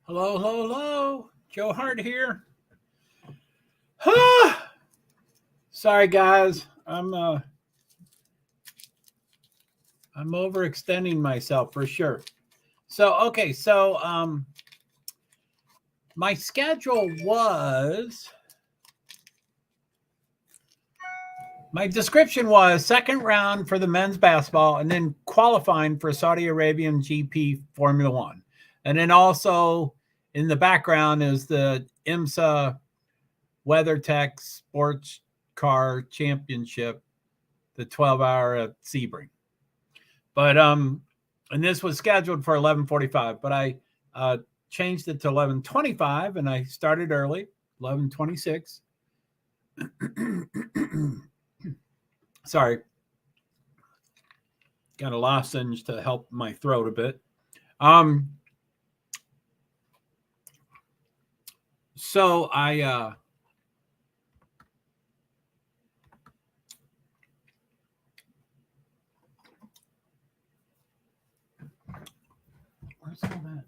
Hello, hello, hello. JoeHart here. Sorry, guys. I'm overextending myself for sure. So my schedule was, my description was second round for the men's basketball and then qualifying for SaudiArabianGP Formula One. And then also in the background is the IMSA WeatherTech Sports Car Championship, the 12-hour at Sebring. But and this was scheduled for 11:45, but I changed it to 11:25 and I started early, 11:26. Sorry. Got a lozenge to help my throat a bit. So I where's all that?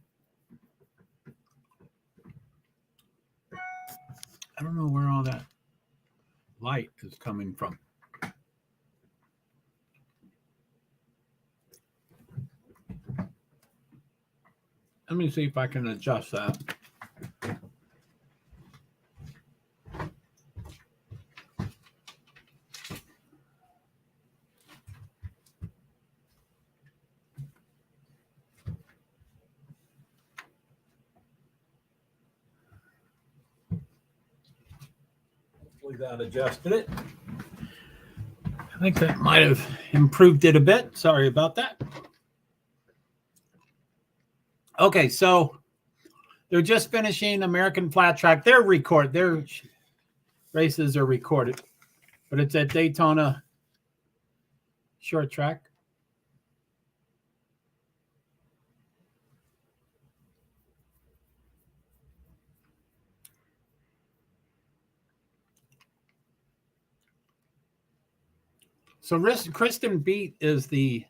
I don't know where all that light is coming from. Let me see if I can adjust that. Hopefully that adjusted it. I think that might have improved it a bit. Sorry about that. Okay, so they're just finishing American Flat Track. Their races are recorded, but it's at Daytona Short Track. So Kristen Beat is the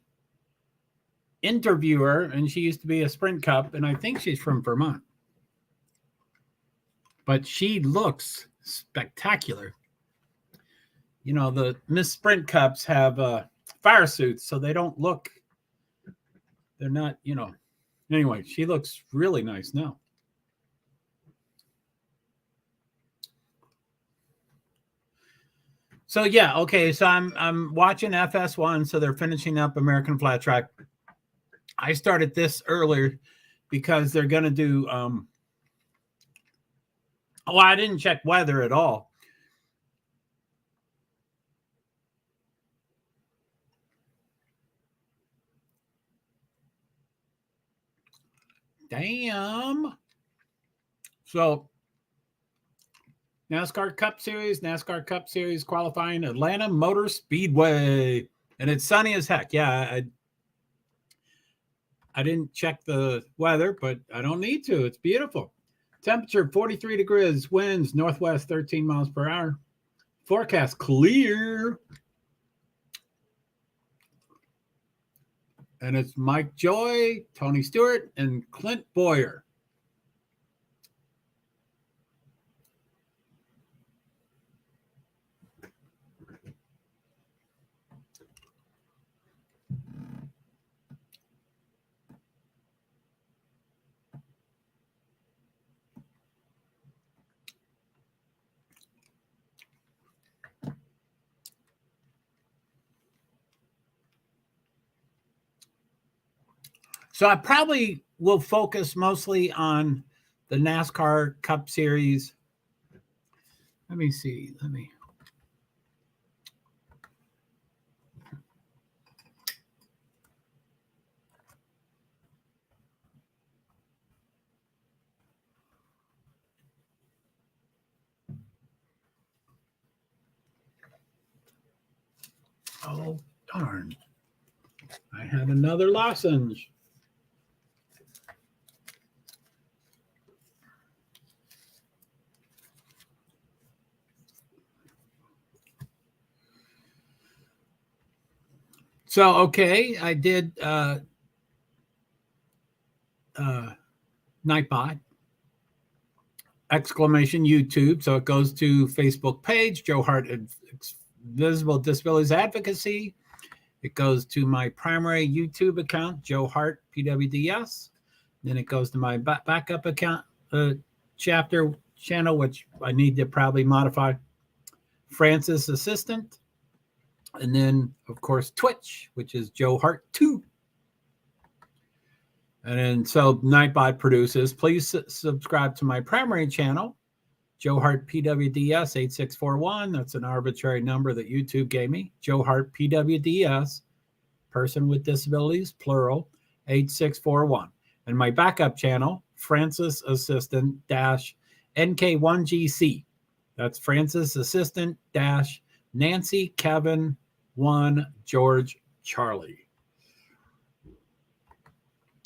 interviewer, and she used to be a Sprint Cup, and I think she's from Vermont. But she looks spectacular. You know, the Miss Sprint Cups have fire suits, so they don't look, they're not, you know. Anyway, she looks really nice now. So yeah, okay. So I'm watching FS1. So they're finishing up American Flat Track. I started this earlier because they're gonna do. I didn't check weather at all. Damn. So NASCAR Cup Series qualifying Atlanta Motor Speedway. And it's sunny as heck. Yeah, I didn't check the weather, but I don't need to. It's beautiful. Temperature 43 degrees, winds northwest 13 miles per hour. Forecast clear. And it's Mike Joy, Tony Stewart, and Clint Boyer. So I probably will focus mostly on the NASCAR Cup Series. Let me see. Oh, darn. I had another lozenge. So, okay, I did Nightbot. exclamation YouTube. So it goes to Facebook page, JoeHart Visible Disabilities Advocacy. It goes to my primary YouTube account, JoeHart PwD's. Then it goes to my backup account channel, which I need to probably modify, Francis Assistant. And then, of course, Twitch, which is JoeHart2. And then, so Nightbot produces. Please subscribe to my primary channel, JoeHart PwD's 8641. That's an arbitrary number that YouTube gave me. JoeHart PwD's, person with disabilities, plural, 8641. And my backup channel, Francis Assistant -NK1GC. That's Francis Assistant Nancy Kevin 1 George Charlie.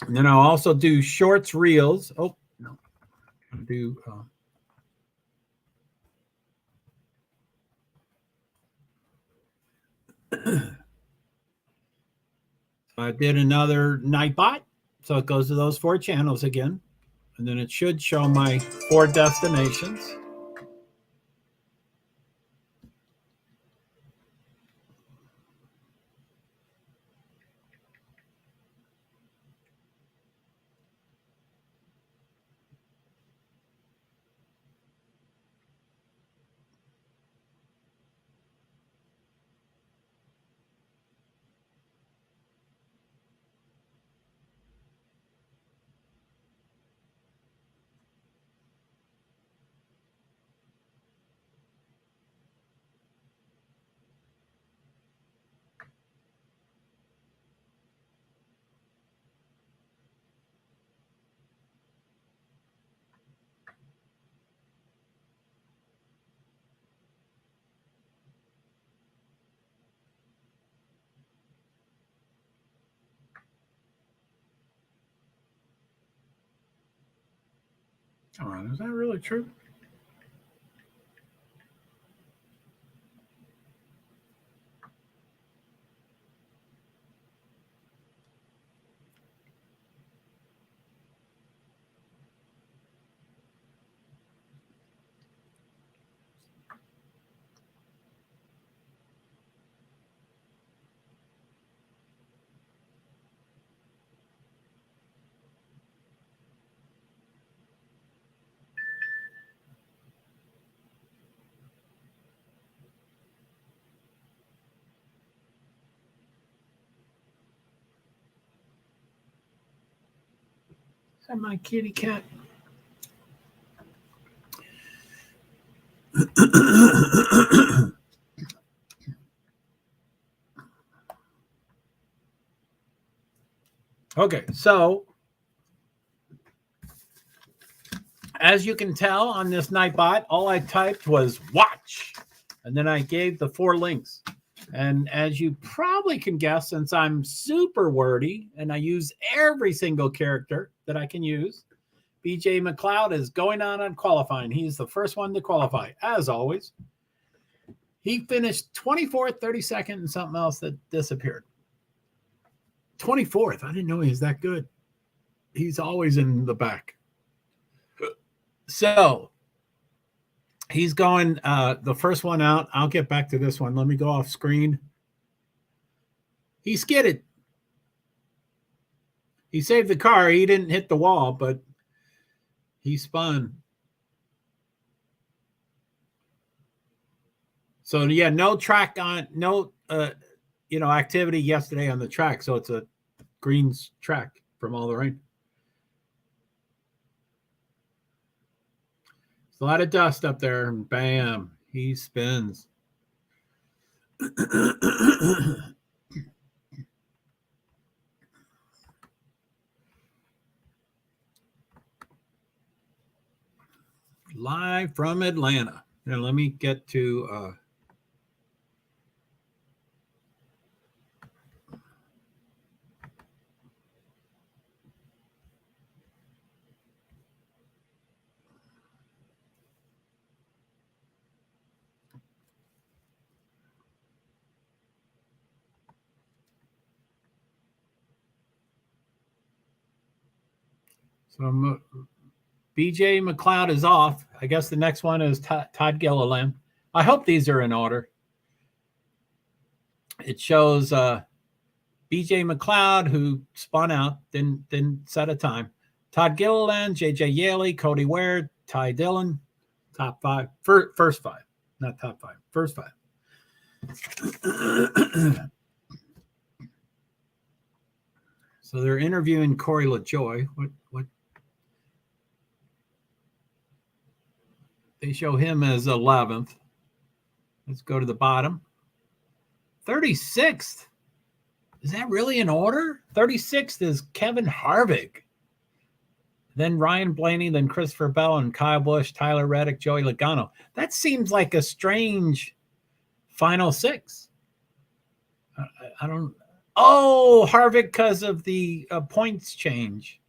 And then I'll also do shorts, reels. Oh, no. I'll do I did another Nightbot, so it goes to those 4 channels again, and then it should show my 4 destinations. Come on, is that really true? Is that my kitty cat? Okay, so as you can tell on this Nightbot, all I typed was watch, and then I gave the 4 links. And as you probably can guess, since I'm super wordy and I use every single character that I can use, BJ McLeod is going on qualifying. He's the first one to qualify, as always. He finished 24th, 32nd, and something else that disappeared. 24th. I didn't know he was that good. He's always in the back. So he's going the first one out. I'll get back to this one. Let me go off screen. He skidded. He saved the car. He didn't hit the wall, but he spun. So yeah, no track on, no activity yesterday on the track. So it's a greens track from all the rain. There's a lot of dust up there, and bam, he spins. Live from Atlanta. Now let me get to BJ McLeod is off. I guess the next one is Todd Gilliland. I hope these are in order. It shows BJ McLeod, who spun out, didn't set a time. Todd Gilliland, JJ Yaley, Cody Ware, Ty Dillon, top five. First five, not top five, first five. So they're interviewing Corey LaJoy. What? They show him as 11th. Let's go to the bottom. 36th. Is that really in order? 36th is Kevin Harvick. Then Ryan Blaney, then Christopher Bell, and Kyle Busch, Tyler Reddick, Joey Logano. That seems like a strange final six. I don't. Oh, Harvick because of the points change.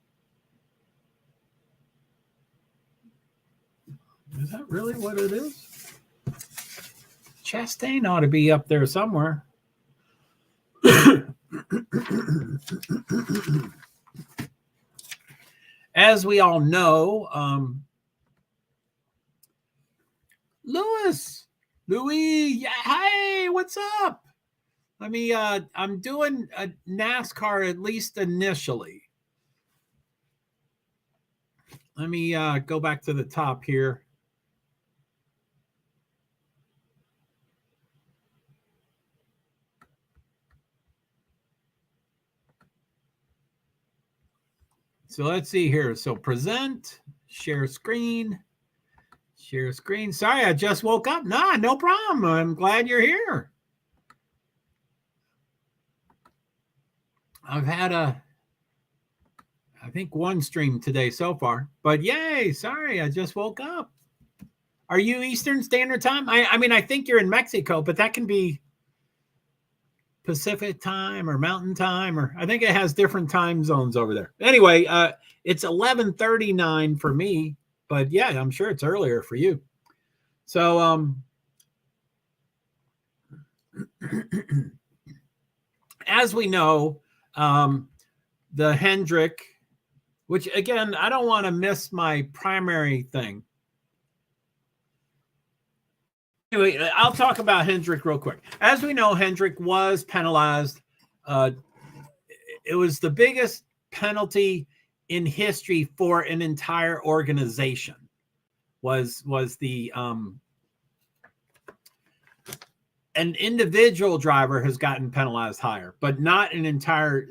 Is that really what it is? Chastain ought to be up there somewhere. As we all know, Louis, yeah, hey, what's up? Let me, I'm doing a NASCAR at least initially. Let me go back to the top here. So let's see here. So present, share screen. Sorry, I just woke up. Nah, no problem. I'm glad you're here. I've had I think one stream today so far, but yay, sorry, I just woke up. Are you Eastern Standard Time? I mean, I think you're in Mexico, but that can be Pacific time or Mountain time, or I think it has different time zones over there. Anyway, it's 11:39 for me, but yeah, I'm sure it's earlier for you. So, as we know, the Hendrick, which again, I don't want to miss my primary thing. Anyway, I'll talk about Hendrick real quick. As we know, Hendrick was penalized. It was the biggest penalty in history for an entire organization. Was the an individual driver has gotten penalized higher, but not an entire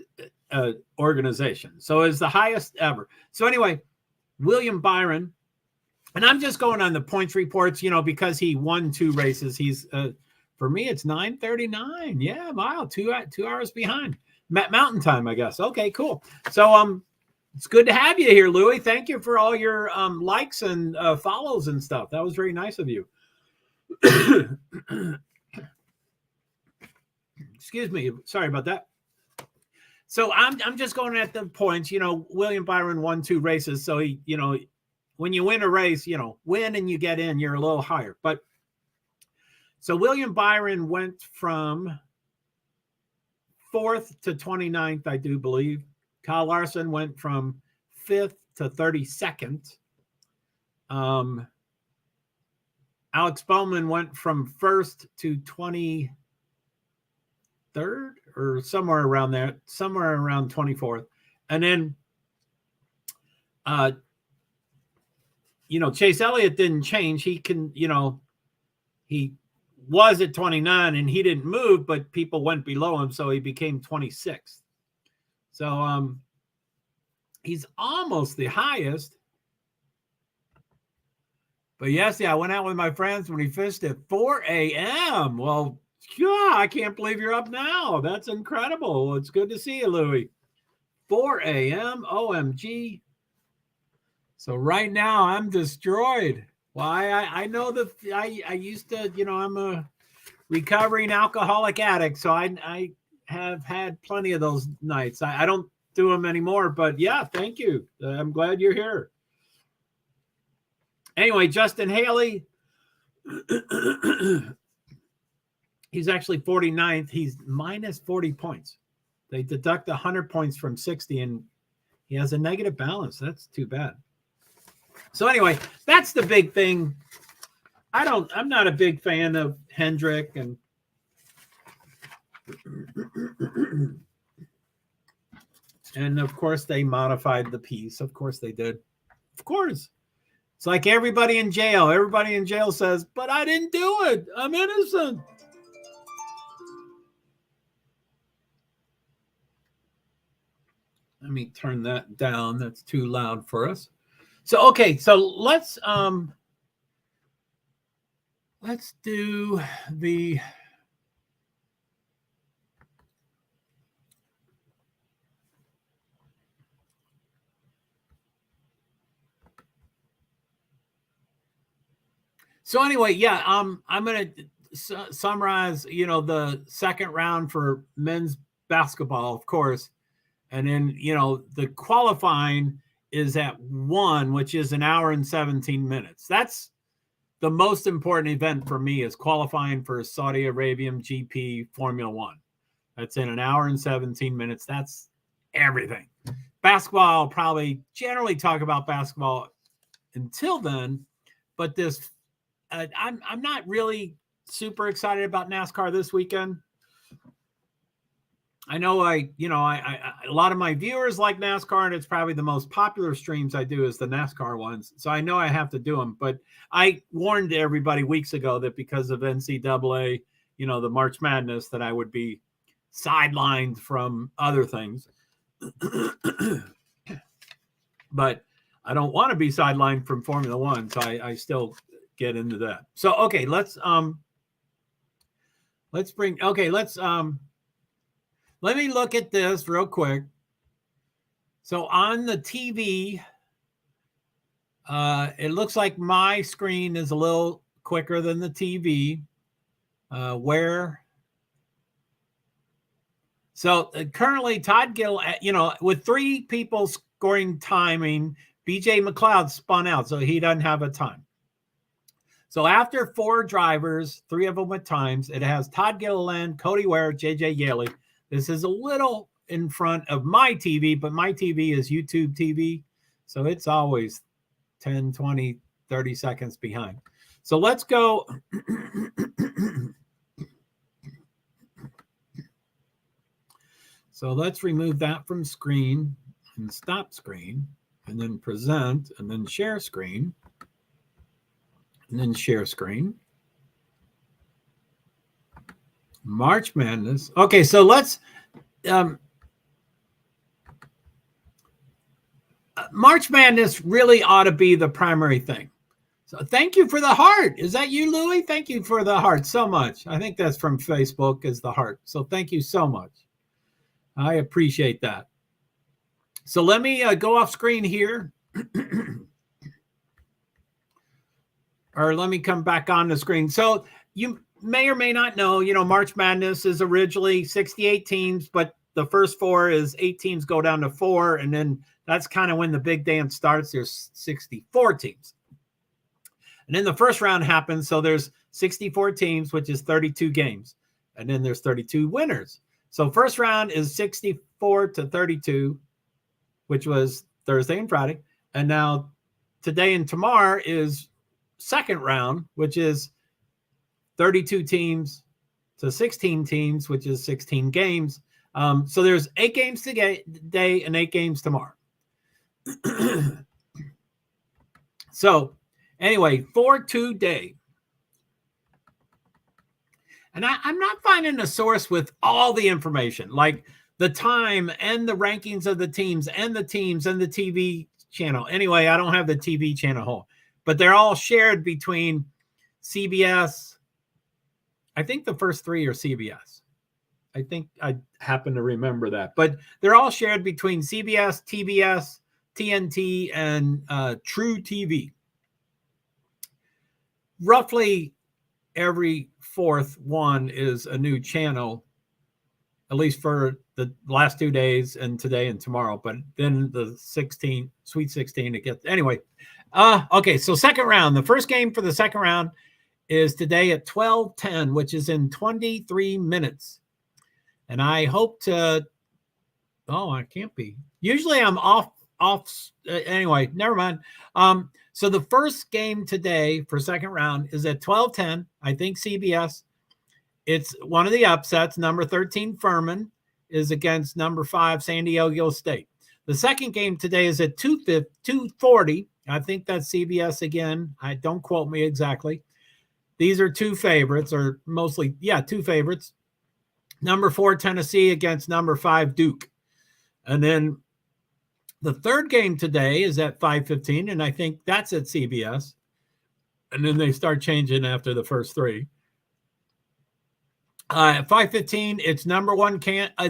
organization. So it's the highest ever. So anyway, William Byron. And I'm just going on the points reports, you know, because he won 2 races. He's, for me, it's 9:39. Yeah, wow, 2 hours behind. Mountain time, I guess. Okay, cool. So it's good to have you here, Louis. Thank you for all your likes and follows and stuff. That was very nice of you. Excuse me. Sorry about that. So I'm just going at the points. You know, William Byron won 2 races, so he, you know, when you win a race, you know, win and you get in, you're a little higher. But so William Byron went from 4th to 29th, I do believe. Kyle Larson went from 5th to 32nd. Alex Bowman went from 1st to 23rd or somewhere around there, somewhere around 24th. And then, you know, Chase Elliott didn't change. He can, you know, he was at 29 and he didn't move, but people went below him, so he became 26th. So he's almost the highest. But yes, yeah, I went out with my friends when we fished at 4 a.m. Well, yeah, I can't believe you're up now. That's incredible. It's good to see you, Louis. 4 a.m. OMG. So right now I'm destroyed. Well, I know that I used to, you know, I'm a recovering alcoholic addict. So I have had plenty of those nights. I don't do them anymore, but yeah, thank you. I'm glad you're here. Anyway, Justin Haley, he's actually 49th. He's minus 40 points. They deduct 100 points from 60 and he has a negative balance. That's too bad. So anyway, that's the big thing. I'm not a big fan of Hendrick and of course they modified the piece. Of course they did. Of course. It's like everybody in jail. Everybody in jail says, but I didn't do it. I'm innocent. Let me turn that down. That's too loud for us. So, okay. So let's do the so anyway, yeah, I'm going to summarize, the second round for men's basketball, of course. And then, the qualifying is at 1, which is an hour and 17 minutes. That's the most important event for me, is qualifying for SaudiArabianGP Formula 1. That's in an hour and 17 minutes. That's everything. Basketball, I'll probably generally talk about basketball until then, but this, I'm not really super excited about NASCAR this weekend. I know a lot of my viewers like NASCAR, and it's probably the most popular streams I do is the NASCAR ones. So I know I have to do them, but I warned everybody weeks ago that because of NCAA, the March Madness, that I would be sidelined from other things. But I don't want to be sidelined from Formula 1, so I still get into that. So, okay, let me look at this real quick. So on the TV, it looks like my screen is a little quicker than the TV. Currently Todd Gill, with 3 people scoring timing, BJ McLeod spun out, so he doesn't have a time. So after 4 drivers, 3 of them with times, it has Todd Gilliland, Cody Ware, JJ Yaley. This is a little in front of my TV, but my TV is YouTube TV. So it's always 10, 20, 30 seconds behind. So let's go. So let's remove that from screen and stop screen, and then present, and then share screen, and then share screen. March Madness. Okay, so let's March Madness really ought to be the primary thing. So thank you for the heart. Is that you, Louie? Thank you for the heart so much. I think that's from Facebook, is the heart. So thank you so much. I appreciate that. So let me go off screen here. Or let me come back on the screen. So you may or may not know, March Madness is originally 68 teams, but the first 4 is 8 teams go down to 4. And then that's kind of when the big dance starts. There's 64 teams. And then the first round happens. So there's 64 teams, which is 32 games. And then there's 32 winners. So first round is 64 to 32, which was Thursday and Friday. And now today and tomorrow is second round, which is 32 teams to 16 teams, which is 16 games. So there's 8 games today and 8 games tomorrow. So anyway, for today, and I'm not finding a source with all the information, like the time and the rankings of the teams and the TV channel. Anyway, I don't have the TV channel, but they're all shared between CBS. I think the first 3 are CBS. I think I happen to remember that, but they're all shared between CBS, TBS, TNT, and True TV. Roughly every 4th one is a new channel, at least for the last 2 days and today and tomorrow. But then the Sweet 16, it gets anyway. Okay, so second round. The first game for the second round is today at 12:10, which is in 23 minutes. And I hope to. Oh, I can't be. Usually I'm off Anyway, never mind. So the first game today for second round is at 12:10. I think CBS. It's one of the upsets. Number 13 Furman is against number 5 San Diego State. The second game today is at 2:40. I think that's CBS again. Don't quote me exactly. These are two favorites, or mostly, two favorites. Number 4 Tennessee against number 5 Duke. And then the third game today is at 5:15, and I think that's at CBS. And then they start changing after the first three. At 5:15, it's number 1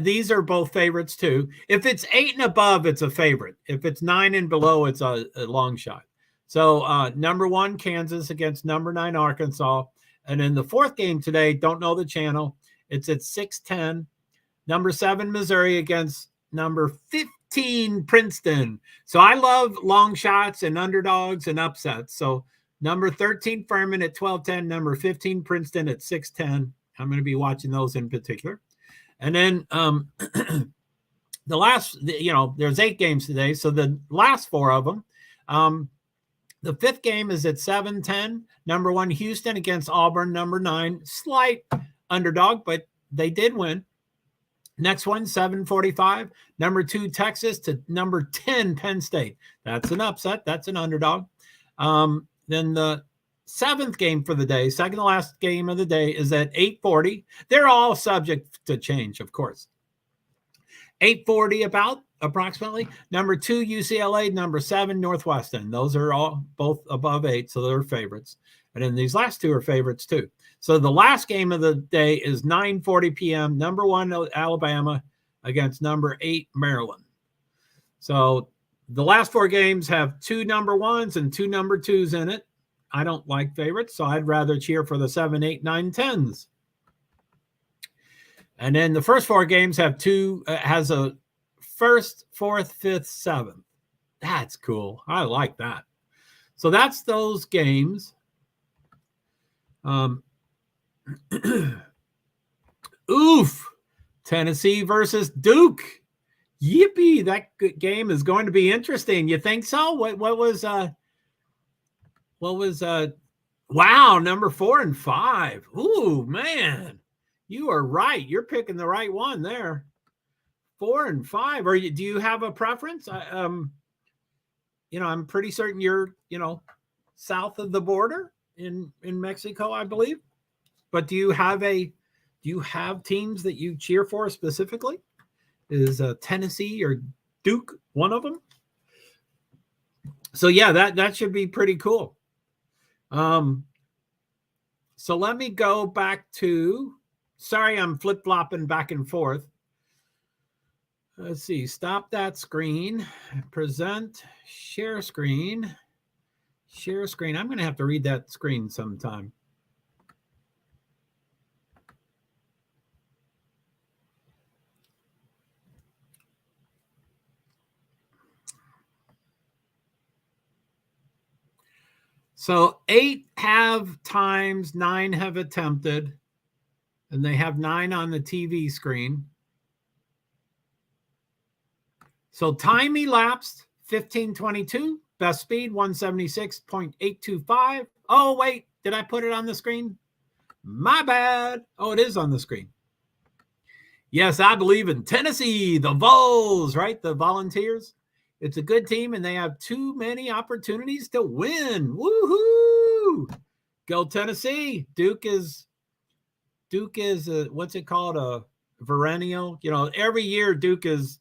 these are both favorites too. If it's 8 and above, it's a favorite. If it's 9 and below, it's a long shot. So number 1 Kansas against number 9 Arkansas. And then the fourth game today, don't know the channel. It's at 6:10. Number 7 Missouri against number 15 Princeton. So I love long shots and underdogs and upsets. So number 13 Furman at 12:10, number 15 Princeton at 6:10. I'm going to be watching those in particular. And then the last, there's 8 games today. So the last 4 of them, the fifth game is at 7:10. Number 1 Houston against Auburn, number 9. Slight underdog, but they did win. Next one, 7:45. Number 2 Texas to number 10 Penn State. That's an upset. That's an underdog. Then the 7th game for the day, second to last game of the day, is at 8:40. They're all subject to change, of course. 8:40 about approximately. Number 2 UCLA, number 7 Northwestern. Those are all both above 8, so they're favorites. And then these last 2 are favorites too. So the last game of the day is 9:40 p.m. Number 1 Alabama against number 8 Maryland. So the last 4 games have 2 number 1s and 2 number 2s in it. I don't like favorites, so I'd rather cheer for the 7, 8, 9, 10s. And then the first 4 games have has a 1st, 4th, 5th, 7th. That's cool. I like that. So that's those games. Oof. Tennessee versus Duke. Yippee. That game is going to be interesting. You think so? What was wow, number 4 and 5. Ooh, man. You are right. You're picking the right one there. 4 and 5. Do you have a preference? I'm pretty certain you're, south of the border in Mexico, I believe. But do you have teams that you cheer for specifically? Is Tennessee or Duke one of them? So yeah, that should be pretty cool. So let me go back to, sorry, I'm flip-flopping back and forth. Let's see, stop that screen, present, share screen. I'm going to have to read that screen sometime. So 8 have times, 9 have attempted, and they have 9 on the TV screen. So time elapsed, 15:22. Best speed, 176.825. Oh, wait, did I put it on the screen? My bad. Oh, it is on the screen. Yes, I believe in Tennessee, the Vols, right? The Volunteers. It's a good team, and they have too many opportunities to win. Woohoo! Go Tennessee. Duke is what's it called? A perennial. Every year Duke is,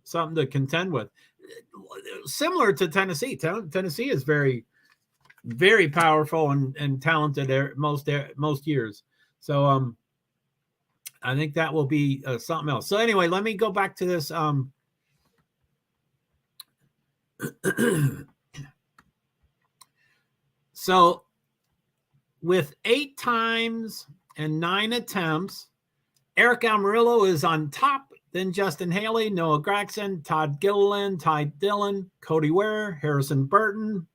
something to contend with. Similar to Tennessee. Tennessee is very, very powerful and talented most years. So I think that will be something else. So anyway, let me go back to this. So with 8 times and 9 attempts, Eric Almirillo is on top. Then Justin Haley, Noah Gregson, Todd Gilliland, Ty Dillon, Cody Ware, Harrison Burton.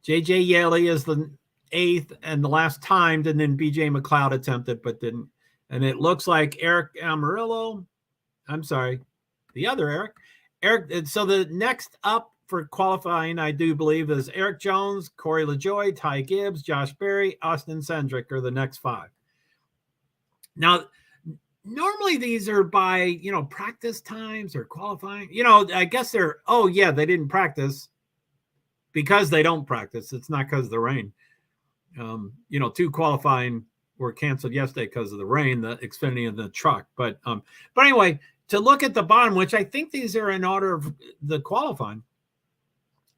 J.J. Yaley is the 8th and the last timed, and then B.J. McLeod attempted but didn't. And it looks like Eric Almirillo, I'm sorry, the other Eric. Eric. So the next up for qualifying, I do believe, is Eric Jones, Corey LaJoy, Ty Gibbs, Josh Berry, Austin Cendric are the next 5. Now, normally these are by, practice times or qualifying. I guess they're, they didn't practice because they don't practice. It's not because of the rain. 2 qualifying were canceled yesterday because of the rain, the Xfinity and the truck. But anyway, to look at the bottom, which I think these are in order of the qualifying,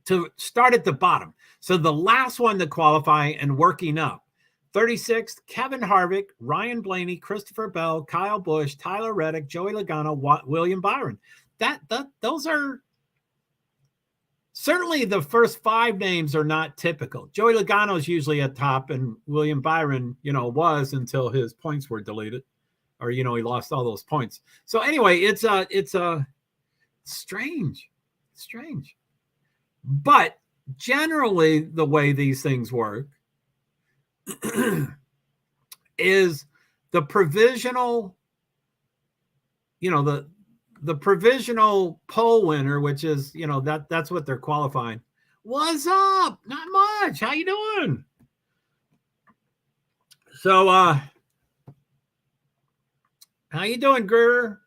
to start at the bottom. So the last one to qualify and working up. 36th, Kevin Harvick, Ryan Blaney, Christopher Bell, Kyle Busch, Tyler Reddick, Joey Logano, William Byron. Those are certainly the first 5 names are not typical. Joey Logano is usually at top, and William Byron, was until his points were deleted, or he lost all those points. So anyway, it's strange. But generally, the way these things work is the provisional, the provisional poll winner, which is, that's what they're qualifying. What's up? Not much. How you doing? So, how you doing, Greer?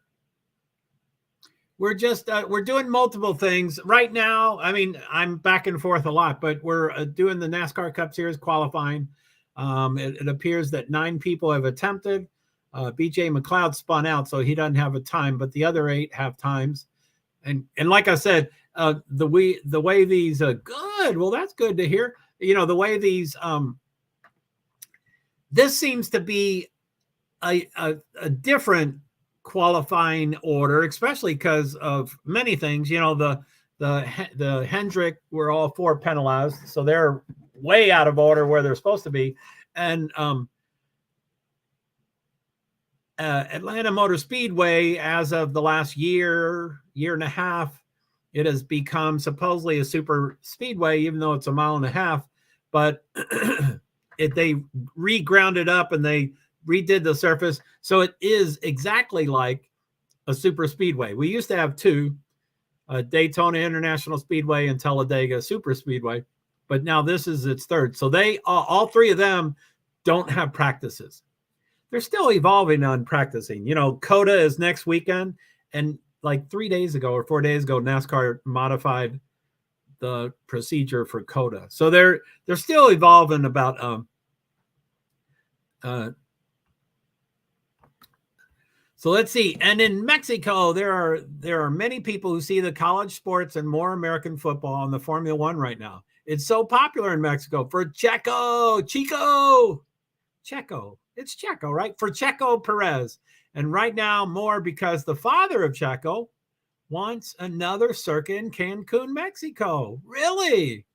We're just, we're doing multiple things right now. I mean, I'm back and forth a lot, but we're doing the NASCAR Cup Series qualifying. It appears that 9 people have attempted. BJ McLeod spun out, so he doesn't have a time, but the other 8 have times. And like I said, the way these good. Well, that's good to hear. The way these this seems to be a different qualifying order, especially because of many things. The Hendrick were all 4 penalized, so they're way out of order where they're supposed to be. And Atlanta Motor Speedway, as of the last year and a half, it has become supposedly a super speedway, even though it's a mile and a half. But they re-grounded up and they redid the surface, so it is exactly like a super speedway. We used to have 2, Daytona International Speedway and Talladega Super Speedway, but now this is its 3rd. So they all 3 of them don't have practices. They're still evolving on practicing. COTA is next weekend, and like 3 days ago or 4 days ago, NASCAR modified the procedure for COTA. So they're still evolving about so let's see. And in Mexico, there are many people who see the college sports and more American football on the Formula One right now. It's so popular in Mexico for Checo. It's Checo, right? For Checo Perez. And right now, more because the father of Checo wants another circuit in Cancun, Mexico. Really?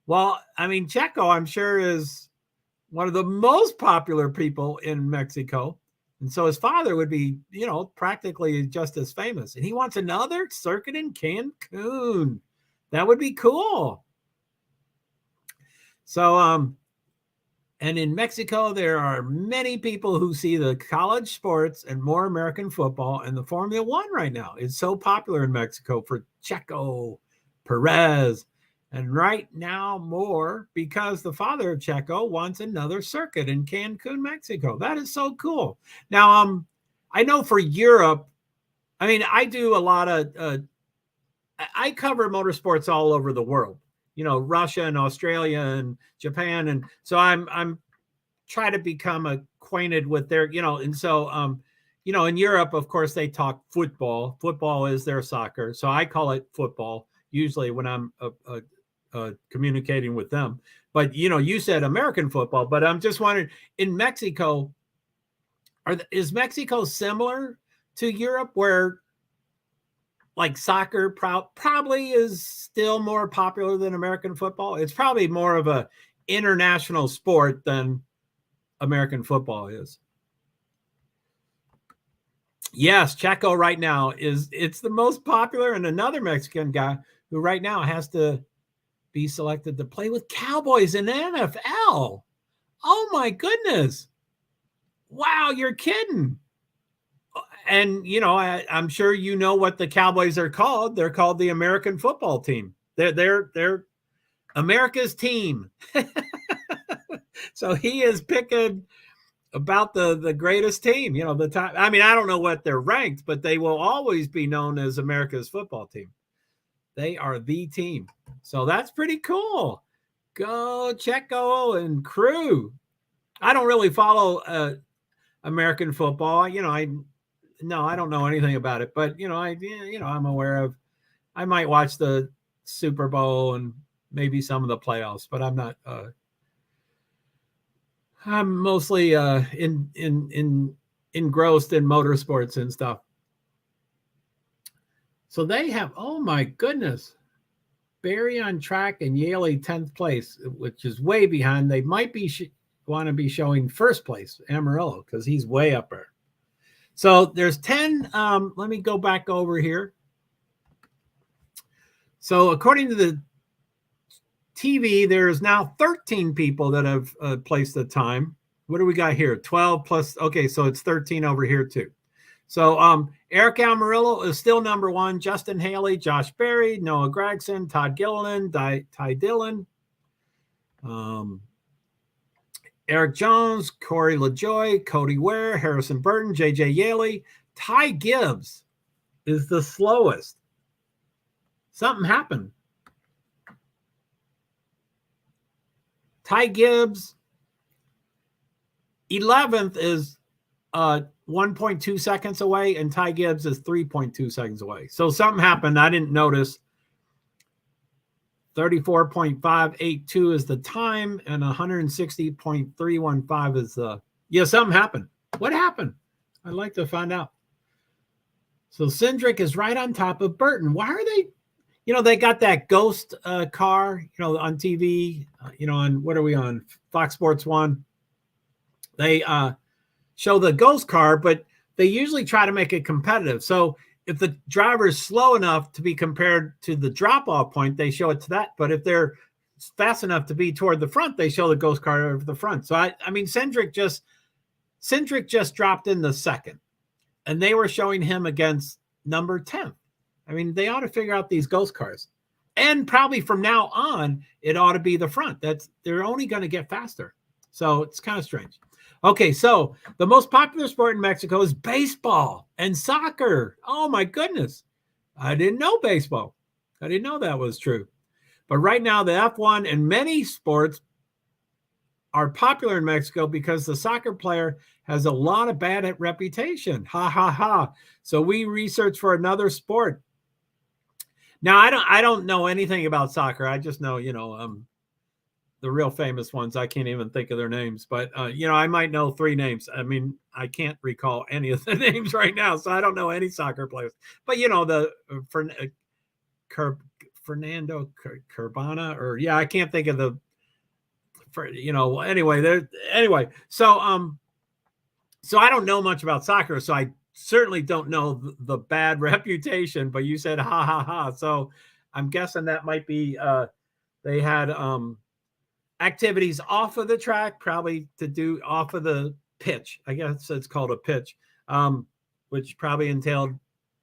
Well, I mean, Checo, I'm sure, is one of the most popular people in Mexico. And so his father would be, practically just as famous. And he wants another circuit in Cancun. That would be cool. So, and in Mexico, there are many people who see the college sports and more American football and the Formula One right now. It's so popular in Mexico for Checo Perez. And right now more because the father of Checo wants another circuit in Cancun, Mexico. That is so cool. Now, I know for Europe, I mean, I do a lot of, I cover motorsports all over the world, Russia and Australia and Japan. And so I'm trying to become acquainted with their, and so, in Europe, of course, they talk football. Football is their soccer. So I call it football usually when I'm communicating with them. But, you said American football, but I'm just wondering, in Mexico, is Mexico similar to Europe where like soccer probably is still more popular than American football? It's probably more of a international sport than American football is. Yes, Checo right now it's the most popular, and another Mexican guy who right now has to be selected to play with Cowboys in the NFL. Oh my goodness. Wow, you're kidding. And I'm sure you know what the Cowboys are called. They're called the American football team. They're America's team. So he is picking about the greatest team, the time. I mean, I don't know what they're ranked, but they will always be known as America's football team. They are the team. So that's pretty cool. Go Checo and crew. I don't really follow American football. I don't know anything about it, but I'm aware of. I might watch the Super Bowl and maybe some of the playoffs, but I'm not. I'm mostly engrossed in motorsports and stuff. So they have, oh my goodness, Barry on track and Yaley 10th place, which is way behind. They might be want to be showing first place, Amarillo, because he's way up there. So there's 10. Let me go back over here. So according to the TV, there's now 13 people that have placed the time. What do we got here? 12 plus. Okay, so it's 13 over here too. So Eric Amarillo is still number one. Justin Haley, Josh Berry, Noah Gregson, Todd Gilliland, Ty Dillon, Eric Jones, Corey LaJoy, Cody Ware, Harrison Burton, JJ Yaley. Ty Gibbs is the slowest. Something happened. Ty Gibbs, 11th is 1.2 seconds away, and Ty Gibbs is 3.2 seconds away. So something happened. I didn't notice. 34.582 is the time, and 160.315 is the. Yeah, something happened. What happened? I'd like to find out. So Cindric is right on top of Burton. Why are they? They got that ghost car, on TV, on what are we on? Fox Sports 1. They show the ghost car, but they usually try to make it competitive. So if the driver is slow enough to be compared to the drop-off point, they show it to that. But if they're fast enough to be toward the front, they show the ghost car over the front. So I mean, Cindric just dropped in the second, and they were showing him against number 10. I mean, they ought to figure out these ghost cars, and probably from now on, it ought to be the front. They're only going to get faster. So it's kind of strange. Okay, so the most popular sport in Mexico is baseball and soccer. Oh my goodness. I didn't know baseball. I didn't know that was true. But right now, the F1 and many sports are popular in Mexico because the soccer player has a lot of bad reputation. Ha, ha, ha. So we researched for another sport. Now, I don't know anything about soccer. I just know, the real famous ones. I can't even think of their names, but I might know 3 names. I mean, I can't recall any of the names right now, so I don't know any soccer players. But the Fernando Curbana, or I can't think of the. Anyway. So I don't know much about soccer, so I certainly don't know the bad reputation. But you said ha ha ha, so I'm guessing that might be they had activities off of the track, probably to do off of the pitch. I guess it's called a pitch, which probably entailed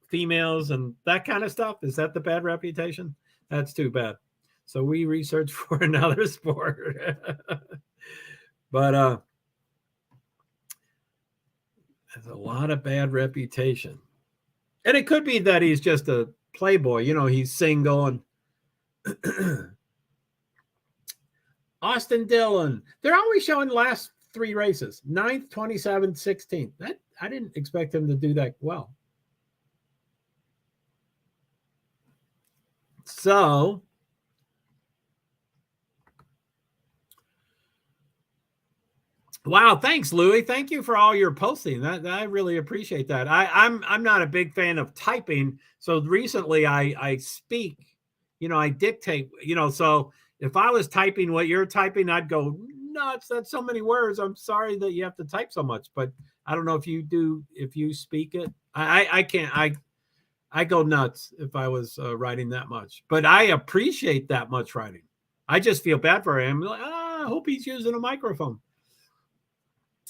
females and that kind of stuff. Is that the bad reputation? That's too bad. So we researched for another sport. But there's a lot of bad reputation. And it could be that he's just a playboy. He's single and Austin Dillon. They're always showing the last 3 races. 9th, 27th, 16th. That I didn't expect him to do that well. So wow, thanks, Louie. Thank you for all your posting. That I really appreciate that. I'm not a big fan of typing. So recently I speak, I dictate, so if I was typing what you're typing, I'd go nuts. That's so many words. I'm sorry that you have to type so much, but I don't know if you do, if you speak it. I can't, I go nuts if I was writing that much, but I appreciate that much writing. I just feel bad for him. Like, I hope he's using a microphone.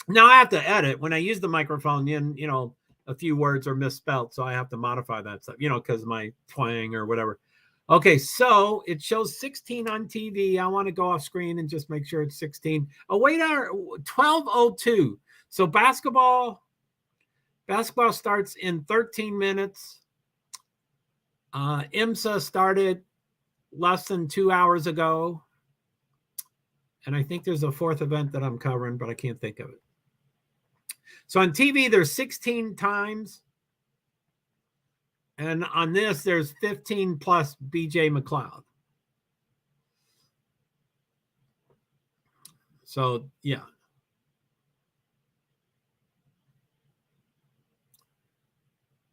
Now I have to edit when I use the microphone. a few words are misspelled, so I have to modify that stuff, because of my twang or whatever. Okay, so it shows 16 on TV. I want to go off screen and just make sure it's 16. Oh, wait, 12:02. So basketball starts in 13 minutes. IMSA started less than 2 hours ago. And I think there's a fourth event that I'm covering, but I can't think of it. So on TV, there's 16 times. And on this, there's 15 plus BJ McLeod. So, yeah.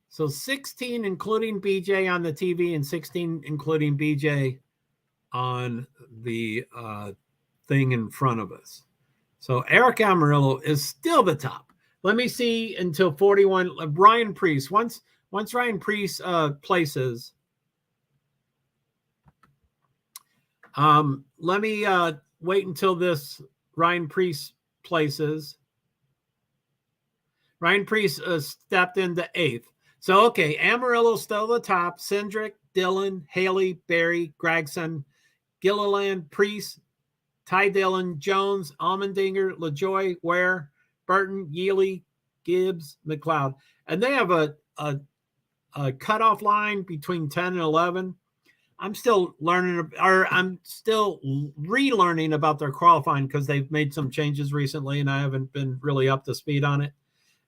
So 16 including BJ on the TV and 16 including BJ on the thing in front of us. So Eric Amarillo is still the top. Let me see until 41. Ryan Priest. Once Ryan Priest places, let me wait until this Ryan Priest places. Ryan Priest stepped into 8th. So, okay, Amarillo's still the top. Cindric, Dillon, Haley, Barry, Gregson, Gilliland, Priest, Ty Dillon, Jones, Allmendinger, LaJoy, Ware, Burton, Yealy, Gibbs, McLeod. And they have a cutoff line between 10 and 11. I'm still learning, or I'm still relearning about their qualifying because they've made some changes recently and I haven't been really up to speed on it.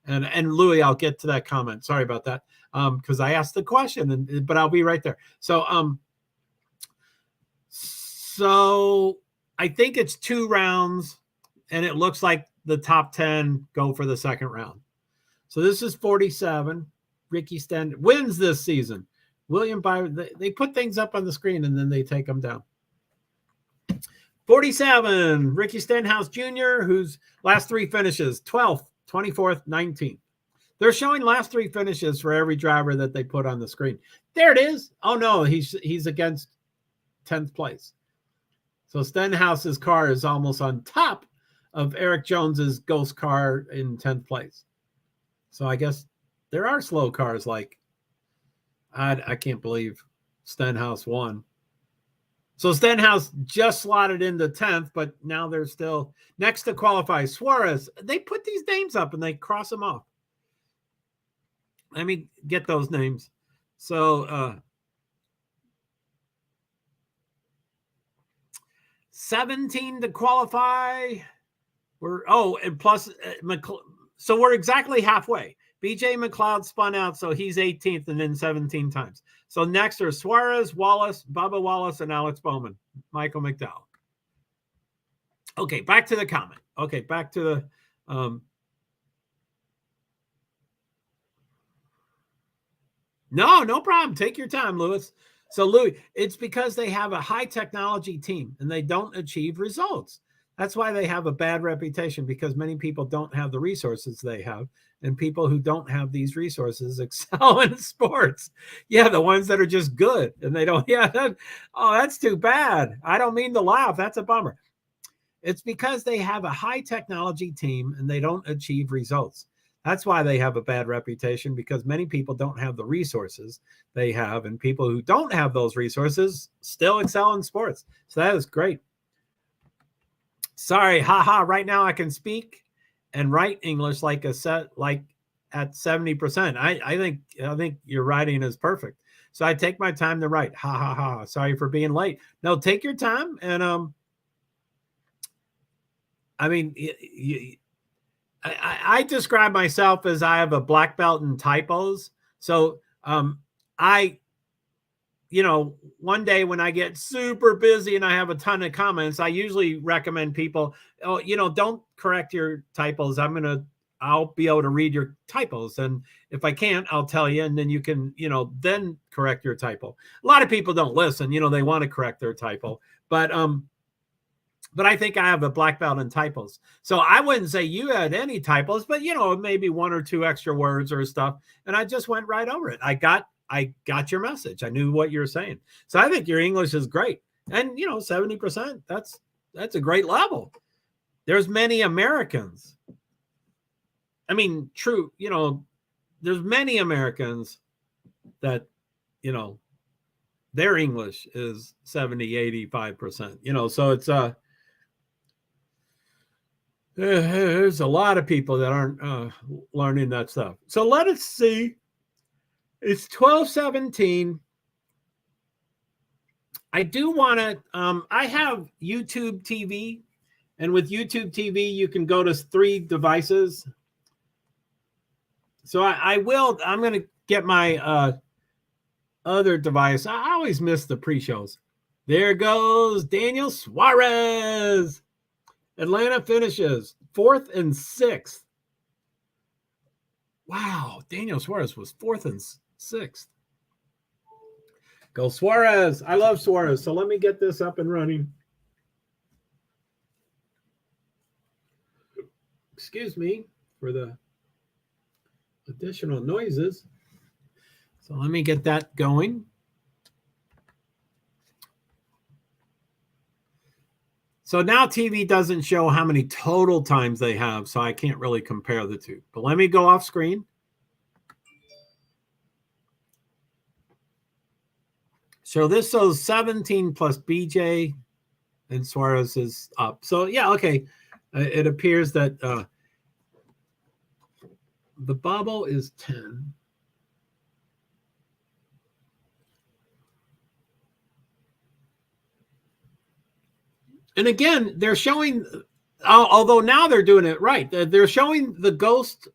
And Louis, I'll get to that comment. Sorry about that, because I asked the question, but I'll be right there. So I think it's 2 rounds, and it looks like the top 10 go for the second round. So this is 47. Ricky Stenhouse wins this season. William Byron, they put things up on the screen, and then they take them down. 47, Ricky Stenhouse Jr., whose last 3 finishes, 12th, 24th, 19th. They're showing last 3 finishes for every driver that they put on the screen. There it is. Oh, no, he's against 10th place. So Stenhouse's car is almost on top of Eric Jones's ghost car in 10th place. So I guess there are slow cars like, I can't believe Stenhouse won. So Stenhouse just slotted into 10th, but now they're still next to qualify. Suarez, they put these names up and they cross them off. Let me get those names. So 17 to qualify. And plus, so we're exactly halfway. BJ McLeod spun out, so he's 18th and then 17 times. So next are Suarez, Wallace, Bubba Wallace, and Alex Bowman, Michael McDowell. Okay, back to the comment. Okay, back to the No problem. Take your time, Louis. So, Louis, it's because they have a high technology team and they don't achieve results. That's why they have a bad reputation, because many people don't have the resources they have. And people who don't have these resources excel in sports. Yeah, the ones that are just good and they don't. Yeah, that's too bad. I don't mean to laugh. That's a bummer. It's because they have a high technology team and they don't achieve results. That's why they have a bad reputation, because many people don't have the resources they have, and people who don't have those resources still excel in sports. So that is great. Sorry, right now I can speak and write English like at 70%. I think your writing is perfect. So I take my time to write. Sorry for being late. No, take your time. And I mean, I describe myself as I have a black belt in typos. So one day when I get super busy and I have a ton of comments, I usually recommend people, don't correct your typos. I'll be able to read your typos. And if I can't, I'll tell you, and then you can, then correct your typo. A lot of people don't listen, they want to correct their typo, but I think I have a black belt in typos. So I wouldn't say you had any typos, but maybe 1 or 2 extra words or stuff. And I just went right over it. I got your message. I knew what you were saying. So I think your English is great. And 70%, that's a great level. There's many Americans. I mean, true, there's many Americans that, their English is 70, 85%, so it's, there's a lot of people that aren't learning that stuff. So let us see. It's 12:17. I do want to, I have YouTube TV, and with YouTube TV, you can go to 3 devices. So I'm going to get my other device. I always miss the pre-shows. There goes Daniel Suarez. Atlanta finishes 4th and 6th. Wow, Daniel Suarez was 4th and 6th. Go Suarez. I love Suarez. So let me get this up and running. Excuse me for the additional noises. So let me get that going. So now TV doesn't show how many total times they have, so I can't really compare the two. But let me go off screen. So this shows 17 plus BJ, and Suarez is up. So, yeah, okay. It appears that the bubble is 10. And again, they're showing, although now they're doing it right, they're showing the ghost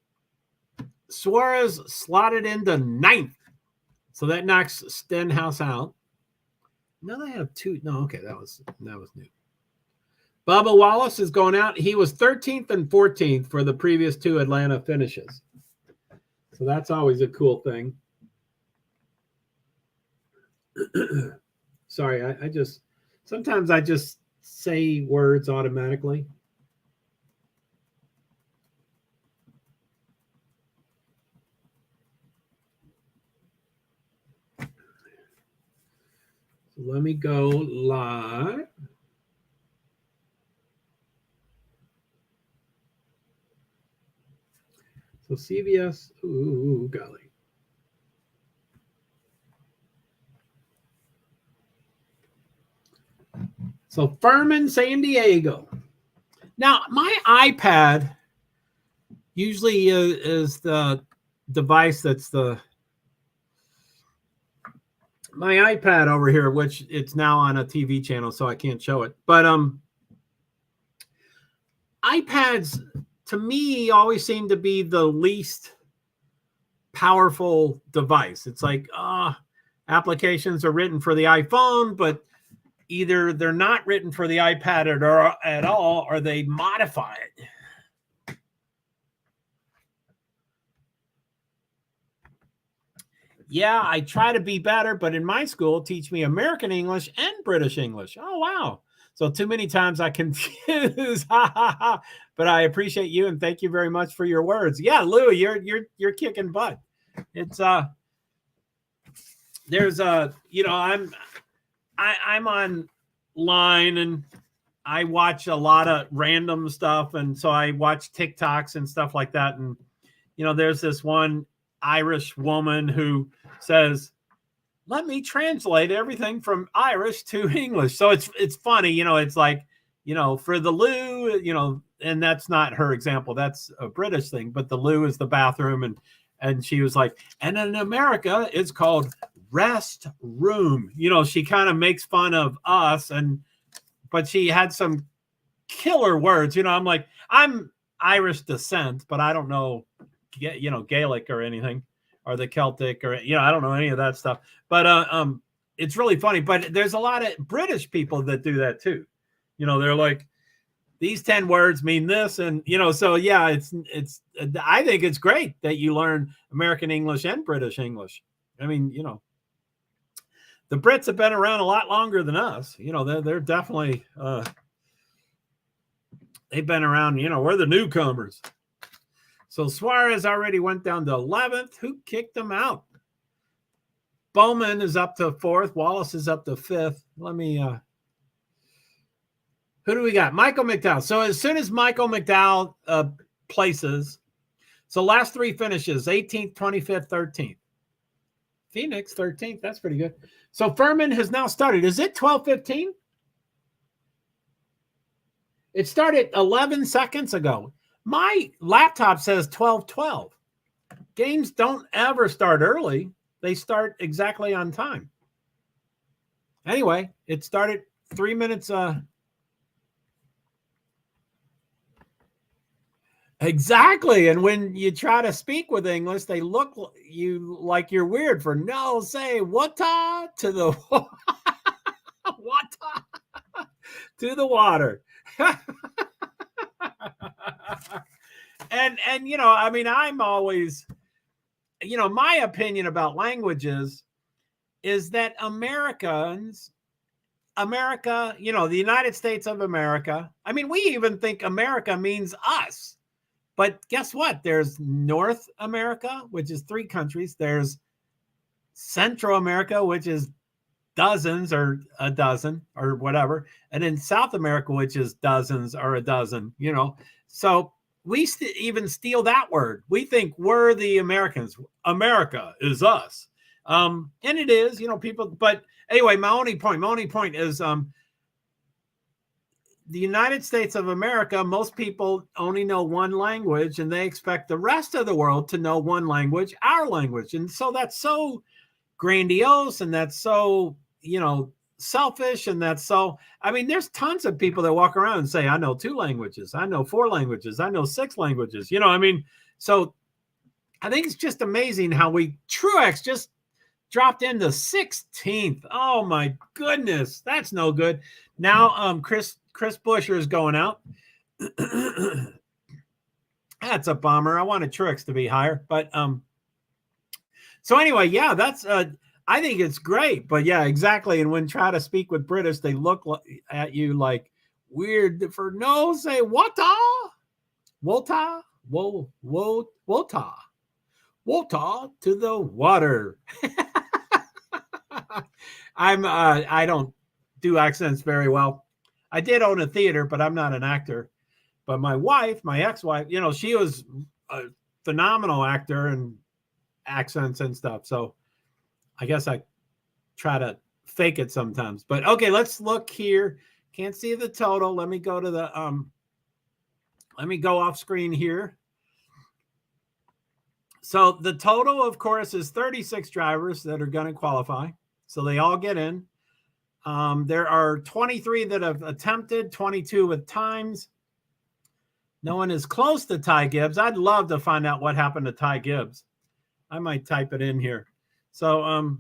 Suarez slotted into 9th. So that knocks Stenhouse out. Now they have 2. No, okay, that was new. Bubba Wallace is going out. He was 13th and 14th for the previous 2 Atlanta finishes. So that's always a cool thing. Sorry, sometimes I just say words automatically. So let me go live. So CBS, ooh, golly. So Furman, San Diego. Now, my iPad usually is the device that's my iPad over here, which it's now on a TV channel, so I can't show it. But iPads, to me, always seem to be the least powerful device. It's like applications are written for the iPhone, but either they're not written for the iPad at all, or they modify it. Yeah, I try to be better, but in my school, teach me American English and British English. Oh, wow. So too many times I confuse. But I appreciate you and thank you very much for your words. Yeah, Lou, you're kicking butt. It's there's I'm online and I watch a lot of random stuff, and so I watch TikToks and stuff like that. And there's this one Irish woman who says, "Let me translate everything from Irish to English." So it's funny, it's like, for the loo, and that's not her example. That's a British thing, but the loo is the bathroom. And she was like, and in America, it's called rest room. She kind of makes fun of us, but she had some killer words. I'm like, I'm Irish descent, but I don't know, Gaelic or anything, or the Celtic, or I don't know any of that stuff. But it's really funny. But there's a lot of British people that do that too. They're like, these 10 words mean this, and so yeah, it's I think it's great that you learn American English and British English. I mean, the Brits have been around a lot longer than us. They're definitely they've been around. We're the newcomers. So Suarez already went down to 11th. Who kicked him out? Bowman is up to 4th. Wallace is up to 5th. Let me who do we got? Michael McDowell. So as soon as Michael McDowell places, So last three finishes, 18th, 25th, 13th. Phoenix, 13th. That's pretty good. So Furman has now started. Is it 12:15? It started 11 seconds ago. My laptop says 12:12. Games don't ever start early. They start exactly on time. Anyway, it started 3 minutes. Exactly. And when you try to speak with English, they look you like you're weird for no, say wata to the wata to the water. and you know, I mean, I'm always, you know, my opinion about languages is that America, you know, the United States of America. I mean, we even think America means us. But guess what? There's North America, which is 3 countries. There's Central America, which is dozens or a dozen or whatever. And then South America, which is dozens or a dozen, you know. So we even steal that word. We think we're the Americans. America is us. And it is, you know, people. But anyway, my only point is the United States of America, most people only know one language and they expect the rest of the world to know one language, our language. And so that's so grandiose and that's so, you know, selfish. And that's so, I mean, there's tons of people that walk around and say, I know 2 languages. I know 4 languages. I know 6 languages. You know, I mean, so I think it's just amazing how Truex just dropped into 16th. Oh my goodness. That's no good. Now, Chris Buescher is going out. That's a bummer. I wanted Truex to be higher, but so anyway, yeah, that's I think it's great, but yeah, exactly. And when try to speak with British, they look at you like weird for no, say wata, wota, wota to the water. I don't do accents very well. I did own a theater, but I'm not an actor. But my wife, my ex-wife, you know, she was a phenomenal actor and accents and stuff. So I guess I try to fake it sometimes. But okay, let's look here. Can't see the total. Let me go to the let me go off screen here. So the total, of course, is 36 drivers that are going to qualify. So they all get in. There are 23 that have attempted, 22 with times. No one is close to Ty Gibbs. I'd love to find out what happened to Ty Gibbs. I might type it in here. So,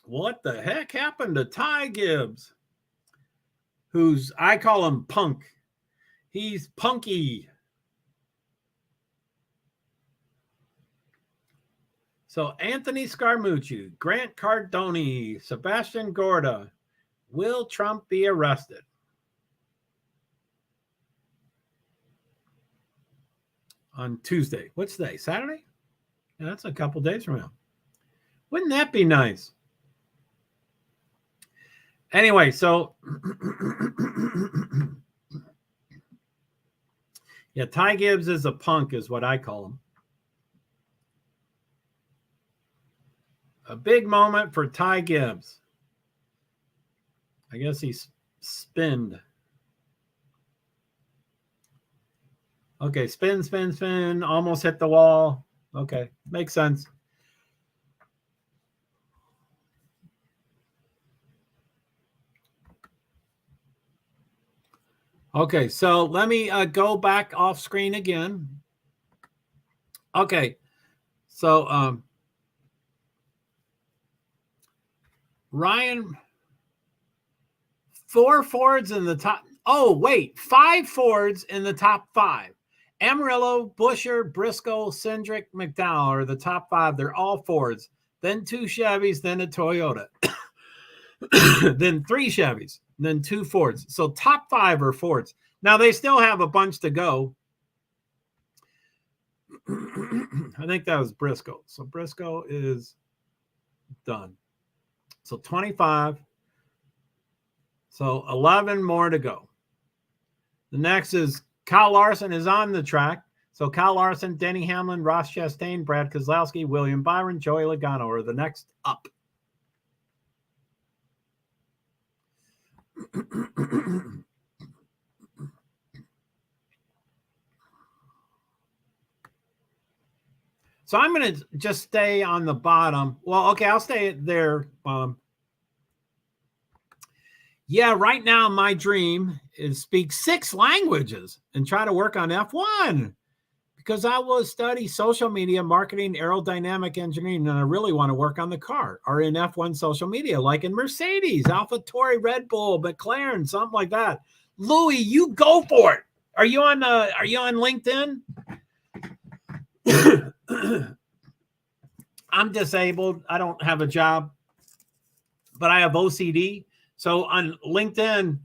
what the heck happened to Ty Gibbs? I call him Punk. He's punky. So Anthony Scaramucci, Grant Cardone, Sebastian Gorda. Will Trump be arrested? On Tuesday. What's today? Saturday? Yeah, that's a couple days from now. Wouldn't that be nice? Anyway, so yeah, Ty Gibbs is a punk is what I call him. A big moment for Ty Gibbs. I guess he's spinned. Okay, spin, almost hit the wall. Okay, makes sense. Okay, so let me go back off screen again. Okay, so Ryan, 4 Fords in the top. Oh, wait, 5 Fords in the top 5. Amarillo, Buescher, Briscoe, Cindric, McDowell are the top 5. They're all Fords. Then 2 Chevys, then a Toyota. Then 3 Chevys, then 2 Fords. So top 5 are Fords. Now they still have a bunch to go. I think that was Briscoe. So Briscoe is done. So 25. So 11 more to go. The next is Kyle Larson is on the track. So Kyle Larson, Denny Hamlin, Ross Chastain, Brad Keselowski, William Byron, Joey Logano are the next up. So I'm going to just stay on the bottom. Well, okay, I'll stay there. Yeah, right now my dream is speak 6 languages and try to work on F1 because I will study social media, marketing, aerodynamic engineering, and I really want to work on the car or in F1 social media, like in Mercedes, AlphaTauri, Red Bull, McLaren, something like that. Louis, you go for it. Are you on LinkedIn? I'm disabled. I don't have a job, but I have OCD. So on LinkedIn's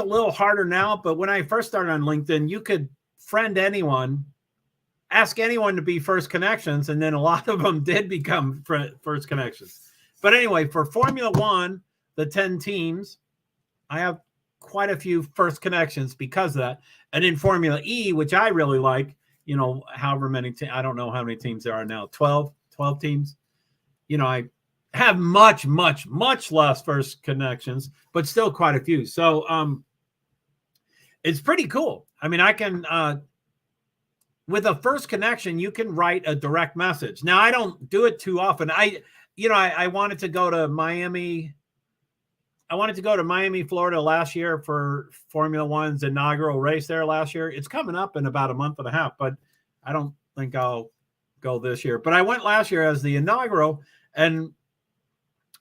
a little harder now, but when I first started on LinkedIn, you could friend anyone, ask anyone to be first connections, and then a lot of them did become first connections. But anyway, for Formula One, the 10 teams, I have quite a few first connections because of that. And in Formula E, which I really like, you know, however many, I don't know how many teams there are now, 12 teams. You know, I have much less first connections, but still quite a few. So it's pretty cool. I mean, I can, with a first connection, you can write a direct message. Now, I don't do it too often. I wanted to go to Miami. I wanted to go to Miami, Florida last year for Formula One's inaugural race there last year. It's coming up in about a month and a half, but I don't think I'll go this year. But I went last year as the inaugural, and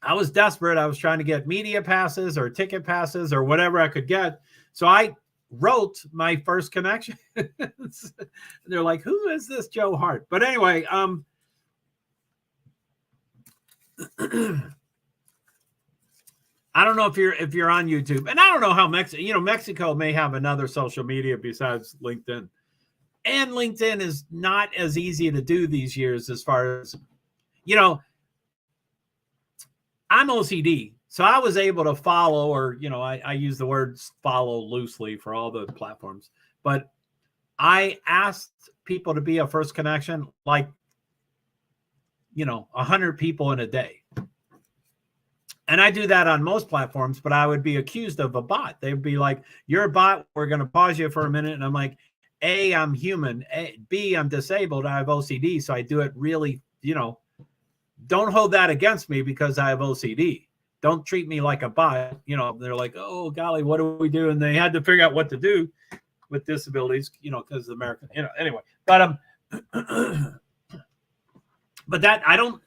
I was desperate. I was trying to get media passes or ticket passes or whatever I could get. So I wrote my first connection. They're like, who is this Joe Hart? But anyway, I don't know if you're on YouTube, and I don't know how Mexico may have another social media besides LinkedIn. And LinkedIn is not as easy to do these years as far as, you know, I'm OCD. So I was able to follow, or, you know, I use the word follow loosely for all the platforms, but I asked people to be a first connection, like, you know, 100 people in a day. And I do that on most platforms, but I would be accused of a bot. They'd be like, you're a bot. We're going to pause you for a minute. And I'm like, A, I'm human. B, I'm disabled. I have OCD. So I do it really, you know, don't hold that against me because I have OCD. Don't treat me like a bot. You know, they're like, oh, golly, what do we do? And they had to figure out what to do with disabilities, you know, because of American, you know, anyway. But but that I don't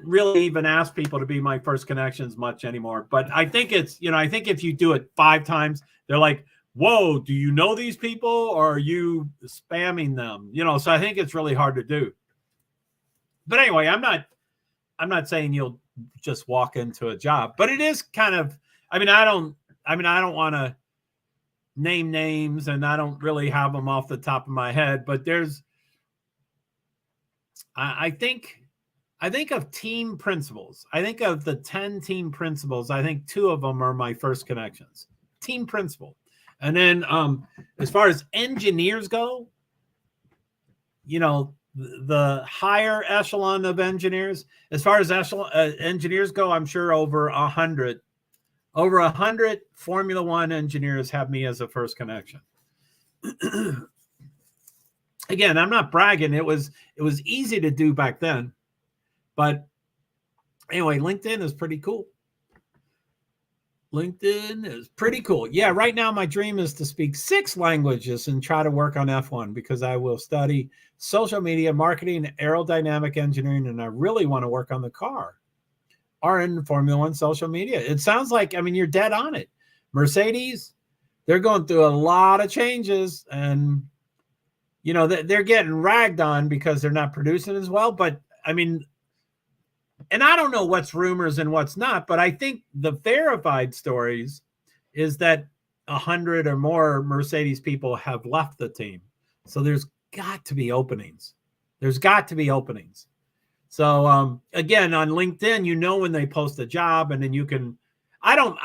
really even ask people to be my first connections much anymore. But I think it's, you know, I think if you do it 5 times, they're like, whoa, do you know these people or are you spamming them? You know, so I think it's really hard to do. But anyway, I'm not saying you'll just walk into a job, but it is kind of, I don't want to name names and I don't really have them off the top of my head, but there's, I think of team principals. I think of the 10 team principals. I think 2 of them are my first connections. Team principal. And then as far as engineers go, you know, the higher echelon of engineers, as far as engineers go, I'm sure over 100 Formula One engineers have me as a first connection. Again, I'm not bragging. It was easy to do back then. But anyway, LinkedIn is pretty cool. LinkedIn is pretty cool. Yeah, right now my dream is to speak 6 languages and try to work on F1 because I will study social media, marketing, aerodynamic engineering, and I really want to work on the car or in Formula One social media. It sounds like, I mean, you're dead on it. Mercedes, they're going through a lot of changes and, you know, they're getting ragged on because they're not producing as well. But I mean, and I don't know what's rumors and what's not, but I think the verified stories is that 100 or more Mercedes people have left the team. So there's got to be openings. There's got to be openings. So again, on LinkedIn, you know when they post a job and then you can, I don't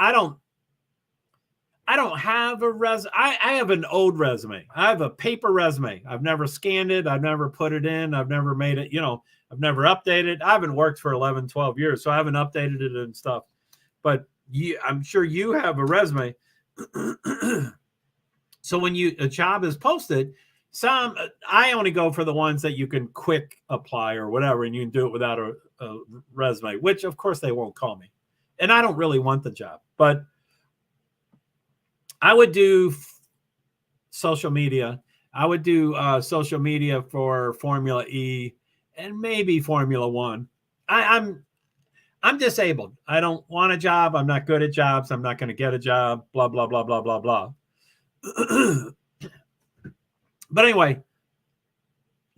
I don't have a resume. I have an old resume. I have a paper resume. I've never scanned it. I've never put it in. I've never made it, I've never updated. I haven't worked for 11, 12 years, so I haven't updated it and stuff. But I'm sure you have a resume. So when a job is posted, I only go for the ones that you can quick apply or whatever, and you can do it without a resume, which of course they won't call me. And I don't really want the job, but I would do social media. I would do social media for Formula E and maybe Formula One. I'm disabled. I don't want a job. I'm not good at jobs. I'm not going to get a job. Blah, blah, blah, blah, blah, blah. But anyway,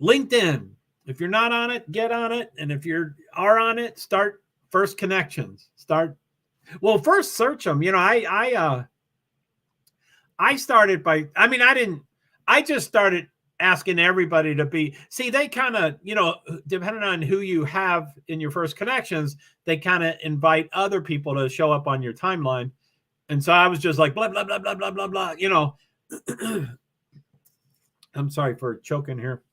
LinkedIn. If you're not on it, get on it. And if you are on it, start first connections. First search them. I started by, I just started asking everybody to they kind of, depending on who you have in your first connections, they kind of invite other people to show up on your timeline. And so I was just like, blah, blah, blah, blah, blah, blah, blah, I'm sorry for choking here.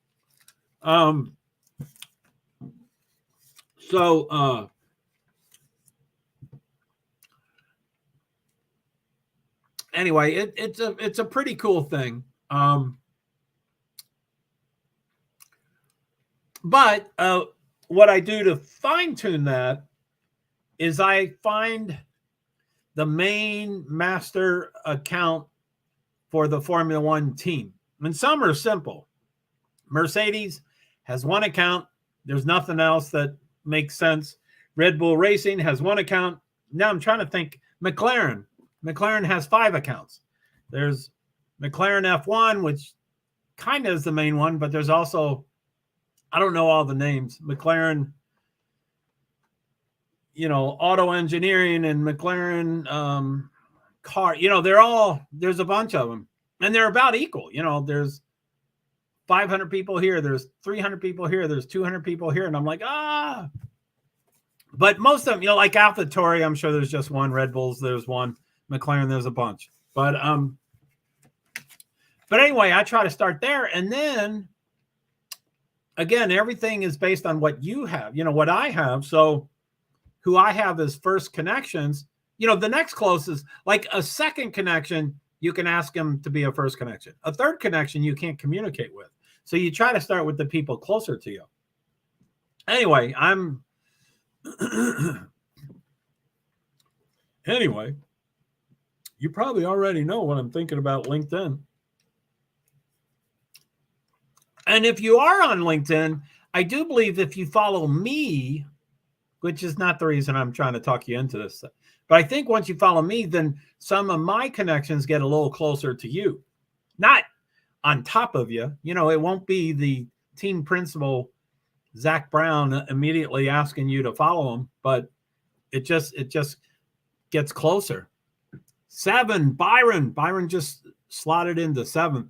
Anyway, it's a pretty cool thing. But what I do to fine tune that is I find the main master account for the Formula One team. And some are simple. Mercedes has one account. There's nothing else that makes sense. Red Bull Racing has one account. Now I'm trying to think. McLaren has 5 accounts. There's McLaren F1, which kind of is the main one, but there's also, I don't know all the names. McLaren, auto engineering and McLaren car, there's a bunch of them. And they're about equal. There's 500 people here. There's 300 people here. There's 200 people here. And I'm like, But most of them, like AlphaTauri, I'm sure there's just one. Red Bulls, there's one. McLaren, there's a bunch. But anyway, I try to start there. And then, again, everything is based on what you have, what I have. So who I have as first connections, the next closest, like a second connection, you can ask them to be a first connection. A third connection, you can't communicate with. So you try to start with the people closer to you. Anyway, Anyway, you probably already know what I'm thinking about LinkedIn. And if you are on LinkedIn, I do believe if you follow me, which is not the reason I'm trying to talk you into this, but I think once you follow me, then some of my connections get a little closer to you. Not on top of you. It won't be the team principal, Zach Brown, immediately asking you to follow him, but it just gets closer. 7, Byron just slotted into 7th.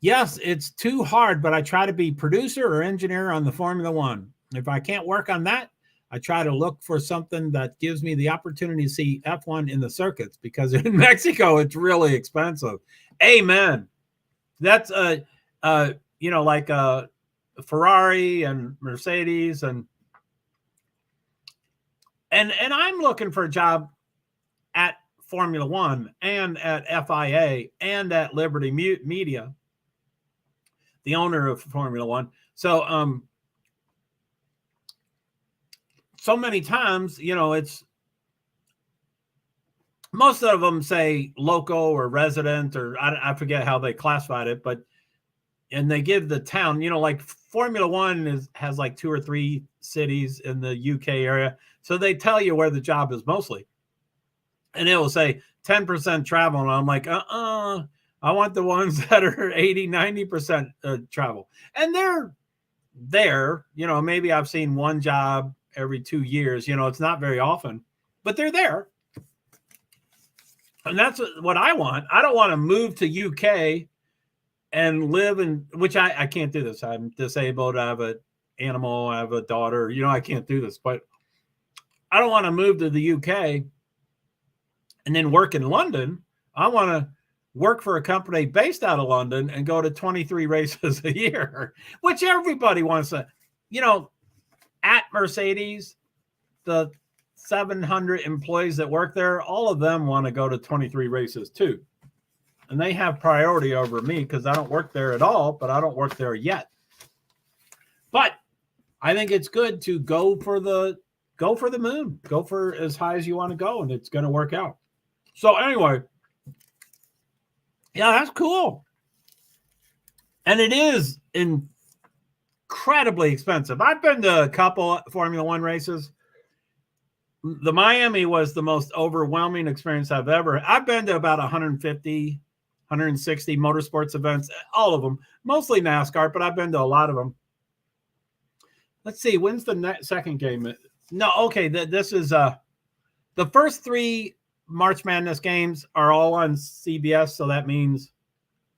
Yes, it's too hard, but I try to be producer or engineer on the Formula One. If I can't work on that, I try to look for something that gives me the opportunity to see F1 in the circuits, because in Mexico, it's really expensive. Amen. That's like a Ferrari and Mercedes and I'm looking for a job at Formula One and at FIA and at Liberty Media, the owner of Formula One. So, so many times, it's most of them say local or resident, or I forget how they classified it, and they give the town, like Formula One has like 2 or 3 cities in the UK area. So they tell you where the job is mostly. And it will say 10% travel. And I'm like, I want the ones that are 80, 90% travel. And they're there, maybe I've seen one job every 2 years, it's not very often, but they're there. And that's what I want. I don't want to move to UK and live in, which I can't do this. I'm disabled. I have an animal. I have a daughter. I can't do this, but I don't want to move to the UK and then work in London. I want to work for a company based out of London and go to 23 races a year, which everybody wants to, at Mercedes, the 700 employees that work there, all of them want to go to 23 races too. And they have priority over me because I don't work there at all, but I don't work there yet. But I think it's good to go for the moon, go for as high as you want to go, and it's going to work out. So anyway, yeah, that's cool. And it is incredibly expensive. I've been to a couple Formula One races. The Miami was the most overwhelming experience I've been to about 150, 160 motorsports events, all of them, mostly NASCAR, but I've been to a lot of them. Let's see, when's the second game? No, okay, this is the first 3 March Madness games are all on CBS, so that means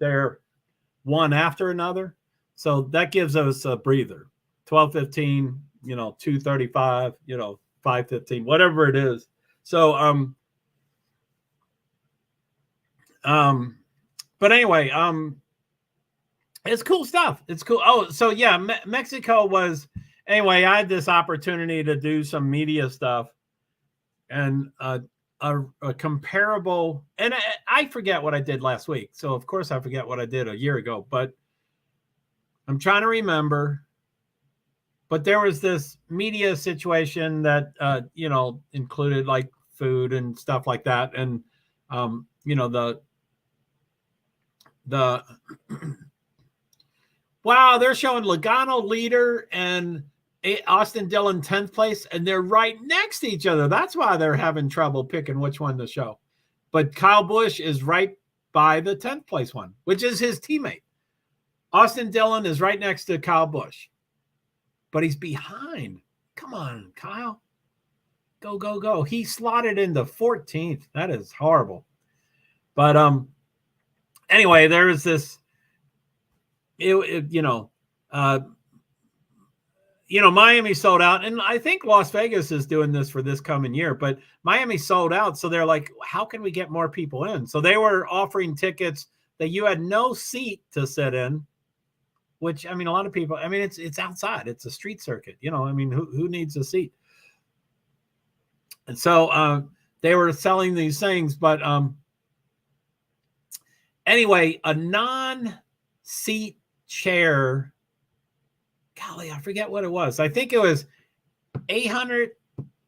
they're one after another. So that gives us a breather. 12:15, 2:35, 5:15, whatever it is. So but anyway, it's cool stuff. It's cool. Oh, so yeah, Mexico was anyway. I had this opportunity to do some media stuff, and a comparable, and I forget what I did last week. So of course I forget what I did a year ago, but I'm trying to remember. But there was this media situation that, included like food and stuff like that. And, the wow, they're showing Logano leader and Austin Dillon 10th place, and they're right next to each other. That's why they're having trouble picking which one to show. But Kyle Busch is right by the 10th place one, which is his teammate. Austin Dillon is right next to Kyle Busch, but he's behind. Come on, Kyle. Go, go, go. He slotted into 14th. That is horrible. But anyway, there was this, Miami sold out, and I think Las Vegas is doing this for this coming year, but Miami sold out. So they're like, how can we get more people in? So they were offering tickets that you had no seat to sit in, which, a lot of people, it's outside. It's a street circuit, who needs a seat? And so they were selling these things, but anyway, a non-seat chair, golly, I forget what it was. I think it was 800,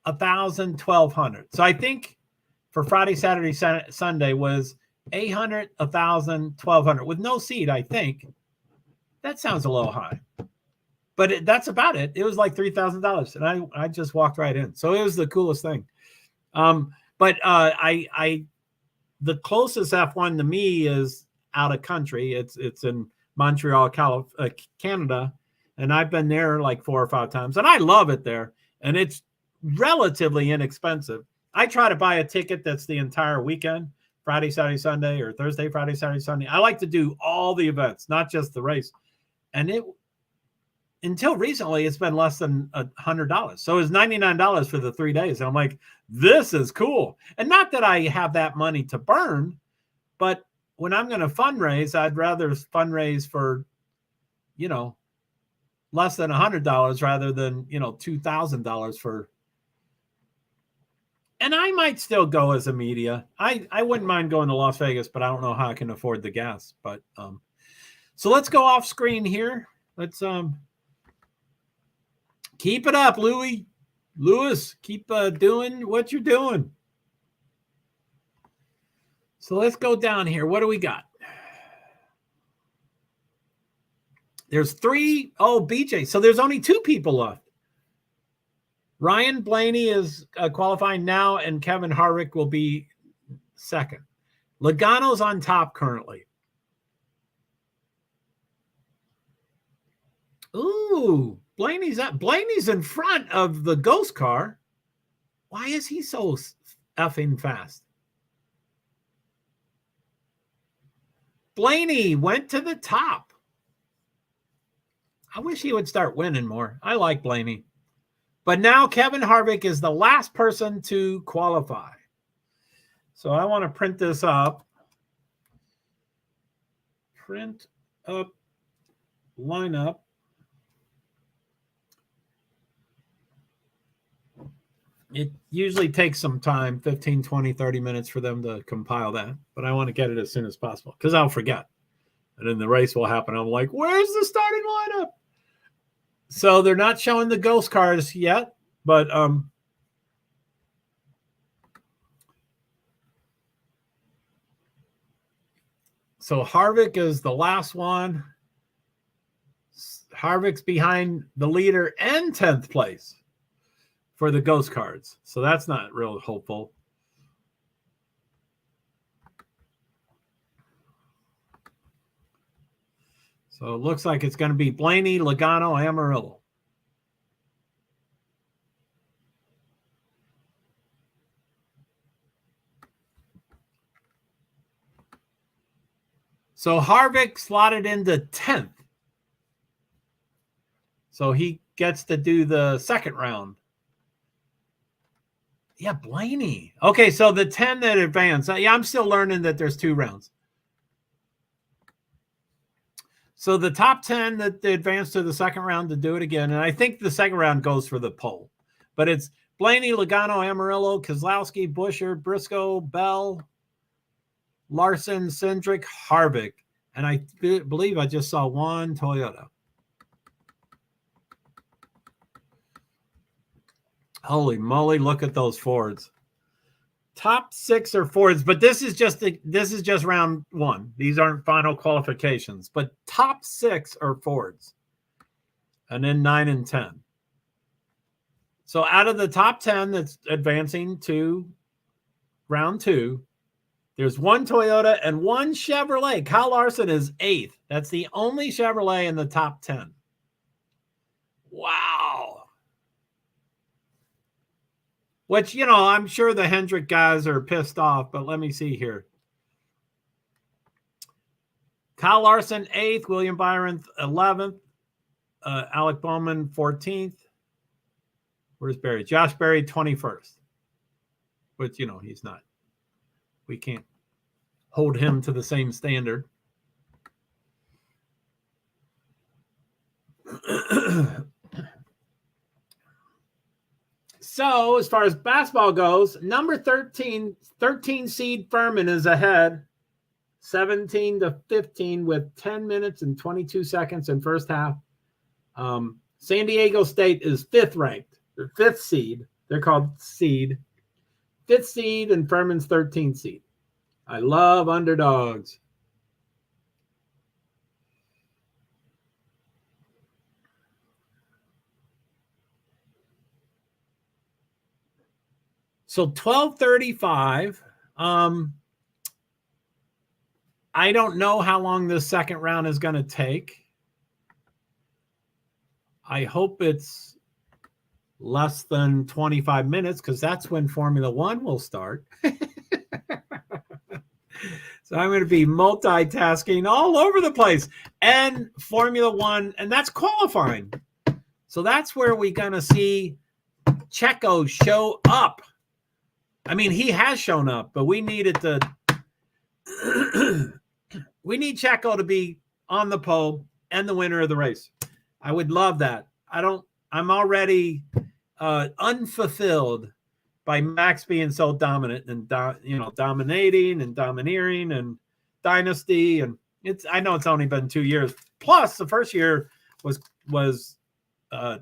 1,000, 1,200. So I think for Friday, Saturday, Sunday was 800, 1,000, 1,200 with no seat, I think. That sounds a little high, but that's about it. It was like $3,000, and I just walked right in. So it was the coolest thing. But the closest F1 to me is out of country. It's in Montreal, Canada, and I've been there like 4 or 5 times, and I love it there. And it's relatively inexpensive. I try to buy a ticket that's the entire weekend, Friday, Saturday, Sunday, or Thursday, Friday, Saturday, Sunday. I like to do all the events, not just the race. And until recently, it's been less than $100. So it's $99 for the 3 days. And I'm like, this is cool. And not that I have that money to burn, but when I'm going to fundraise, I'd rather fundraise for, less than $100 rather than, $2,000 for. And I might still go as a media. I wouldn't mind going to Las Vegas, but I don't know how I can afford the gas. But so let's go off screen here. Let's keep it up, Lewis. Keep doing what you're doing. So let's go down here. What do we got? There's 3. Oh, BJ. So there's only 2 people left. Ryan Blaney is qualifying now, and Kevin Harvick will be second. Logano's on top currently. Ooh, Blaney's in front of the ghost car. Why is he so effing fast? Blaney went to the top. I wish he would start winning more. I like Blaney. But now Kevin Harvick is the last person to qualify. So I want to print this up. Print up lineup. It usually takes some time, 15, 20, 30 minutes for them to compile that. But I want to get it as soon as possible because I'll forget. And then the race will happen. I'm like, where's the starting lineup? So they're not showing the ghost cars yet, but so Harvick is the last one. Harvick's behind the leader and 10th place for the ghost cards. So that's not real hopeful. So it looks like it's going to be Blaney, Logano, Amarillo. So Harvick slotted into 10th. So he gets to do the second round. Yeah, Blaney. Okay, so the 10 that advance. Yeah, I'm still learning that there's 2 rounds. So the top 10 that advance to the second round to do it again. And I think the second round goes for the pole. But it's Blaney, Logano, Amarillo, Keselowski, Buescher, Briscoe, Bell, Larson, Cindric, Harvick. And I believe I just saw one Toyota. Holy moly, look at those Fords. Top 6 are Fords, but this is just round 1. These aren't final qualifications, but top 6 are Fords. And then 9 and 10. So out of the top 10 that's advancing to round 2, there's 1 Toyota and 1 Chevrolet. Kyle Larson is 8th. That's the only Chevrolet in the top 10. Wow. Which, you know, I'm sure the Hendrick guys are pissed off, but let me see here. Kyle Larson, 8th. William Byron, 11th. Alec Bowman, 14th. Where's Barry? Josh Berry, 21st. But, you know, he's not. We can't hold him to the same standard. So, as far as basketball goes, number 13 seed Furman is ahead, 17-15 with 10 minutes and 22 seconds in first half. San Diego State is 5th ranked. They're 5th seed. They're called seed. 5th seed and Furman's 13th seed. I love underdogs. So 12:35. I don't know how long this second round is going to take. I hope it's less than 25 minutes because that's when Formula One will start. So I'm going to be multitasking all over the place. And Formula One, and that's qualifying. So that's where we're going to see Checo show up. I mean, he has shown up, but we need it to we need Checo to be on the pole and the winner of the race. I would love that. I'm already unfulfilled by Max being so dominant and dominating and domineering and dynasty. And I know it's only been 2 years. Plus the first year was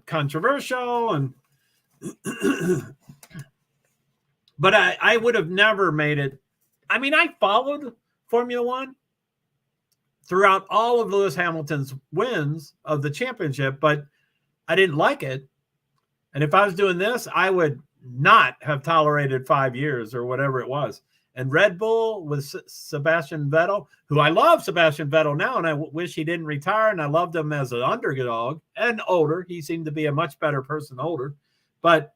controversial and but I would have never made it. I mean, I followed Formula One throughout all of Lewis Hamilton's wins of the championship, but I didn't like it. And if I was doing this, I would not have tolerated 5 years or whatever it was. And Red Bull with Sebastian Vettel, who I love Sebastian Vettel now, and I wish he didn't retire, and I loved him as an underdog and older. He seemed to be a much better person older. But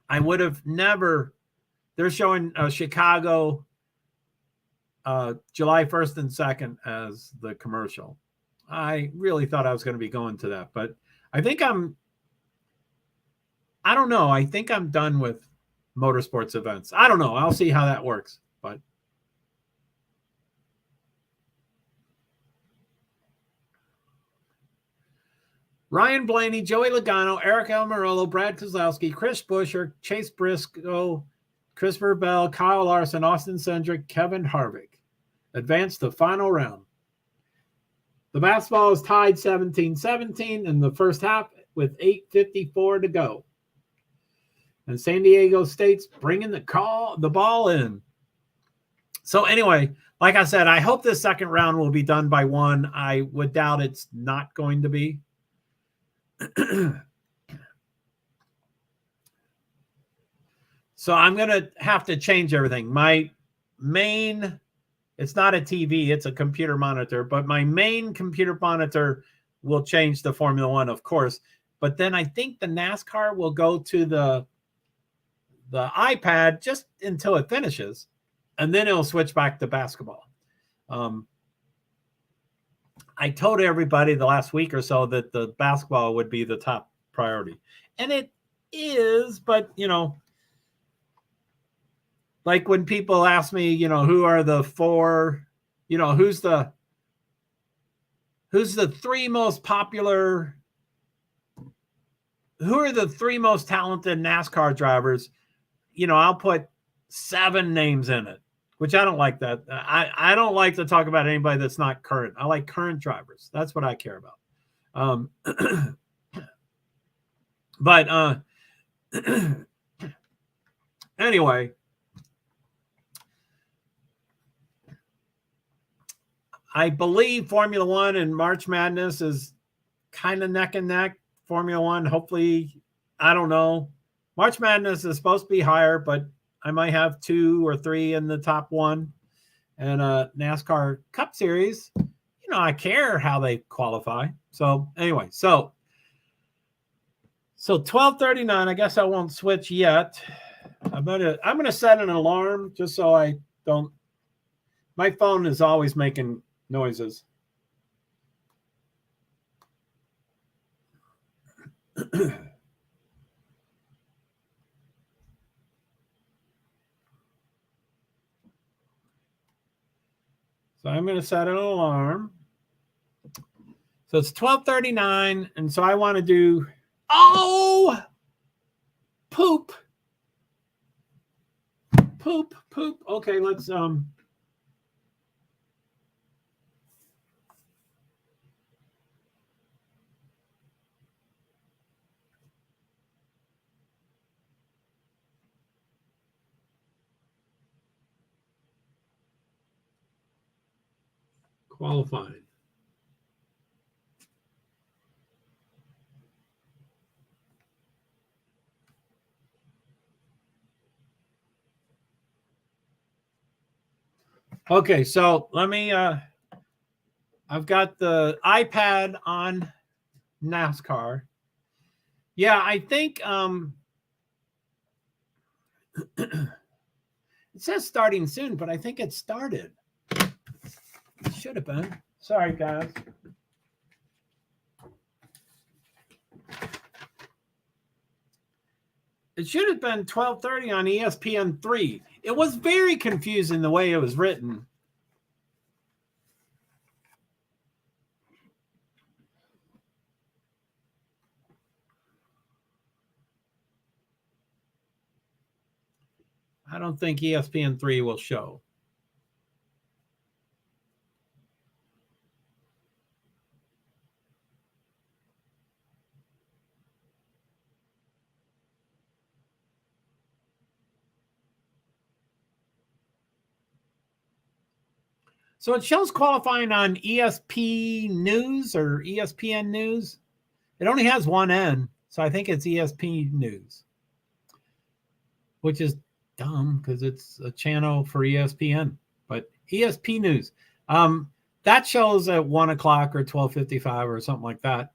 I would have never. They're showing Chicago July 1st and 2nd as the commercial. I really thought I was going to be going to that, but I think I don't know. I think I'm done with motorsports events. I don't know. I'll see how that works. But Ryan Blaney, Joey Logano, Eric Almirola, Brad Kozlowski, Chris Buescher, Chase Briscoe, Christopher Bell, Kyle Larson, Austin Cindric, Kevin Harvick advanced the final round. The basketball is tied 17-17 in the first half with 8:54 to go. And San Diego State's bringing the ball in. So anyway, like I said, I hope this second round will be done by 1. I would doubt it's not going to be. So I'm going to have to change everything. My main, it's not a TV, it's a computer monitor, but my main computer monitor will change the Formula One, of course. But then I think the NASCAR will go to the iPad just until it finishes, and then it'll switch back to basketball. I told everybody the last week or so that the basketball would be the top priority. And it is, but, you know, like when people ask me, you know, who are the 4, you know, who's the 3 most popular, who are the 3 most talented NASCAR drivers? You know, I'll put 7 names in it, which I don't like that. I don't like to talk about anybody that's not current. I like current drivers. That's what I care about. But anyway, I believe Formula One and March Madness is kind of neck and neck. Formula One, hopefully, I don't know. March Madness is supposed to be higher, but I might have 2 or 3 in the top 1. And NASCAR Cup Series, you know, I care how they qualify. So anyway, so 12:39. I guess I won't switch yet. I'm gonna set an alarm just so I don't. My phone is always making noises. So I'm going to set an alarm. So it's 12:39, and so I want to do, poop. Okay, let's qualifying. Okay, so let me I've got the iPad on NASCAR. Yeah, I think it says starting soon, but I think it started. It should have been. Sorry, guys. It should have been 12:30 on ESPN3. It was very confusing the way it was written. I don't think ESPN3 will show. So it shows qualifying on ESP News or ESPN News. It only has one N, so I think it's ESP News, which is dumb because it's a channel for ESPN. But ESP News, that shows at 1 o'clock or 12:55 or something like that.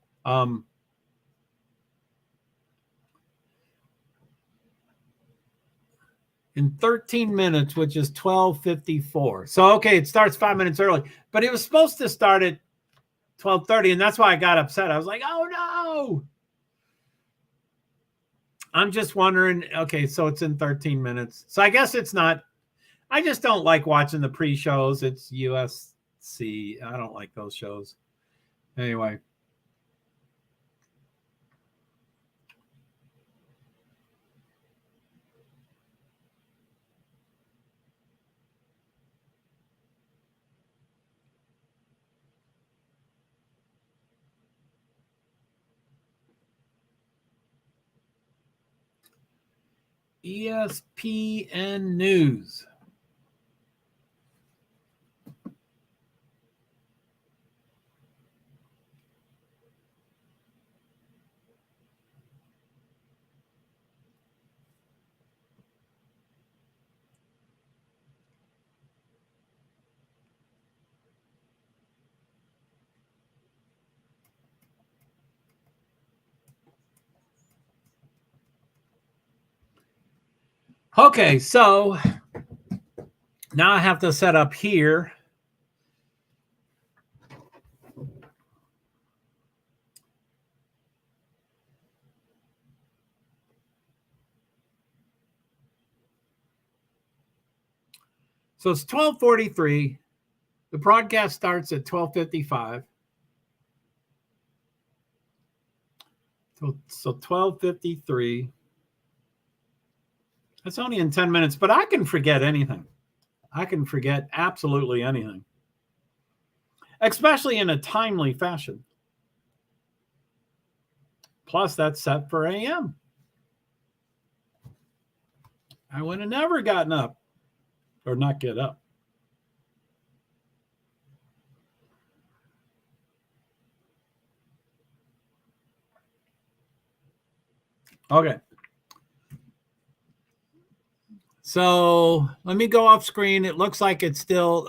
In 13 minutes, which is 12:54. So, okay, it starts 5 minutes early, but it was supposed to start at 12:30, and that's why I got upset. I was like, oh, no. I'm just wondering, okay, so it's in 13 minutes. So I guess it's not, I just don't like watching the pre-shows. It's USC. I don't like those shows. Anyway. ESPN News. Okay, so now I have to set up here. So it's 12:43. The broadcast starts at 12:55. So 12:53. That's only in 10 minutes, but I can forget anything. I can forget absolutely anything, especially in a timely fashion. Plus, that's set for AM. I would have never gotten up or not get up. Okay. So let me go off screen. It looks like it's still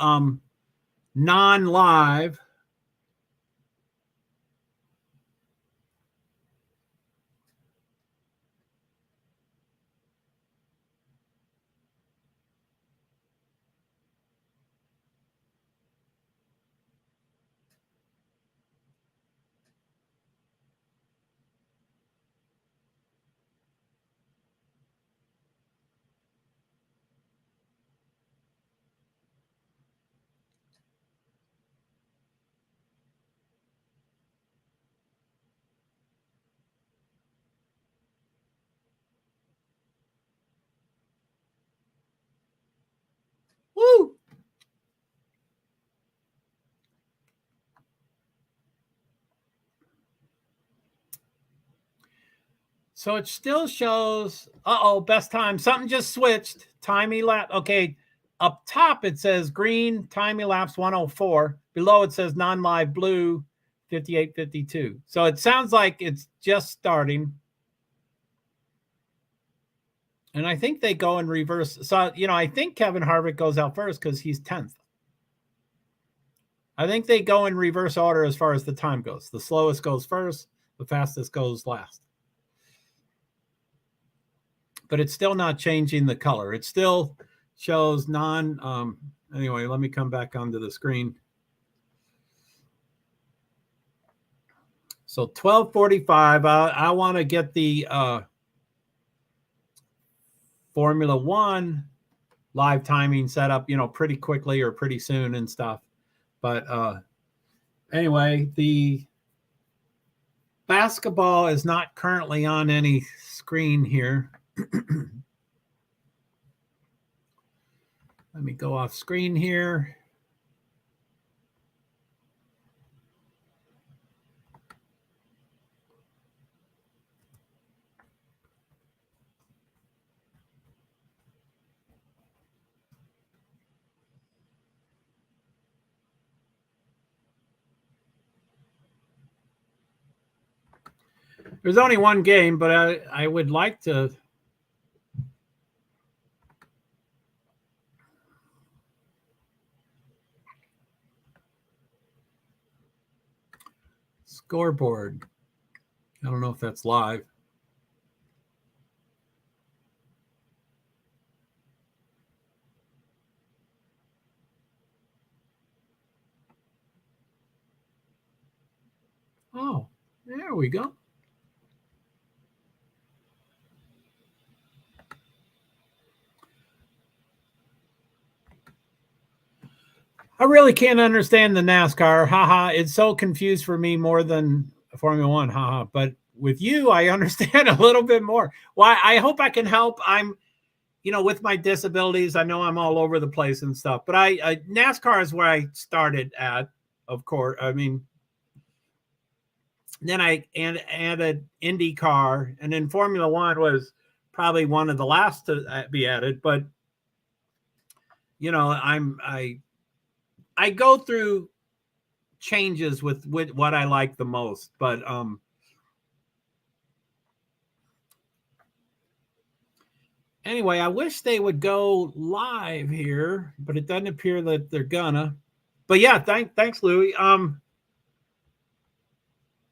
non-live. Woo! So it still shows, best time. Something just switched. Time elapsed. Okay, up top it says green, time elapsed 104. Below it says non-live blue, 58:52. So it sounds like it's just starting. And I think they go in reverse. So, I think Kevin Harvick goes out first because he's 10th. I think they go in reverse order as far as the time goes. The slowest goes first, the fastest goes last. But it's still not changing the color. It still shows anyway, let me come back onto the screen. So 12:45, I want to get the Formula One live timing set up, pretty quickly or pretty soon and stuff. But anyway, the basketball is not currently on any screen here. Let me go off screen here. There's only one game, but I would like to. Scoreboard. I don't know if that's live. Oh, there we go. I really can't understand the NASCAR. Haha. It's so confused for me more than Formula One. Haha. But with you, I understand a little bit more. Well, I hope I can help. I'm, with my disabilities, I know I'm all over the place and stuff, but NASCAR is where I started at, of course. I mean, then I added IndyCar, and then Formula One was probably one of the last to be added. But I go through changes with what I like the most. But anyway, I wish they would go live here, but it doesn't appear that they're gonna. But yeah, thanks, Louie.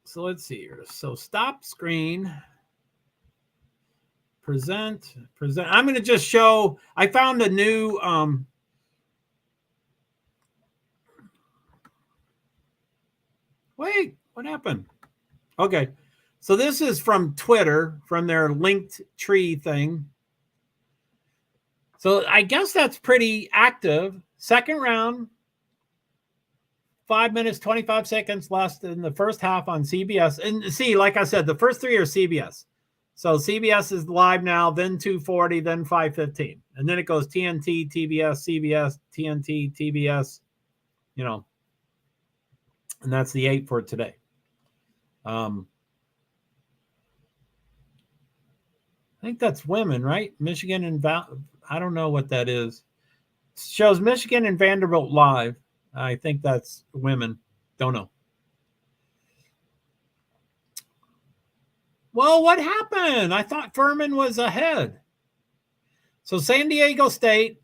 So let's see here. So stop screen. Present. I'm going to just show. I found a new. Wait, what happened? Okay, so this is from Twitter, from their linked tree thing. So I guess that's pretty active. Second round. 5 minutes, 25 seconds left in the first half on CBS. And see, like I said, the first three are CBS. So CBS is live now, then 240, then 515. And then it goes TNT, TBS, CBS, TNT, TBS, and that's the 8 for today. I think that's women, right? Michigan and I don't know what that is. It shows Michigan and Vanderbilt live. I think that's women. Don't know. Well, what happened? I thought Furman was ahead. So San Diego State,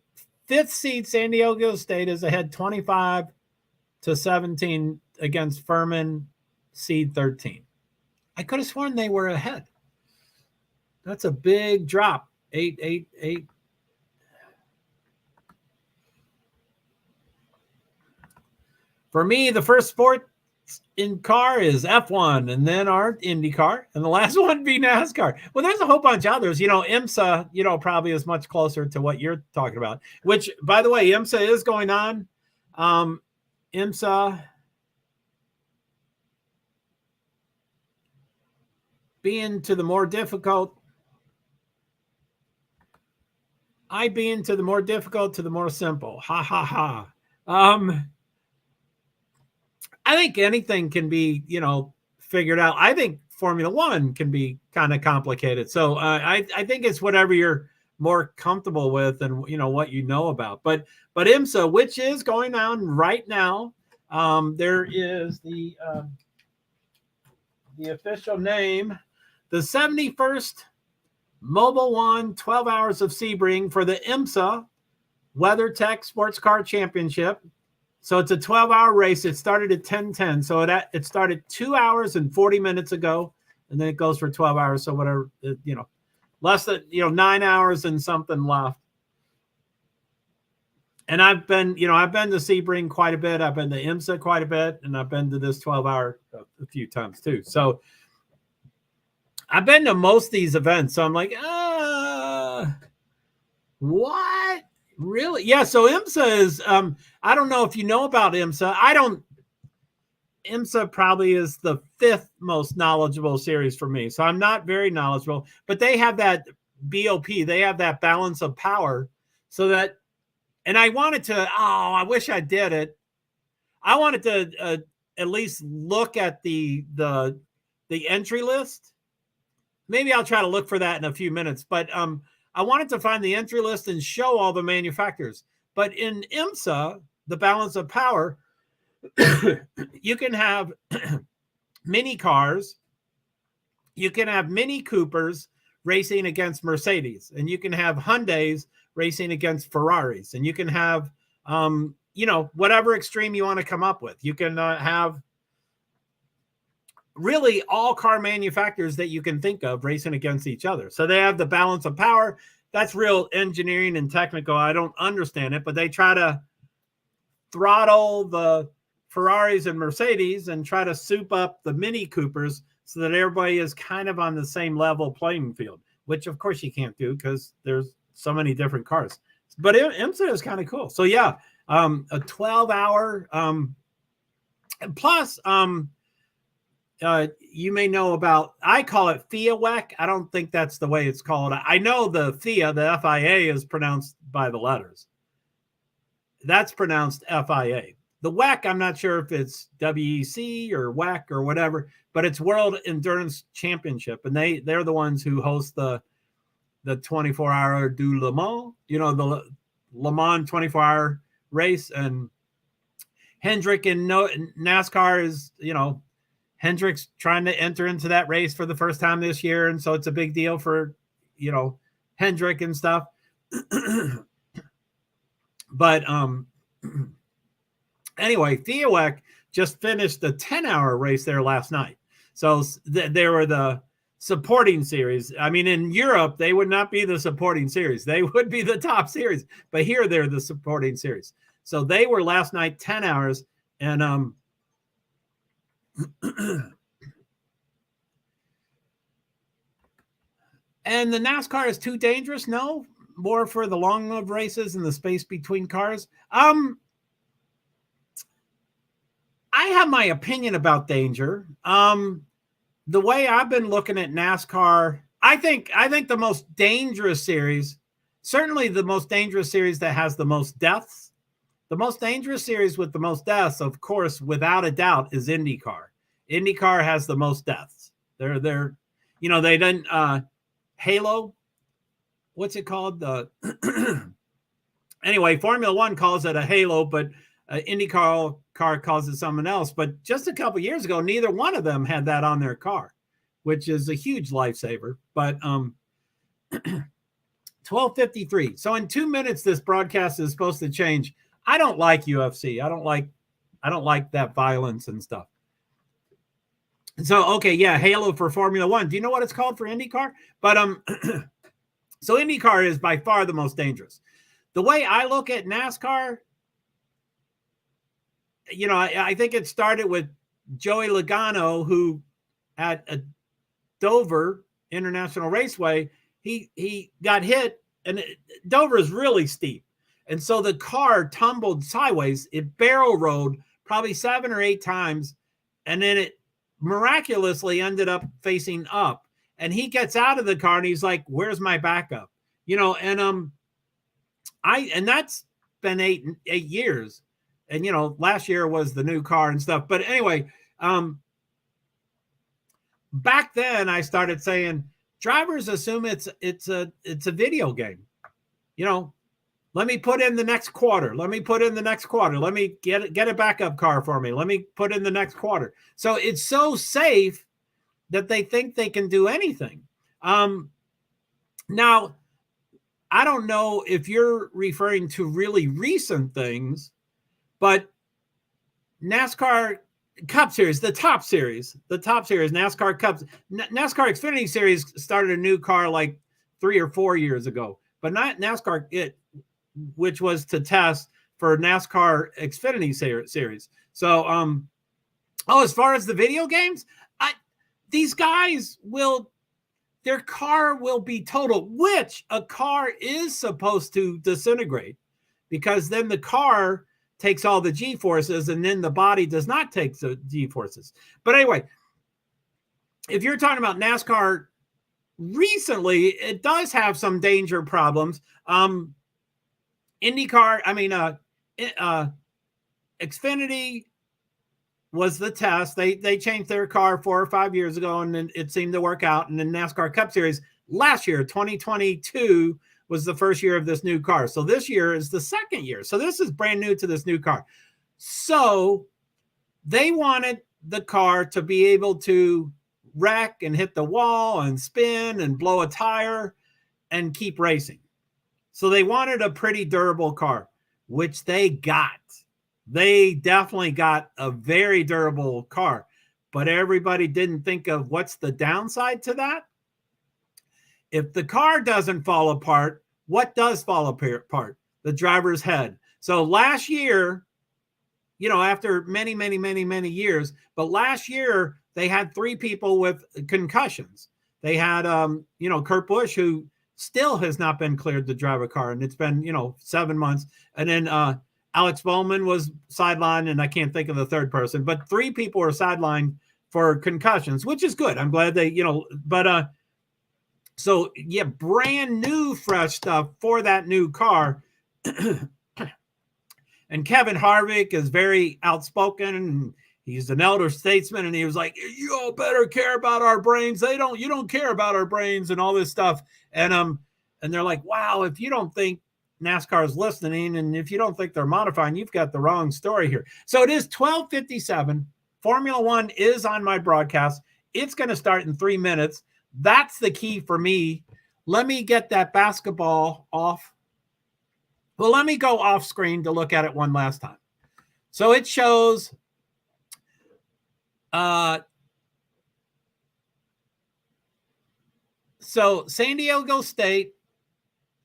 5th seed San Diego State is ahead 25-17 against Furman, seed 13. I could have sworn they were ahead. That's a big drop. 8. For me, the first sport in car is F1, and then our IndyCar, and the last one be NASCAR. Well, there's a whole bunch of others. IMSA, probably is much closer to what you're talking about, which, by the way, IMSA is going on. IMSA being to the more difficult. I being to the more difficult to the more simple. Ha, ha, ha. I think anything can be, figured out. I think Formula One can be kind of complicated. So I think it's whatever you're more comfortable with and, what you know about. But IMSA, which is going on right now, there is the official name, the 71st Mobile One 12 Hours of Sebring for the IMSA WeatherTech Sports Car Championship. So it's a 12-hour race. It started at 10:10. So it started 2 hours and 40 minutes ago, and then it goes for 12 hours. So whatever, less than 9 hours and something left. And I've been to Sebring quite a bit. I've been to IMSA quite a bit, and I've been to this 12-hour a few times too. So I've been to most of these events. So I'm like, what? Really? Yeah. So IMSA is, I don't know if you know about IMSA. IMSA probably is the 5th most knowledgeable series for me. So I'm not very knowledgeable, but they have that BOP. They have that balance of power so that, and I wanted to, I wish I did it. I wanted to at least look at the entry list. Maybe I'll try to look for that in a few minutes, but, I wanted to find the entry list and show all the manufacturers. But in IMSA, the balance of power, you can have mini cars, you can have Mini Coopers racing against Mercedes, and you can have Hyundais racing against Ferraris, and you can have, whatever extreme you want to come up with. You can have really all car manufacturers that you can think of racing against each other. So they have the balance of power. That's real engineering and technical. I don't understand it, but they try to throttle the Ferraris and Mercedes and try to soup up the Mini Coopers so that everybody is kind of on the same level playing field, which of course you can't do because there's so many different cars. But IMSA is kind of cool. So yeah, A 12-hour. Plus, you may know about, I call it FIA-WEC. I don't think that's the way it's called. I know the FIA, the FIA, is pronounced by the letters. That's pronounced FIA. The WEC, I'm not sure if it's WEC or WEC or whatever, but it's World Endurance Championship, and they're the ones who host the 24-hour du Le Mans, the Le Mans 24-hour race. And Hendrick and NASCAR is, Hendrick's trying to enter into that race for the first time this year, and so it's a big deal for, Hendrick and stuff. But anyway, FIA-WEC just finished the 10-hour race there last night. So they were the supporting series. I mean, in Europe, they would not be the supporting series. They would be the top series. But here, they're the supporting series. So they were last night 10 hours. And and the NASCAR is too dangerous? No. More for the long of races and the space between cars. I have my opinion about danger. The way I've been looking at NASCAR, I think the most dangerous series, certainly the most dangerous series that has the most deaths, the most dangerous series with the most deaths, of course, without a doubt, is IndyCar. IndyCar has the most deaths. They didn't Halo. What's it called? Anyway, Formula One calls it a halo, but IndyCar calls it something else. But just a couple years ago, neither one of them had that on their car, which is a huge lifesaver. But 12:53. So in 2 minutes, this broadcast is supposed to change. I don't like UFC. I don't like that violence and stuff. So okay, yeah, halo for Formula One. Do you know what it's called for IndyCar? But so IndyCar is by far the most dangerous. The way I look at NASCAR, I think it started with Joey Logano, who at a Dover International Raceway, he got hit, and Dover is really steep. And so the car tumbled sideways. It barrel rolled probably 7 or 8 times, and then it miraculously ended up facing up. And he gets out of the car and he's like, "Where's my backup?" And that's been eight years. And last year was the new car and stuff. But anyway, back then I started saying drivers assume it's a video game. Let me put in the next quarter. Let me put in the next quarter. Let me get a backup car for me. Let me put in the next quarter. So it's so safe that they think they can do anything. Now, I don't know if you're referring to really recent things, but NASCAR Cup Series, the top series, NASCAR Cup, NASCAR Xfinity Series started a new car like 3 or 4 years ago, but not NASCAR, which was to test for NASCAR Xfinity Series. So, as far as the video games, these guys their car will be totaled, which a car is supposed to disintegrate, because then the car takes all the G-forces and then the body does not take the G-forces. But anyway, if you're talking about NASCAR recently, it does have some danger problems. Xfinity was the test. They changed their car 4 or 5 years ago, and then it seemed to work out. And then NASCAR Cup Series last year, 2022, was the first year of this new car. So this year is the second year. So this is brand new to this new car. So they wanted the car to be able to wreck and hit the wall and spin and blow a tire and keep racing. So they wanted a pretty durable car, which they got. They definitely got a very durable car, but everybody didn't think of what's the downside to that. If the car doesn't fall apart, what does fall apart? The driver's head. So last year, after many, many, many, many years, but last year they had 3 people with concussions. They had, Kurt Busch, who still has not been cleared to drive a car, and it's been, 7 months. And then Alex Bowman was sidelined, and I can't think of the third person, but 3 people were sidelined for concussions, which is good. I'm glad they, but so yeah, brand new, fresh stuff for that new car. And Kevin Harvick is very outspoken, and he's an elder statesman, and he was like, "You all better care about our brains. You don't care about our brains," and all this stuff. And they're like, "Wow, if you don't think NASCAR is listening, and if you don't think they're modifying, you've got the wrong story here." So it is 12:57. Formula One is on my broadcast. It's going to start in 3 minutes. That's the key for me. Let me get that basketball off. Well, let me go off screen to look at it one last time. So it shows so San Diego State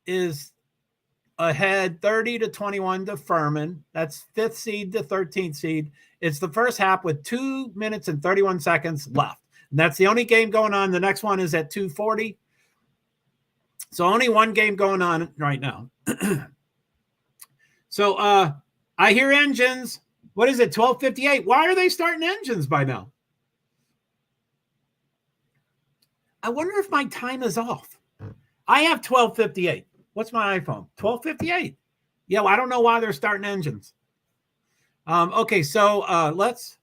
is ahead 30-21 to Furman. That's 5th seed to 13th seed. It's the first half with 2 minutes and 31 seconds left. And that's the only game going on. The next one is at 2:40. So only one game going on right now. So I hear engines. What is it, 12:58? Why are they starting engines by now? I wonder if my time is off. I have 12:58. What's my iPhone? 12:58. Yeah, well, I don't know why they're starting engines. Okay, so let's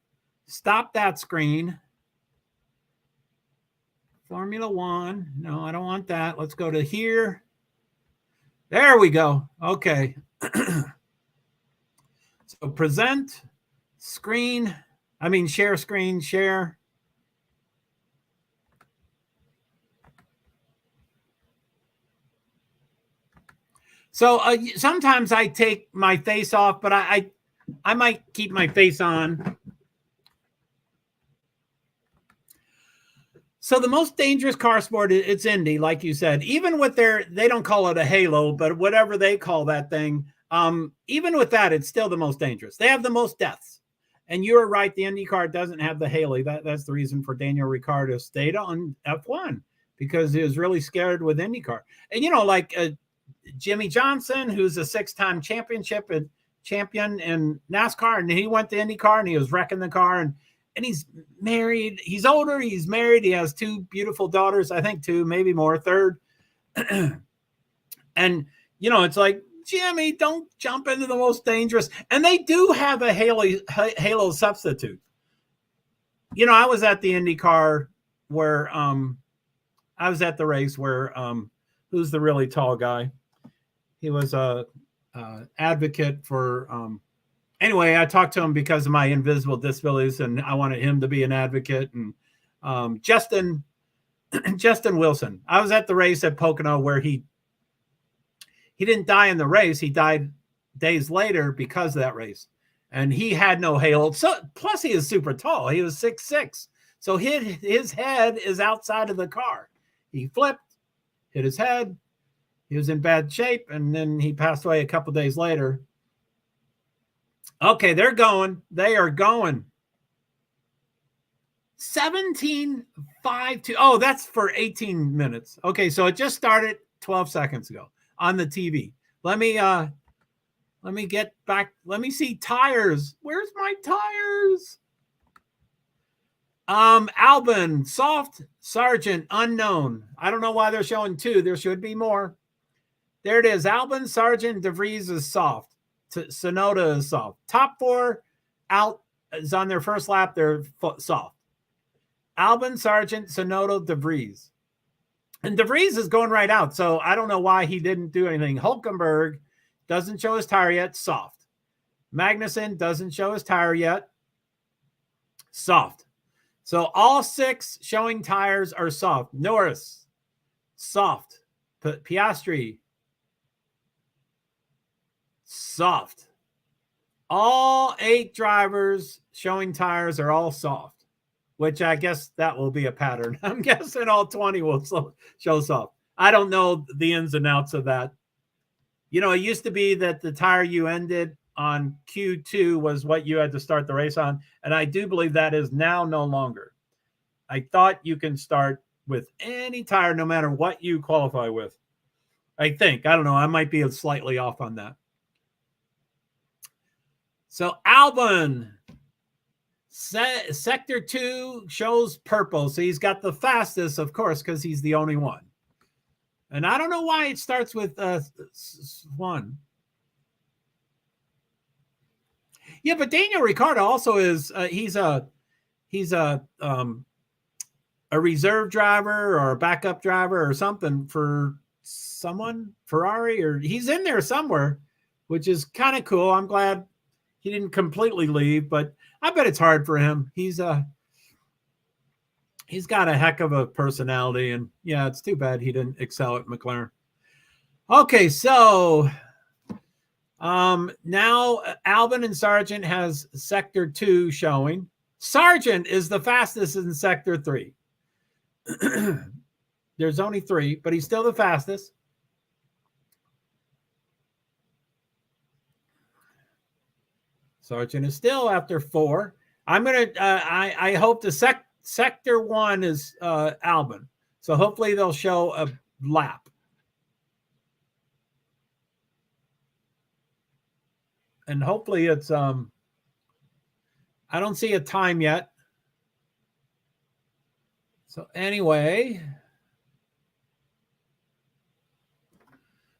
stop that screen. Formula One. No, I don't want that. Let's go to here. There we go. Okay. So present screen. Share screen, share. So sometimes I take my face off, but I might keep my face on. So the most dangerous car sport, it's Indy, like you said. Even with they don't call it a halo, but whatever they call that thing, even with that, it's still the most dangerous. They have the most deaths. And you're right, the IndyCar doesn't have the halo. That's the reason for Daniel Ricciardo stayed on F1, because he was really scared with IndyCar. And, like Jimmy Johnson, who's a 6-time champion in NASCAR, and he went to IndyCar, and he was wrecking the car, and he's married. He's older. He's married. He has 2 beautiful daughters. I think 2, maybe more, 3rd. And, it's like, Jimmy, don't jump into the most dangerous. And they do have a halo substitute. I was at the IndyCar where I was at the race where who's the really tall guy? He was a advocate for anyway, I talked to him because of my invisible disabilities, and I wanted him to be an advocate. And Justin Wilson. I was at the race at Pocono where he didn't die in the race. He died days later because of that race. And he had no halo. So plus he is super tall. He was 6'6". So his head is outside of the car. He flipped, hit his head. He was in bad shape, and then he passed away a couple days later. Okay, they're going. They are going. 17:52. Oh, that's for 18 minutes. Okay, so it just started 12 seconds ago on the TV. Let me get back. Let me see tires. Where's my tires? Albon, soft, Sargent, unknown. I don't know why they're showing 2. There should be more. There it is. Albon, Sargent, DeVries is soft. Sonoda is soft. Top 4 out is on their first lap. They're soft. Albon, Sargent, Sonoda, DeVries. And DeVries is going right out. So I don't know why he didn't do anything. Hulkenberg doesn't show his tire yet. Soft. Magnussen doesn't show his tire yet. Soft. So all 6 showing tires are soft. Norris, soft. Piastri, soft. All 8 drivers showing tires are all soft, which I guess that will be a pattern. I'm guessing all 20 will show soft. I don't know the ins and outs of that. It used to be that the tire you ended on Q2 was what you had to start the race on, and I do believe that is now no longer. I thought you can start with any tire no matter what you qualify with. I think. I don't know. I might be slightly off on that. So Albon, sector 2 shows purple. So he's got the fastest, of course, because he's the only one. And I don't know why it starts with 1. Yeah, but Daniel Ricciardo also is he's a reserve driver or a backup driver or something for someone, Ferrari, or he's in there somewhere, which is kind of cool. I'm glad he didn't completely leave, but I bet it's hard for him. He's got a heck of a personality, and yeah, it's too bad he didn't excel at McLaren. Okay, so now Albon and Sargent has sector 2 showing. Sargent is the fastest in sector 3. There's only 3, but he's still the fastest. Sargent is still after 4. I'm gonna. I hope the sector 1 is Albon, so hopefully they'll show a lap. And hopefully it's I don't see a time yet. So anyway,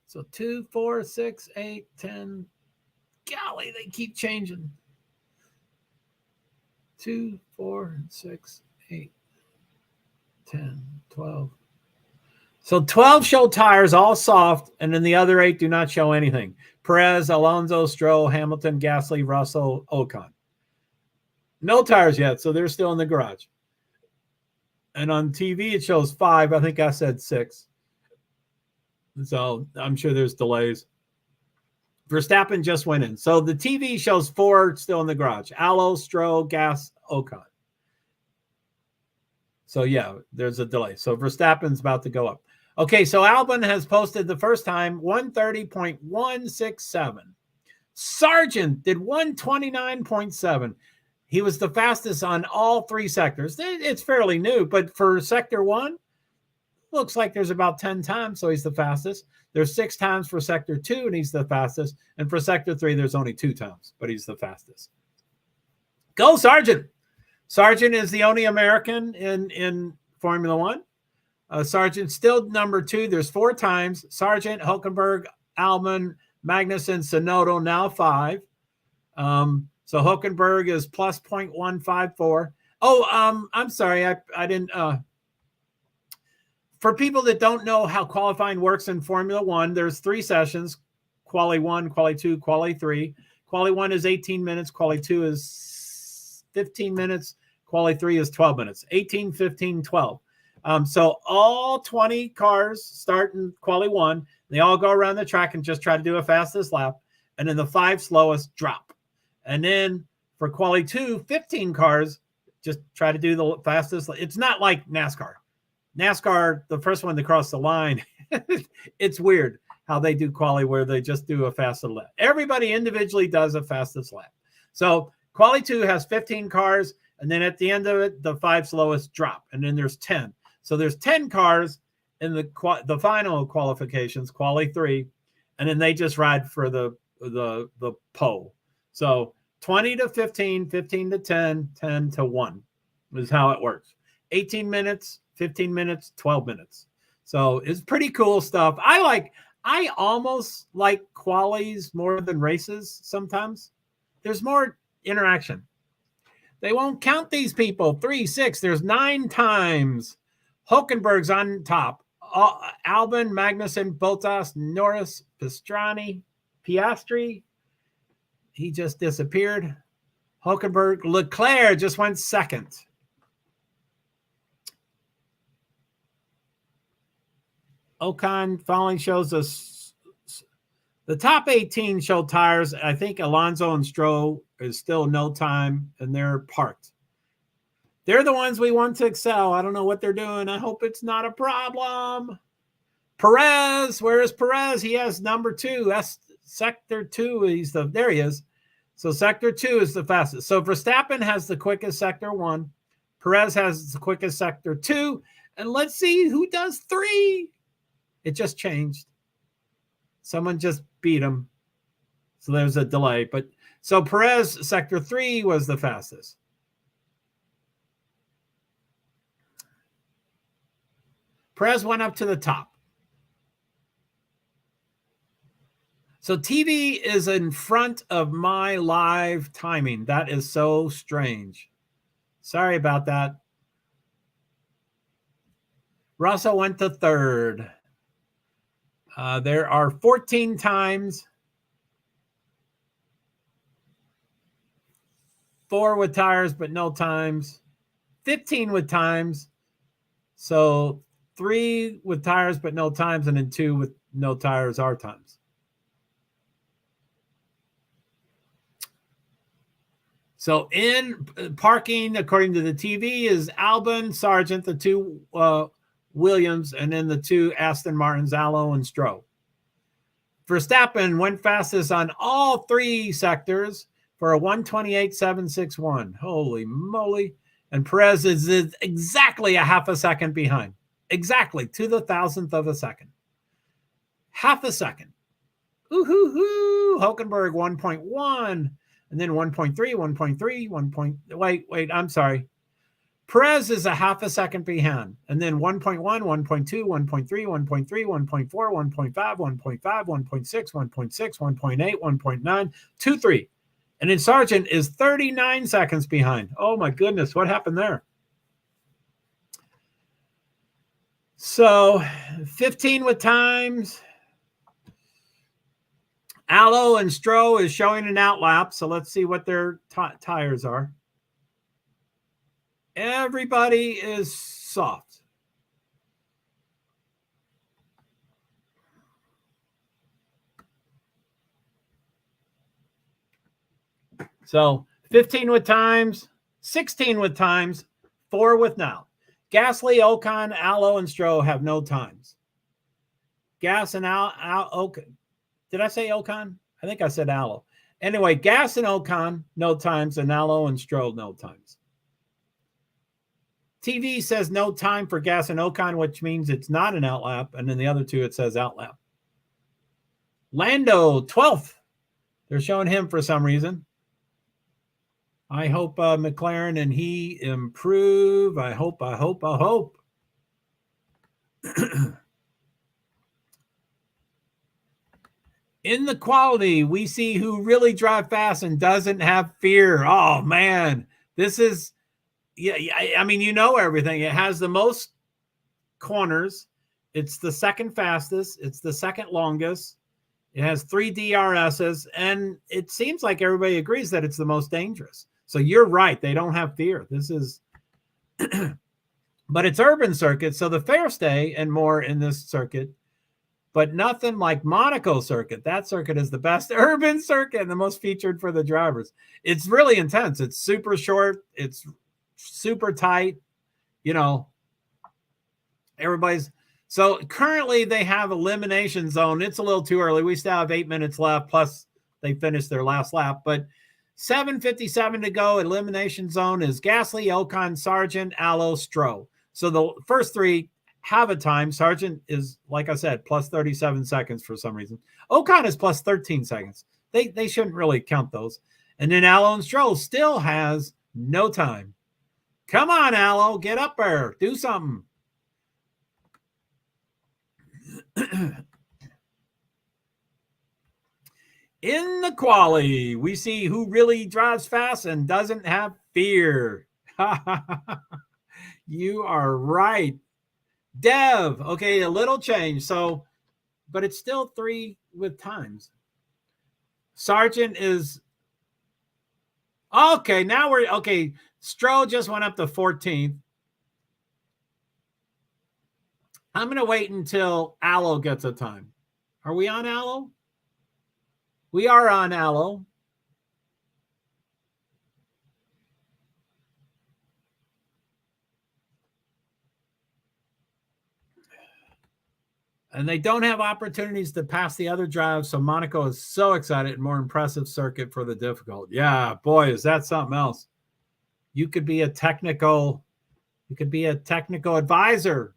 so 2, 4, 6, 8, 10. Golly, they keep changing. 2, 4, 6, 8, 10, 12. So 12 show tires, all soft, and then the other 8 do not show anything. Perez, Alonso, Stroll, Hamilton, Gasly, Russell, Ocon. No tires yet, so they're still in the garage. And on TV, it shows 5. I think I said 6. So I'm sure there's delays. Verstappen just went in. So the TV shows 4 still in the garage. Allo, Stroll, Gas, Ocon. So yeah, there's a delay. So Verstappen's about to go up. Okay, so Albon has posted the first time 130.167. Sargent did 129.7. He was the fastest on all 3 sectors. It's fairly new, but for sector 1, looks like there's about 10 times, so he's the fastest. There's 6 times for sector 2, and he's the fastest. And for sector 3, there's only 2 times, but he's the fastest. Go Sargent! Sargent is the only American in Formula 1. Sargent still number 2. There's 4 times. Sargent, Hülkenberg, Albon, Magnussen, Tsunoda, now 5. So Hülkenberg is plus 0.154. Oh, I'm sorry. I didn't. For people that don't know how qualifying works in Formula 1, there's 3 sessions: Quali 1, Quali 2, Quali 3. Quali 1 is 18 minutes. Quali 2 is 15 minutes. Quali 3 is 12 minutes. 18, 15, 12. So all 20 cars start in Quali 1. They all go around the track and just try to do a fastest lap. And then the 5 slowest drop. And then for Quali 2, 15 cars just try to do the fastest. It's not like NASCAR. NASCAR, the first one to cross the line, it's weird how they do quali where they just do a fastest lap. Everybody individually does a fastest lap. So Quali 2 has 15 cars, and then at the end of it, the 5 slowest drop, and then there's 10. So there's 10 cars in the final qualifications, Quali 3, and then they just ride for the pole. So 20 to 15, 15 to 10, 10 to 1 is how it works. 18 minutes, 15 minutes, 12 minutes. So it's pretty cool stuff. I almost like qualies more than races sometimes. There's more interaction. They won't count these people. 3, 6. There's 9 times. Hülkenberg's on top. Albon, Magnussen, Bottas, Norris, Piastri. He just disappeared. Hülkenberg. Leclerc just went second. Ocon following shows us the top 18 show tires. I think Alonso and Stroll is still no time, and they're parked. They're the ones we want to excel. I don't know what they're doing. I hope it's not a problem. Perez, where is Perez? He has number 2. That's sector 2. There he is. So sector 2 is the fastest. So Verstappen has the quickest sector 1. Perez has the quickest sector 2. And let's see who does 3. It just changed. Someone just beat him. So there's a delay. But so Perez, sector 3 was the fastest. Perez went up to the top. So TV is in front of my live timing. That is so strange. Sorry about that. Russell went to 3rd. There are 14 times. 4 with tires, but no times. 15 with times. So 3 with tires, but no times. And then 2 with no tires are times. So in parking, according to the TV, is Albon, Sargent, the 2 Williams, and then the 2 Aston Martins, Allo and Stroll. Verstappen went fastest on all 3 sectors for a 1:28.761. Holy moly. And Perez is exactly a half a second behind. Exactly, to the thousandth of a second. Half a second. Ooh-hoo-hoo. Hulkenberg 1.1. And then 1.3, 1.3, wait, I'm sorry. Perez is a half a second behind. And then 1.1, 1.2, 1.3, 1.3, 1.4, 1.5, 1.5, 1.6, 1.6, 1.8, 1.9, 2.3. And then Sargent is 39 seconds behind. Oh my goodness, what happened there? So 15 with times. Allo and Stroll is showing an outlap, so let's see what their tires are. Everybody is soft. So 15 with times, 16 with times, 4 with now. Gasly, Ocon, Allo, and Stroll have no times. Gas and Ocon. Did I say Ocon? I think I said Allo. Anyway, Gas and Ocon, no times, and Allo and Stroll, no times. TV says no time for Gas and Ocon, which means it's not an outlap, and then the other 2, it says outlap. Lando, 12th. They're showing him for some reason. I hope McLaren and he improve. I hope. In the quality, we see who really drive fast and doesn't have fear. Oh, man. This is, yeah, I mean, you know everything. It has the most corners. It's the second fastest. It's the second longest. It has 3 DRSs. And it seems like everybody agrees that it's the most dangerous. So you're right. They don't have fear. This is, but it's urban circuit. So the fair stay and more in this circuit. But nothing like Monaco circuit. That circuit is the best urban circuit and the most featured for the drivers. It's really intense. It's super short. It's super tight. You know, everybody's. So currently they have elimination zone. It's a little too early. We still have 8 minutes left. Plus they finished their last lap. But 7:57 to go. Elimination zone is Gasly, Ocon, Sargent, Allo, Stroll. So the first 3 have a time. Sargent is, like I said, plus 37 seconds for some reason. Ocon is plus 13 seconds. They shouldn't really count those. And then Allo and Stroll still has no time. Come on, Allo, get up there. Do something. In the quali, we see who really drives fast and doesn't have fear. You are right. Dev, okay, a little change. So, but it's still 3 with times. Sargent is, okay, now we're, okay, Stroll just went up to 14th. I'm going to wait until Allo gets a time. Are we on Allo? We are on Allo. And they don't have opportunities to pass the other drives, so Monaco is so excited. More impressive circuit for the difficult. Yeah, boy, is that something else. You could be a technical advisor.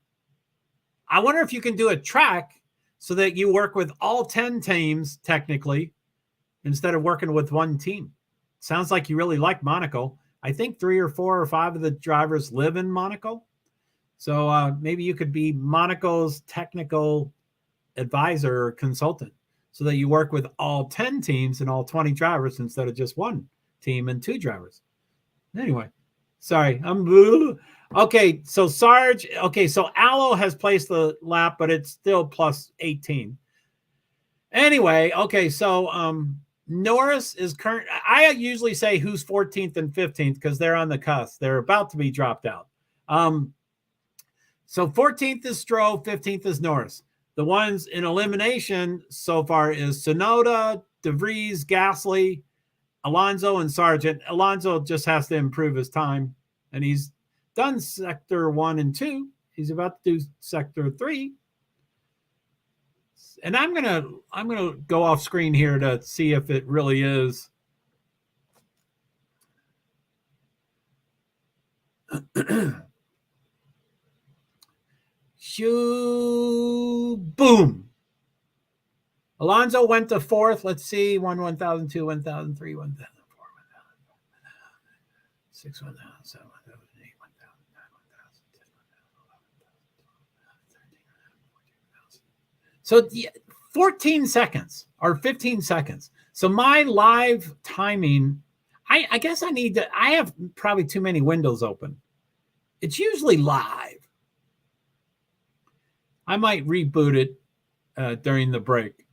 I wonder if you can do a track so that you work with all 10 teams technically, instead of working with one team. Sounds like you really like Monaco. I think 3 or 4 or 5 of the drivers live in Monaco. So maybe you could be Monaco's technical advisor or consultant so that you work with all 10 teams and all 20 drivers instead of just one team and 2 drivers. Anyway, sorry. Okay, so Sarge. Okay, so Aloe has placed the lap, but it's still plus 18. Anyway, okay, so Norris is current. I usually say who's 14th and 15th because they're on the cusp. They're about to be dropped out. So 14th is Stroh, 15th is Norris. The ones in elimination so far is Tsunoda, De Vries, Gasly, Alonso, and Sargent. Alonso just has to improve his time, and he's done sector 1 and 2. He's about to do sector 3. And I'm gonna go off screen here to see if it really is. Shoo, boom. Alonso went to 4th. Let's see. 1,000, 2, 1,000, 3, 1,000, 4, 1,000, 6, 1,000, 7, 1,000, 8, 1,000, 9, 1,000, 10, 1,000, 11, 12, 13, 14, 1,000. So 14 seconds or 15 seconds. So my live timing, I guess I have probably too many windows open. It's usually live. I might reboot it during the break.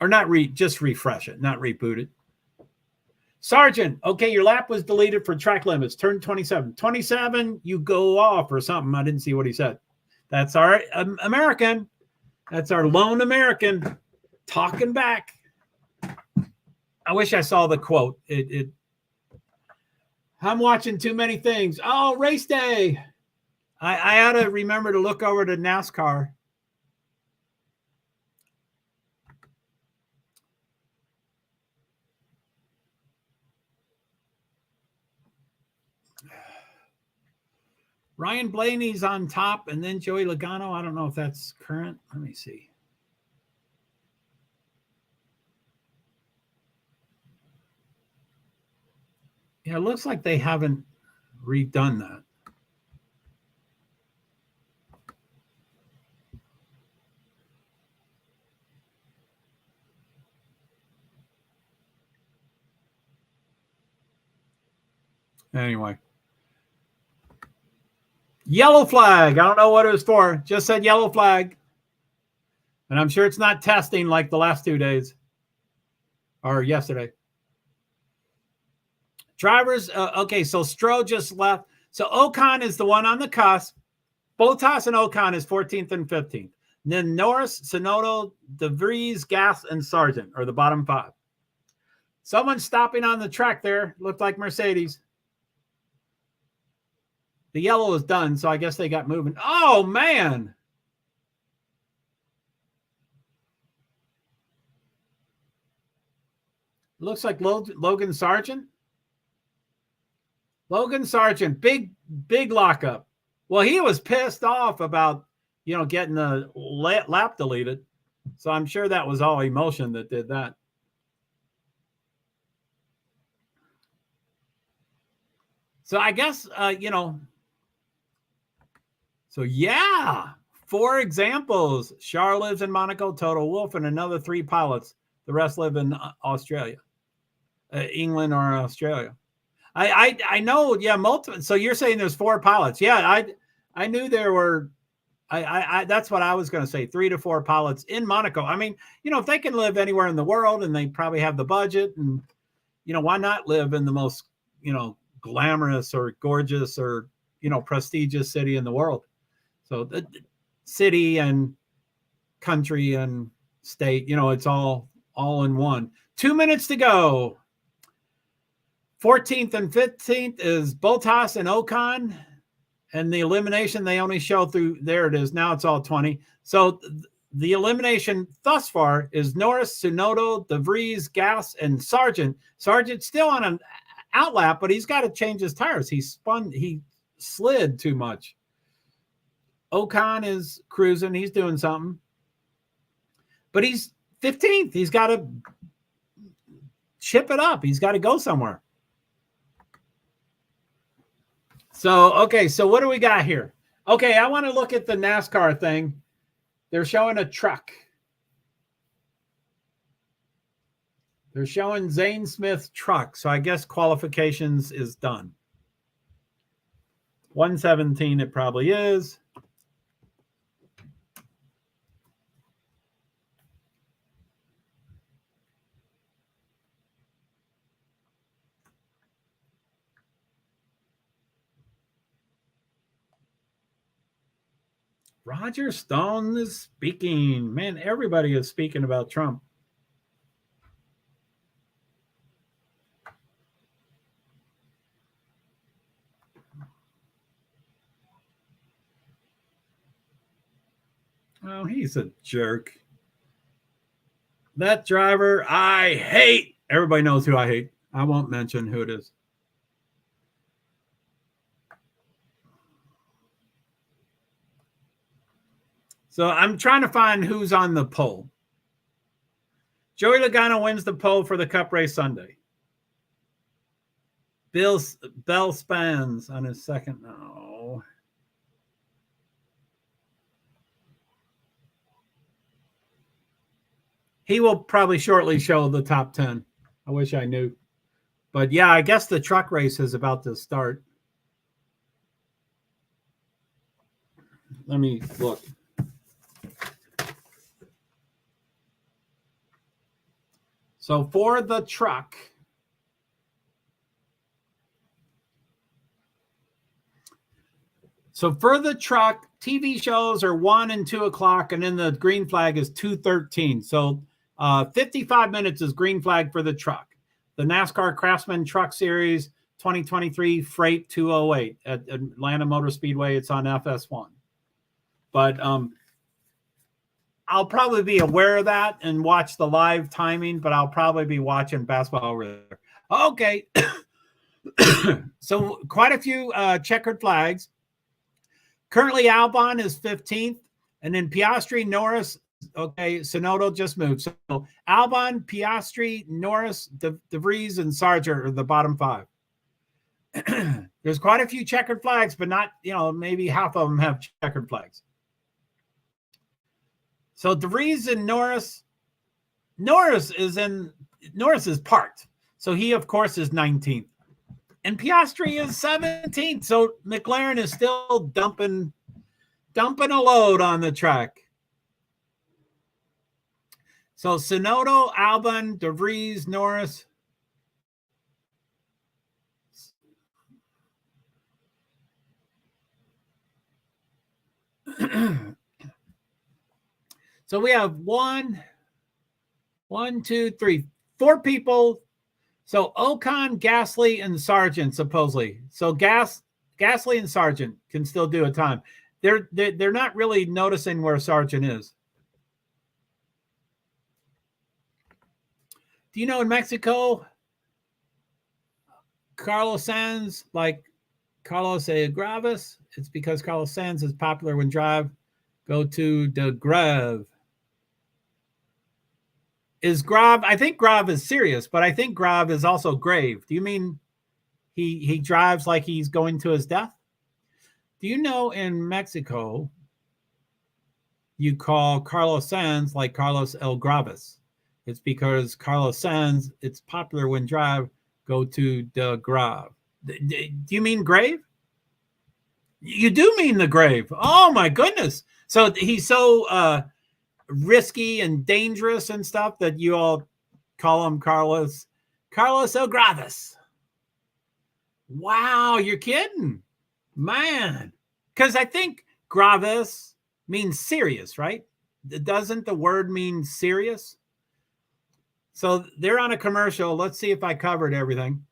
Or just refresh it, not reboot it. Sergeant, okay, your lap was deleted for track limits. Turn 27. 27, you go off or something. I didn't see what he said. That's our American. That's our lone American talking back. I wish I saw the quote. I'm watching too many things. Oh, race day. I ought to remember to look over to NASCAR. Ryan Blaney's on top, and then Joey Logano. I don't know if that's current. Let me see. Yeah, it looks like they haven't redone that. Anyway. Yellow flag. I don't know what it was for. Just said yellow flag. And I'm sure it's not testing like the last 2 days or yesterday. Drivers. Okay, so Stroh just left. So Ocon is the one on the cusp. Bottas and Ocon is 14th and 15th. And then Norris, Tsunoda, De Vries, Gas, and Sargent are the bottom 5. Someone stopping on the track there. Looked like Mercedes. The yellow is done, so I guess they got moving. Oh, man. Looks like Logan Sargent. Logan Sargent, big lockup. Well, he was pissed off about, getting the lap deleted. So I'm sure that was all emotion that did that. So I guess, So, yeah, 4 examples. Char lives in Monaco, Toto Wolff, and another 3 pilots. The rest live in Australia, England or Australia. I know, yeah, multiple. So you're saying there's 4 pilots. Yeah, I knew there were. That's what I was going to say, 3 to 4 pilots in Monaco. I mean, if they can live anywhere in the world and they probably have the budget, and why not live in the most glamorous or gorgeous or prestigious city in the world? So the city and country and state, it's all in one. 2 minutes to go. 14th and 15th is Bottas and Ocon. And the elimination, they only show through, there it is. Now it's all 20. So the elimination thus far is Norris, Tsunoda, De Vries, Gas, and Sargent. Sargent's still on an outlap, but he's got to change his tires. He slid too much. Ocon is cruising. He's doing something. But he's 15th. He's got to ship it up. He's got to go somewhere. So, okay, so what do we got here? Okay, I want to look at the NASCAR thing. They're showing a truck. They're showing Zane Smith truck. So I guess qualifications is done. 117 it probably is. Roger Stone is speaking. Man, everybody is speaking about Trump. Oh, he's a jerk. That driver, I hate. Everybody knows who I hate. I won't mention who it is. So I'm trying to find who's on the poll. Joey Logano wins the poll for the Cup race Sunday. Bell Spans on his second. No. He will probably shortly show the top 10. I wish I knew. But yeah, I guess the truck race is about to start. Let me look. So for the truck, TV shows are 1 and 2 o'clock, and then the green flag is 2:13. So 55 minutes is green flag for the truck. The NASCAR Craftsman Truck Series 2023 Freight 208 at Atlanta Motor Speedway. It's on FS1. But I'll probably be aware of that and watch the live timing, but I'll probably be watching basketball over there. Okay. So quite a few checkered flags. Currently, Albon is 15th, and then Piastri, Norris. Okay, Sonoda just moved. So Albon, Piastri, Norris, De Vries, and Sargent are the bottom 5. There's quite a few checkered flags, but not, maybe half of them have checkered flags. So De Vries and Norris is parked. So he, of course, is 19th. And Piastri is 17th. So McLaren is still dumping a load on the track. So Sonoda, Albon, De Vries, Norris. So we have 1, 2, 3, 4 people. So Ocon, Gasly, and Sargent supposedly. So Gasly and Sargent can still do a time. They're not really noticing where Sargent is. Do you know in Mexico, Carlos Sainz, like Carlos Graves, it's because Carlos Sainz is popular when drive. Go to the Grave. Is Grave? I think Grave is serious, but I think Grave is also grave. Do you mean he drives like he's going to his death? Do you know in Mexico, you call Carlos Sainz like Carlos El Graves? It's because Carlos Sainz, it's popular when drive, go to the Grave. Do you mean grave? You do mean the grave. Oh, my goodness. So he's so risky and dangerous and stuff that you all call him Carlos El Graves. Wow, you're kidding. Man. Because I think Graves means serious, right? Doesn't the word mean serious? So they're on a commercial. Let's see if I covered everything.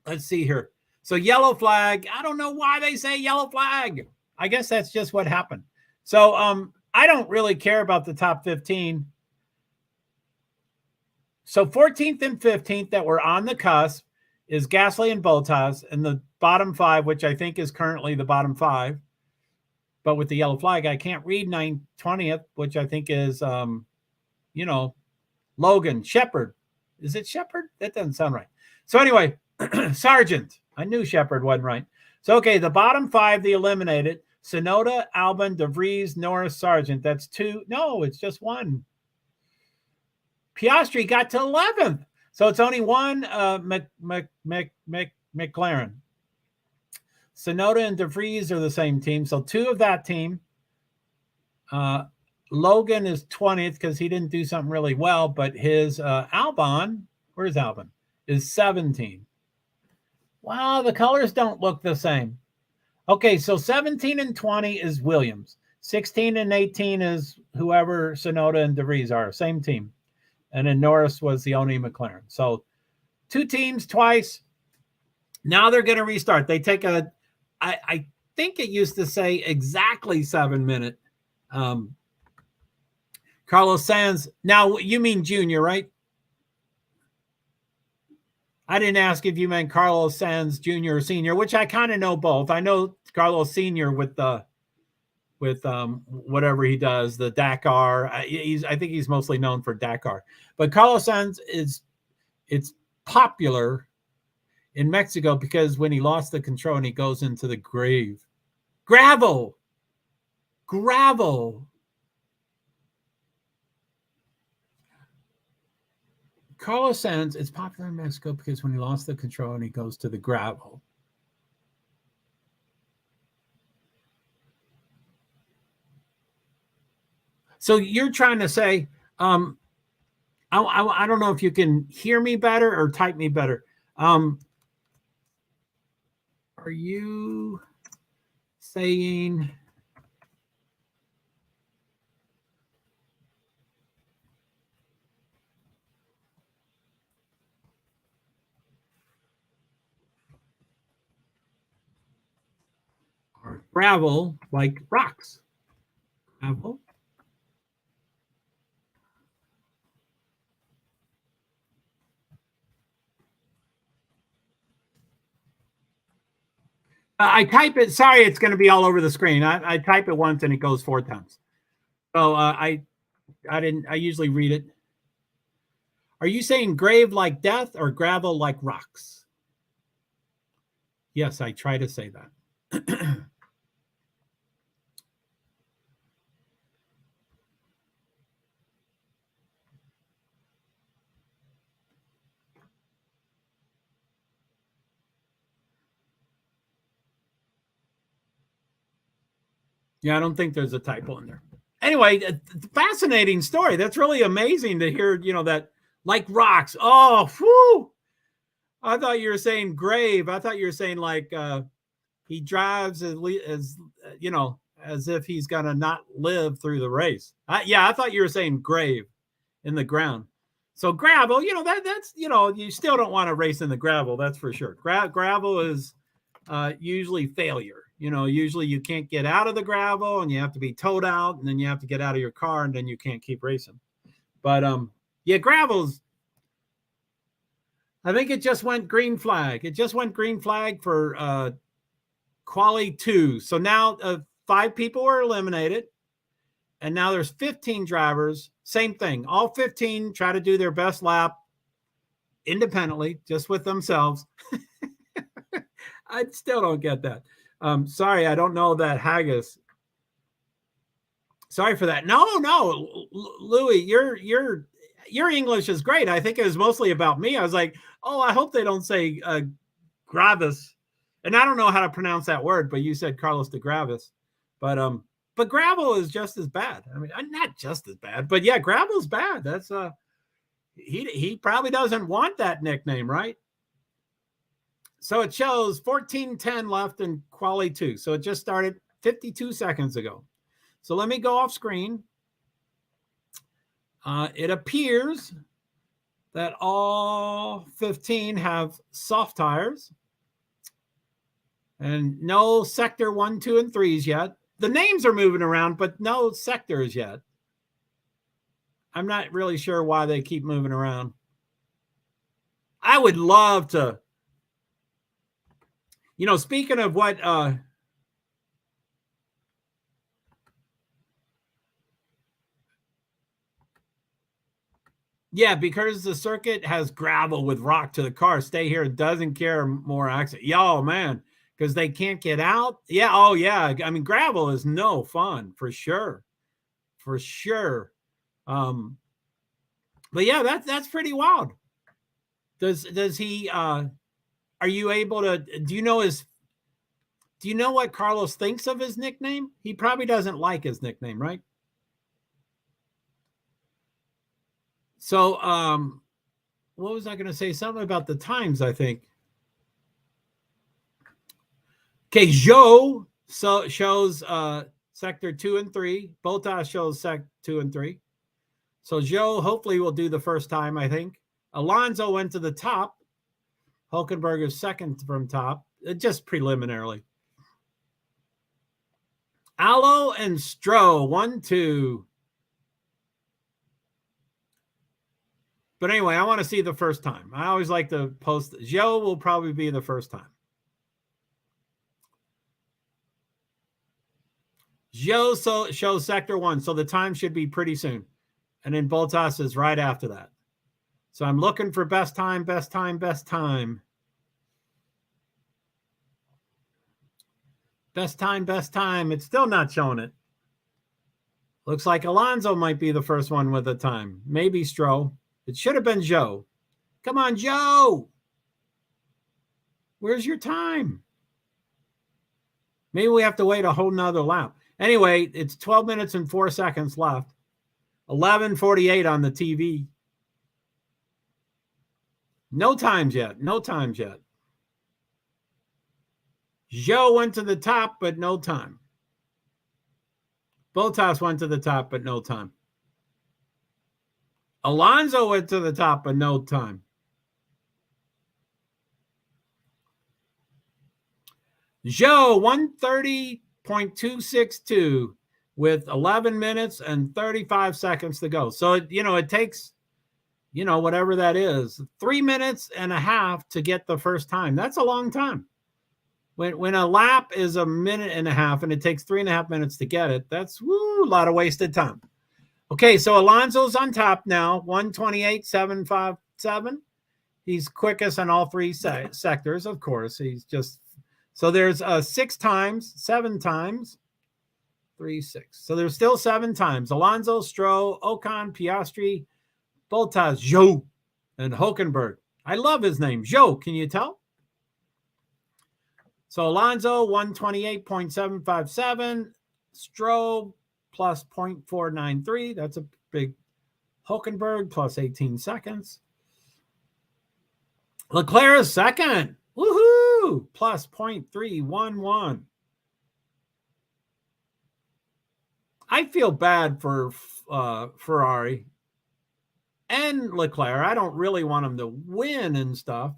Let's see here. So yellow flag. I don't know why they say yellow flag. I guess that's just what happened. So I don't really care about the top 15. So 14th and 15th that were on the cusp is Gasly and Bottas, and the bottom 5, which I think is currently the bottom 5. But with the yellow flag, I can't read 20th, which I think is, Logan Shepard. Is it Shepherd? That doesn't sound right. So anyway, Sargent. I knew Shepherd wasn't right. So, okay, the bottom 5, they eliminated. Sonoda, Albin, DeVries, Norris, Sargent. That's 2. No, it's just 1. Piastri got to 11th. So it's only 1 McLaren. Sonoda and DeVries are the same team. So 2 of that team. Logan is 20th because he didn't do something really well, but his Albon, where's Albon, is 17. Wow, the colors don't look the same. Okay, so 17 and 20 is Williams. 16 and 18 is whoever Sonoda and DeVries are, same team. And then Norris was the only McLaren. So 2 teams twice. Now they're going to restart. They take I think it used to say exactly 7-minute. Carlos Sainz. Now, you mean junior, right? I didn't ask if you meant Carlos Sainz Jr. or Senior, which I kind of know both. I know Carlos Senior with whatever he does, the Dakar. I think he's mostly known for Dakar. But Carlos Sainz it's popular in Mexico because when he lost the control and he goes into the grave. Gravel. Carlos Sainz is popular in Mexico because when he lost the control and he goes to the gravel. So you're trying to say, I don't know if you can hear me better or type me better. Are you saying gravel like rocks? Gravel. I type it. Sorry, it's going to be all over the screen. I type it once and it goes 4 times. So I didn't. I usually read it. Are you saying grave like death or gravel like rocks? Yes, I try to say that. Yeah, I don't think there's a typo in there. Anyway, fascinating story. That's really amazing to hear, that like rocks. Oh, whew. I thought you were saying grave. I thought you were saying like he drives as if he's going to not live through the race. I thought you were saying grave in the ground. So gravel, that's, you still don't want to race in the gravel. That's for sure. Gravel is usually failure. Usually you can't get out of the gravel and you have to be towed out and then you have to get out of your car and then you can't keep racing. But gravel's, I think it just went green flag. It just went green flag for quali 2. So now 5 people were eliminated and now there's 15 drivers. Same thing. All 15 try to do their best lap independently, just with themselves. I still don't get that. Sorry, I don't know that haggis. Sorry for that. No, Louis, your English is great. I think it was mostly about me. I was like, oh, I hope they don't say Gravis, and I don't know how to pronounce that word, but you said Carlos de Gravis. But gravel is just as bad. I mean, not just as bad, but yeah, gravel's bad. That's he probably doesn't want that nickname, right? So it shows 14:10 left in quali 2. So it just started 52 seconds ago. So let me go off screen. It appears that all 15 have soft tires and no sector 1, 2, and 3s yet. The names are moving around, but no sectors yet. I'm not really sure why they keep moving around. I would love to, speaking of what, Yeah, because the circuit has gravel with rock to the car. Stay here. Doesn't care more accident. Yo, man, because they can't get out. Yeah. Oh, yeah. I mean, gravel is no fun for sure. For sure. But yeah, that's pretty wild. Does he are you able to do you know what Carlos thinks of his nickname? He probably doesn't like his nickname, right? So what was I going to say? Something about the times, I think. Okay, Joe shows sector 2 and 3. Bottas shows sector 2 and 3. So Joe hopefully will do the first time, I think. Alonso went to the top. Hulkenberg is second from top, just preliminarily. Allo and Stroh, 1-2. But anyway, I want to see the first time. I always like to post. Joe will probably be the first time. Joe shows sector 1, so the time should be pretty soon. And then Bottas is right after that. So I'm looking for best time, best time, best time. Best time, best time. It's still not showing it. Looks like Alonso might be the first one with a time. Maybe Stroh. It should have been Joe. Come on, Joe. Where's your time? Maybe we have to wait a whole nother lap. Anyway, it's 12 minutes and 4 seconds left. 11:48 on the TV. No times yet. No times yet. Joe went to the top, but no time. Bottas went to the top, but no time. Alonso went to the top, but no time. Joe, 1:30.262 with 11 minutes and 35 seconds to go. So, it takes, whatever that is, 3 minutes and a half to get the first time. That's a long time. When a lap is a minute and a half and it takes 3.5 minutes to get it, that's a lot of wasted time. Okay, so Alonso's on top now, 1:28.757. He's quickest on all three sectors, of course. He's just, so there's 6 times, 7 times, 3, 6. So there's still 7 times. Alonso, Stroh, Ocon, Piastri, Bottas, Joe, and Hulkenberg. I love his name, Joe. Can you tell? So Alonso, 1:28.757. Stroh, plus 0.493. That's a big. Hulkenberg, plus 18 seconds. Leclerc is second. Woohoo! Plus 0.311. I feel bad for Ferrari and Leclerc. I don't really want them to win and stuff.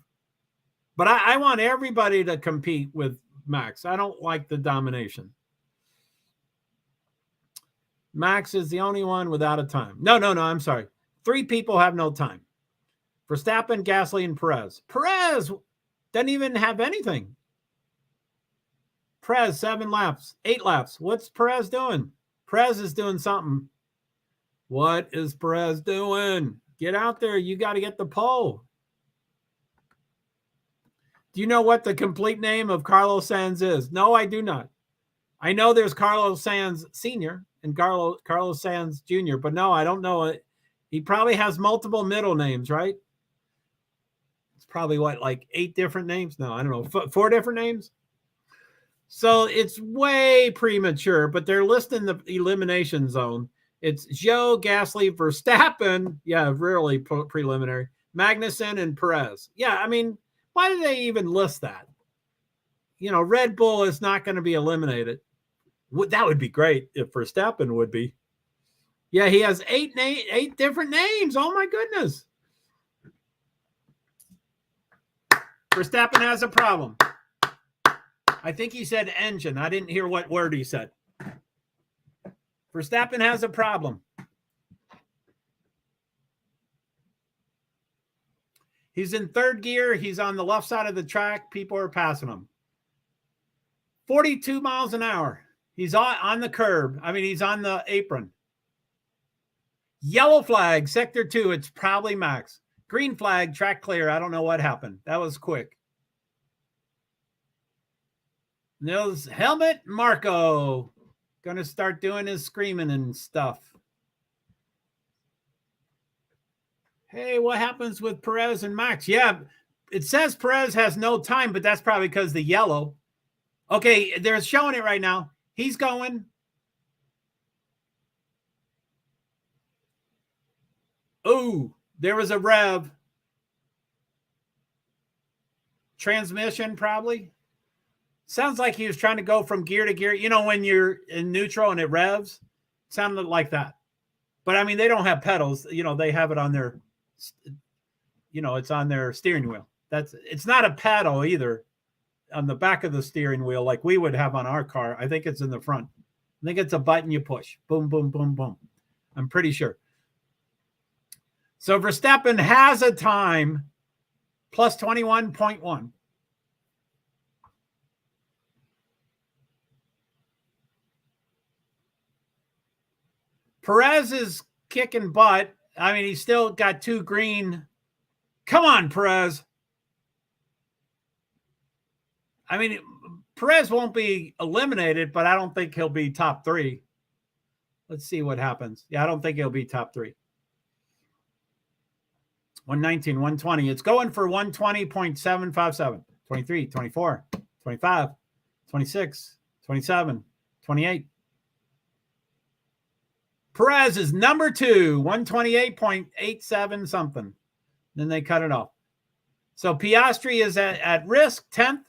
But I want everybody to compete with Max. I don't like the domination. Max is the only one without a time. No, I'm sorry. 3 people have no time. Verstappen, Gasly, and Perez. Perez doesn't even have anything. Perez, 7 laps, 8 laps. What's Perez doing? Perez is doing something. What is Perez doing? Get out there. You got to get the pole. Do you know what the complete name of Carlos Sainz is? No, I do not. I know there's Carlos Sainz Sr. and Carlos Sainz Jr., but no, I don't know it. He probably has multiple middle names, right? It's probably like 8 different names? No, I don't know. 4 different names? So it's way premature, but they're listing the elimination zone. It's Joe, Gasly, Verstappen. Yeah, really preliminary. Magnussen and Perez. Yeah, I mean, why do they even list that? Red Bull is not going to be eliminated. That would be great if Verstappen would be. Yeah, he has 8 different names. Oh, my goodness. Verstappen has a problem. I think he said engine. I didn't hear what word he said. Verstappen has a problem. He's in 3rd gear. He's on the left side of the track. People are passing him. 42 miles an hour. He's on the curb. I mean, he's on the apron. Yellow flag, sector 2. It's probably Max. Green flag, track clear. I don't know what happened. That was quick. Nils helmet, Marco. Going to start doing his screaming and stuff. Hey, what happens with Perez and Max? Yeah, it says Perez has no time, but that's probably because the yellow. Okay, they're showing it right now. He's going. Oh, there was a rev. Transmission, probably. Sounds like he was trying to go from gear to gear. You know, when you're in neutral and it revs, sounded like that. But I mean, they don't have pedals. You know, they have it on their, you know, it's on their steering wheel. It's not a pedal either on the back of the steering wheel like we would have on our car. I think it's in the front. I think it's a button you push. Boom, boom, boom, boom. I'm pretty sure. So Verstappen has a time plus 21.1. Perez is kicking butt. I mean, he's still got 2 green. Come on, Perez. I mean, Perez won't be eliminated, but I don't think he'll be top 3. Let's see what happens. Yeah, I don't think he'll be top 3. 119, 120. It's going for 120.757. 23, 24, 25, 26, 27, 28. Perez is number 2, 128.87 something. Then they cut it off. So Piastri is at risk, 10th.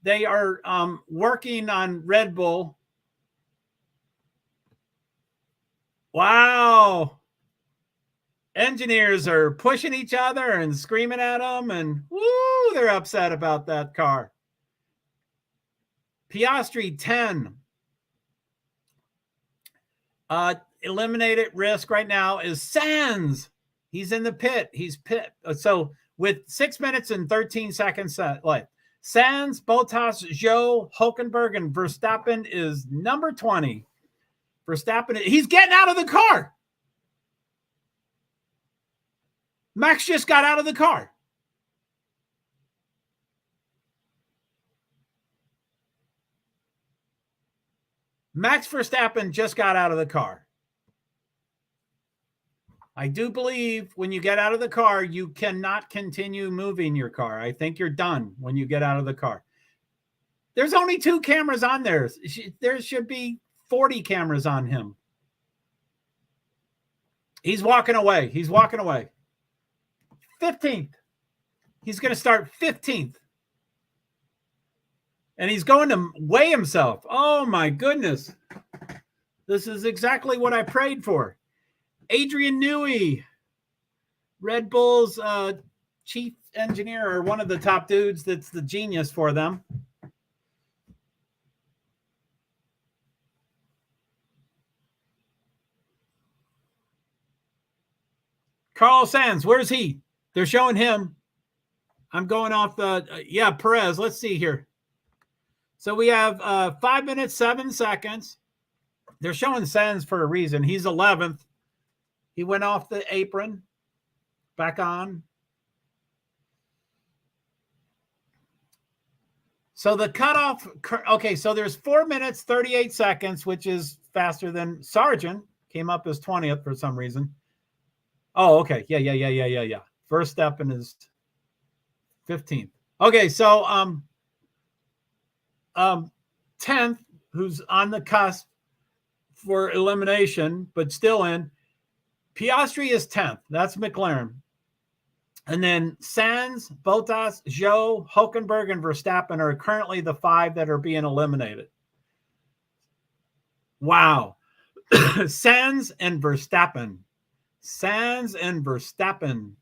They are working on Red Bull. Wow. Engineers are pushing each other and screaming at them, and woo, they're upset about that car. Piastri, 10. Eliminated risk right now is Sands. He's in the pit. He's pit. So with 6 minutes and 13 seconds left, Sands, Bottas, Zhou, Hülkenberg, and Verstappen is number 20. Verstappen, he's getting out of the car. Max just got out of the car. Max Verstappen just got out of the car. I do believe when you get out of the car, you cannot continue moving your car. I think you're done when you get out of the car. There's only 2 cameras on there. There should be 40 cameras on him. He's walking away. He's walking away. 15th. He's going to start 15th. And he's going to weigh himself. Oh, my goodness. This is exactly what I prayed for. Adrian Newey, Red Bull's chief engineer, or one of the top dudes that's the genius for them. Carl Sands, where's he? They're showing him. I'm going off the, Perez. Let's see here. So we have 5 minutes, 7 seconds. They're showing Sands for a reason. He's 11th. He went off the apron. Back on. So the cutoff, okay, so there's 4 minutes, 38 seconds, which is faster than Sargent. Came up as 20th for some reason. Oh, okay. Yeah. Verstappen is 15th. Okay, so 10th, who's on the cusp for elimination, but still in. Piastri is 10th. That's McLaren. And then Sands, Bottas, Zhou, Hülkenberg, and Verstappen are currently the 5 that are being eliminated. Wow. Sands and Verstappen. Sands and Verstappen.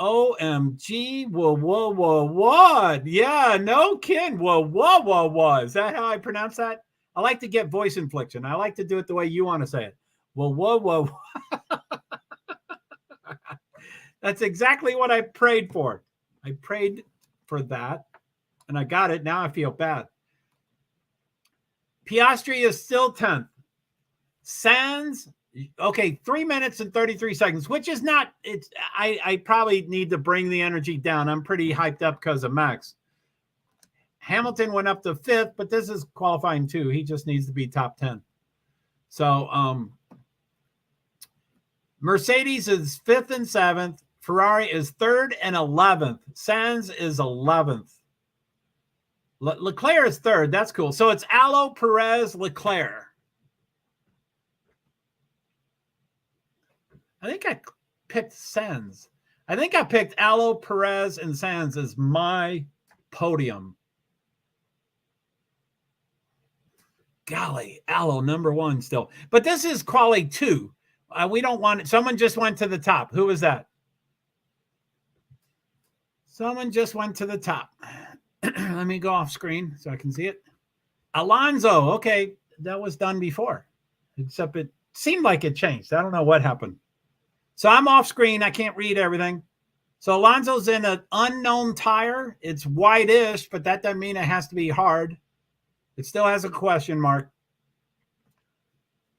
OMG. Whoa. Yeah, no kidding. Whoa. Is that how I pronounce that? I like to get voice inflection. I like to do it the way you want to say it. Whoa. That's exactly what I prayed for. I prayed for that, and I got it. Now I feel bad. Piastri is still 10th. Sands, Okay, 3 minutes and 33 seconds, which is not, it's, I probably need to bring the energy down. I'm pretty hyped up because of Max. Hamilton went up to 5th, but this is qualifying too. He just needs to be top 10. So Mercedes is 5th and 7th. Ferrari is 3rd and 11th. Sainz is 11th. Leclerc is 3rd. That's cool. So it's Allo, Perez, Leclerc. I think I picked Sainz. I think I picked Allo, Perez, and Sainz as my podium. Golly, Allo, number 1 still. But this is quali 2. We don't want it. Someone just went to the top. Who was that? Someone just went to the top. Let me go off screen so I can see it. Alonso. Okay, that was done before, except it seemed like it changed. I don't know what happened. So I'm off screen. I can't read everything. So Alonso's in an unknown tire. It's whitish, but that doesn't mean it has to be hard. It still has a question mark.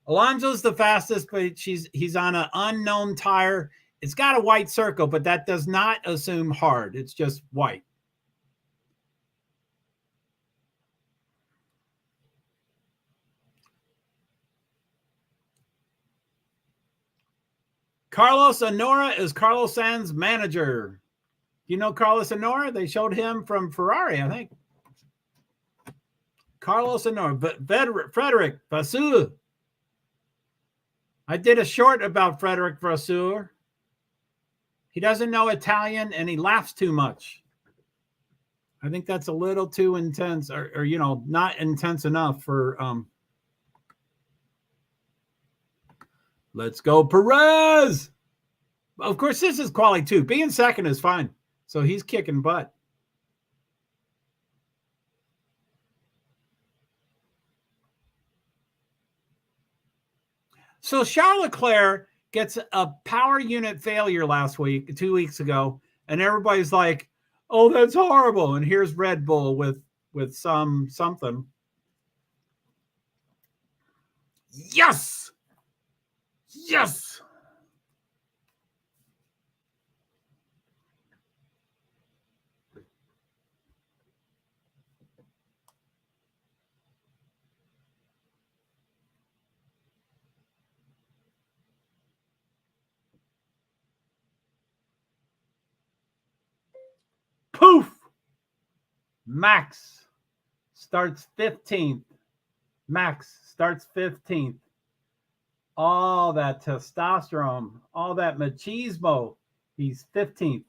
Alonso's the fastest, but he's on an unknown tire. It's got a white circle, but that does not assume hard. It's just white. Carlos Honora is Carlos Sainz's manager. You know Carlos Honora? They showed him from Ferrari, I think. Carlos Honora, Frederic Vasseur. I did a short about Frederic Vasseur. He doesn't know Italian and he laughs too much. I think that's a little too intense, or you know, not intense enough for let's go Perez. Of course, this is quali 2. Being second is fine. So he's kicking butt. So Charles Leclerc gets a power unit failure last week, 2 weeks ago, and everybody's like, oh, that's horrible. And here's Red Bull with something. Yes. Yes. Poof. Max starts 15th. Max starts 15th. All that testosterone, all that machismo. He's 15th.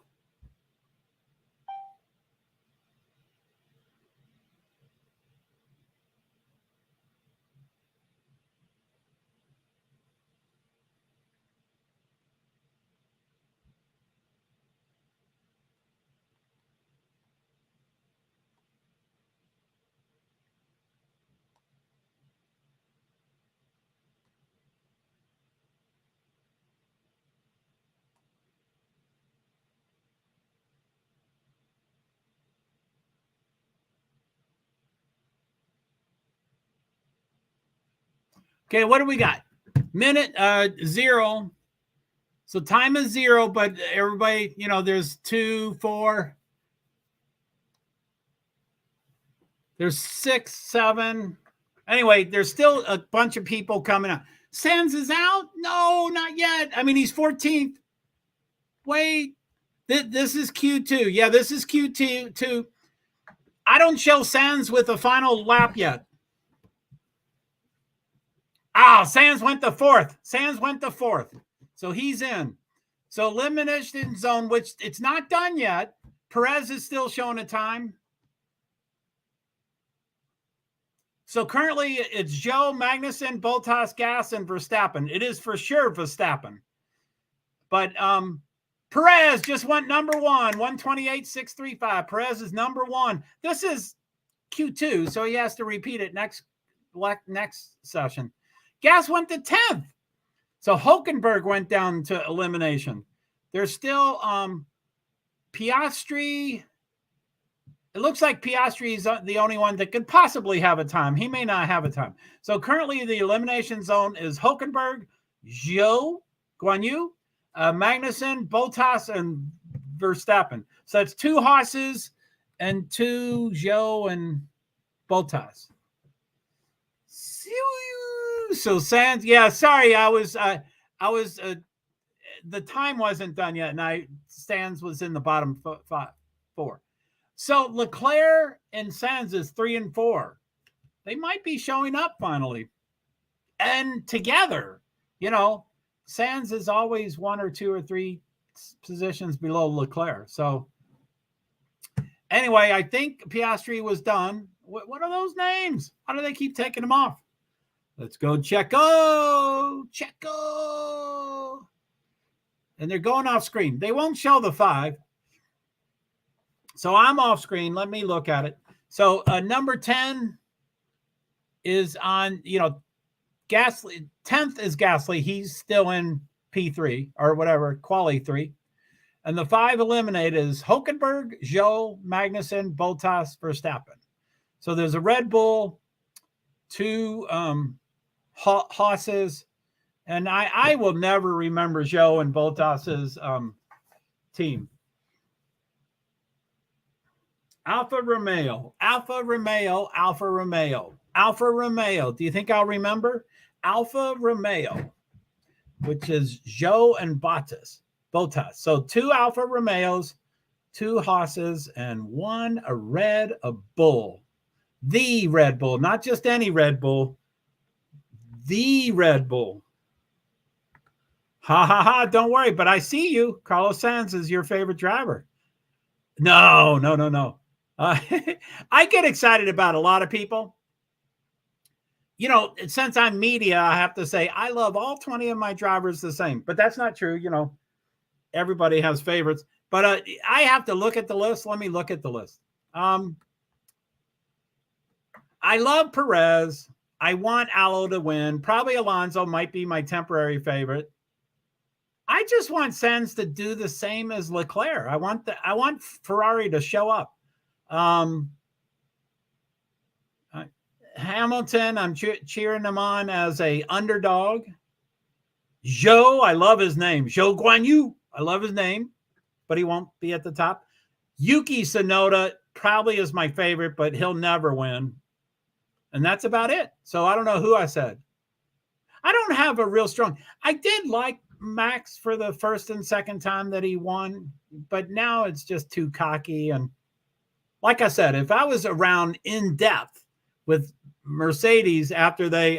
Okay, what do we got? Minute 0. So time is 0, but everybody, you know, there's 2, 4. There's 6, 7. Anyway, there's still a bunch of people coming out. Sainz is out? No, not yet. I mean, he's 14th. Wait, this is Q2. Yeah, this is Q2. I don't show Sainz with a final lap yet. Sainz went to 4th. Sainz went to 4th. So he's in. So elimination zone, which it's not done yet. Perez is still showing a time. So currently it's Joe, Magnussen, Bottas, Gas, and Verstappen. It is for sure Verstappen. But Perez just went number 1, 128.635. Perez is number 1. This is Q2, so he has to repeat it next session. Gas went to 10th. So Hülkenberg went down to elimination. There's still Piastri. It looks like Piastri is the only one that could possibly have a time. He may not have a time. So currently the elimination zone is Hülkenberg, Zhou, Guan Yu, Magnussen, Bottas, and Verstappen. So it's 2 Haas's and 2 Zhou and Bottas. So Sands, yeah, sorry, I was the time wasn't done yet, and Sands was in the bottom 4. So Leclerc and Sands is 3 and 4. They might be showing up finally, and together, Sands is always 1 or 2 or 3 positions below Leclerc. So anyway, I think Piastri was done. What are those names? How do they keep taking them off? Let's go Checo. And they're going off screen. They won't show the 5. So I'm off screen. Let me look at it. So number 10 is on, Gasly. 10th is Gasly. He's still in P3 or whatever, quali 3. And the 5 eliminated is Hülkenberg, Zhou, Magnussen, Bottas, Verstappen. So there's a Red Bull, 2 Haas's, and I will never remember Zhou and Bottas's team. Alfa Romeo. Do you think I'll remember? Alfa Romeo, which is Zhou and Bottas. So 2 Alfa Romeos, 2 Haas's, and 1 Red Bull. The Red Bull, not just any Red Bull. The Red Bull. Ha ha ha, don't worry, but I see you. Carlos Sainz is your favorite driver. No. I get excited about a lot of people. Since I'm media, I have to say I love all 20 of my drivers the same, but that's not true. Everybody has favorites, but I have to look at the list. Let me look at the list. I love Perez. I want Allo to win. Probably Alonso might be my temporary favorite. I just want Sainz to do the same as Leclerc. I want Ferrari to show up. Hamilton, I'm cheering him on as a underdog. Zhou, I love his name. Zhou Guan Yu, I love his name, but he won't be at the top. Yuki Tsunoda probably is my favorite, but he'll never win. And that's about it. So I don't know who I said. I don't have a real strong. I did like Max for the first and second time that he won, but now it's just too cocky. And like I said, if I was around in depth with Mercedes after they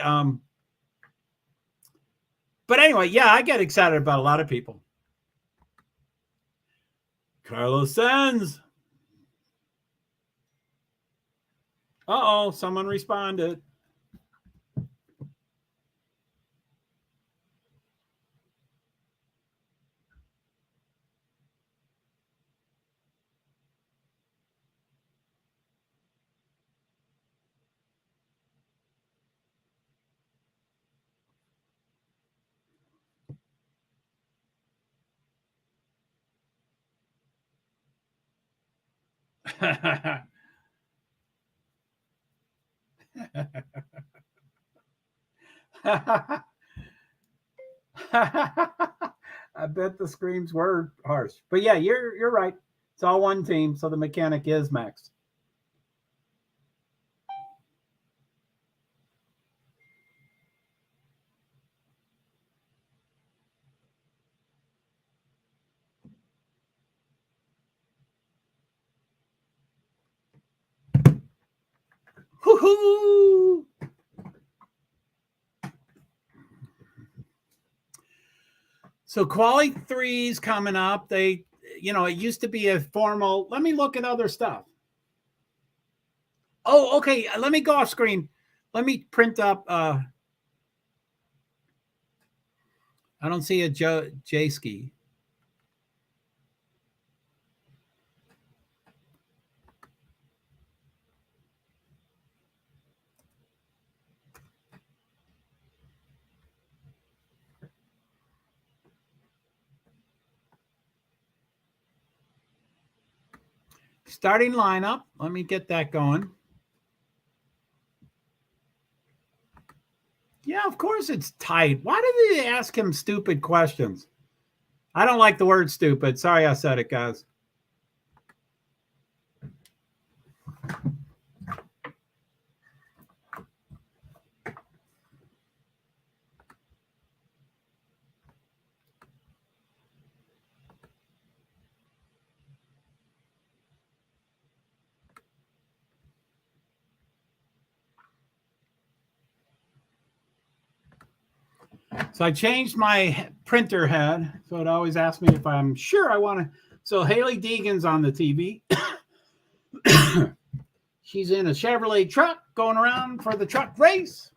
but anyway, yeah, I get excited about a lot of people. Carlos Sainz. Uh-oh, someone responded. I bet the screams were harsh, but yeah, you're right. It's all one team, so the mechanic is Max. Woo-hoo! So quali 3's coming up. They, it used to be a formal. Let me look at other stuff. Oh, okay. Let me go off screen. Let me print up. I don't see a J-ski. Starting lineup. Let me get that going. Yeah, of course it's tight. Why did they ask him stupid questions? I don't like the word stupid. Sorry I said it, guys. So I changed my printer head. So it always asks me if I'm sure I want to. So Haley Deegan's on the TV. She's in a Chevrolet truck going around for the truck race.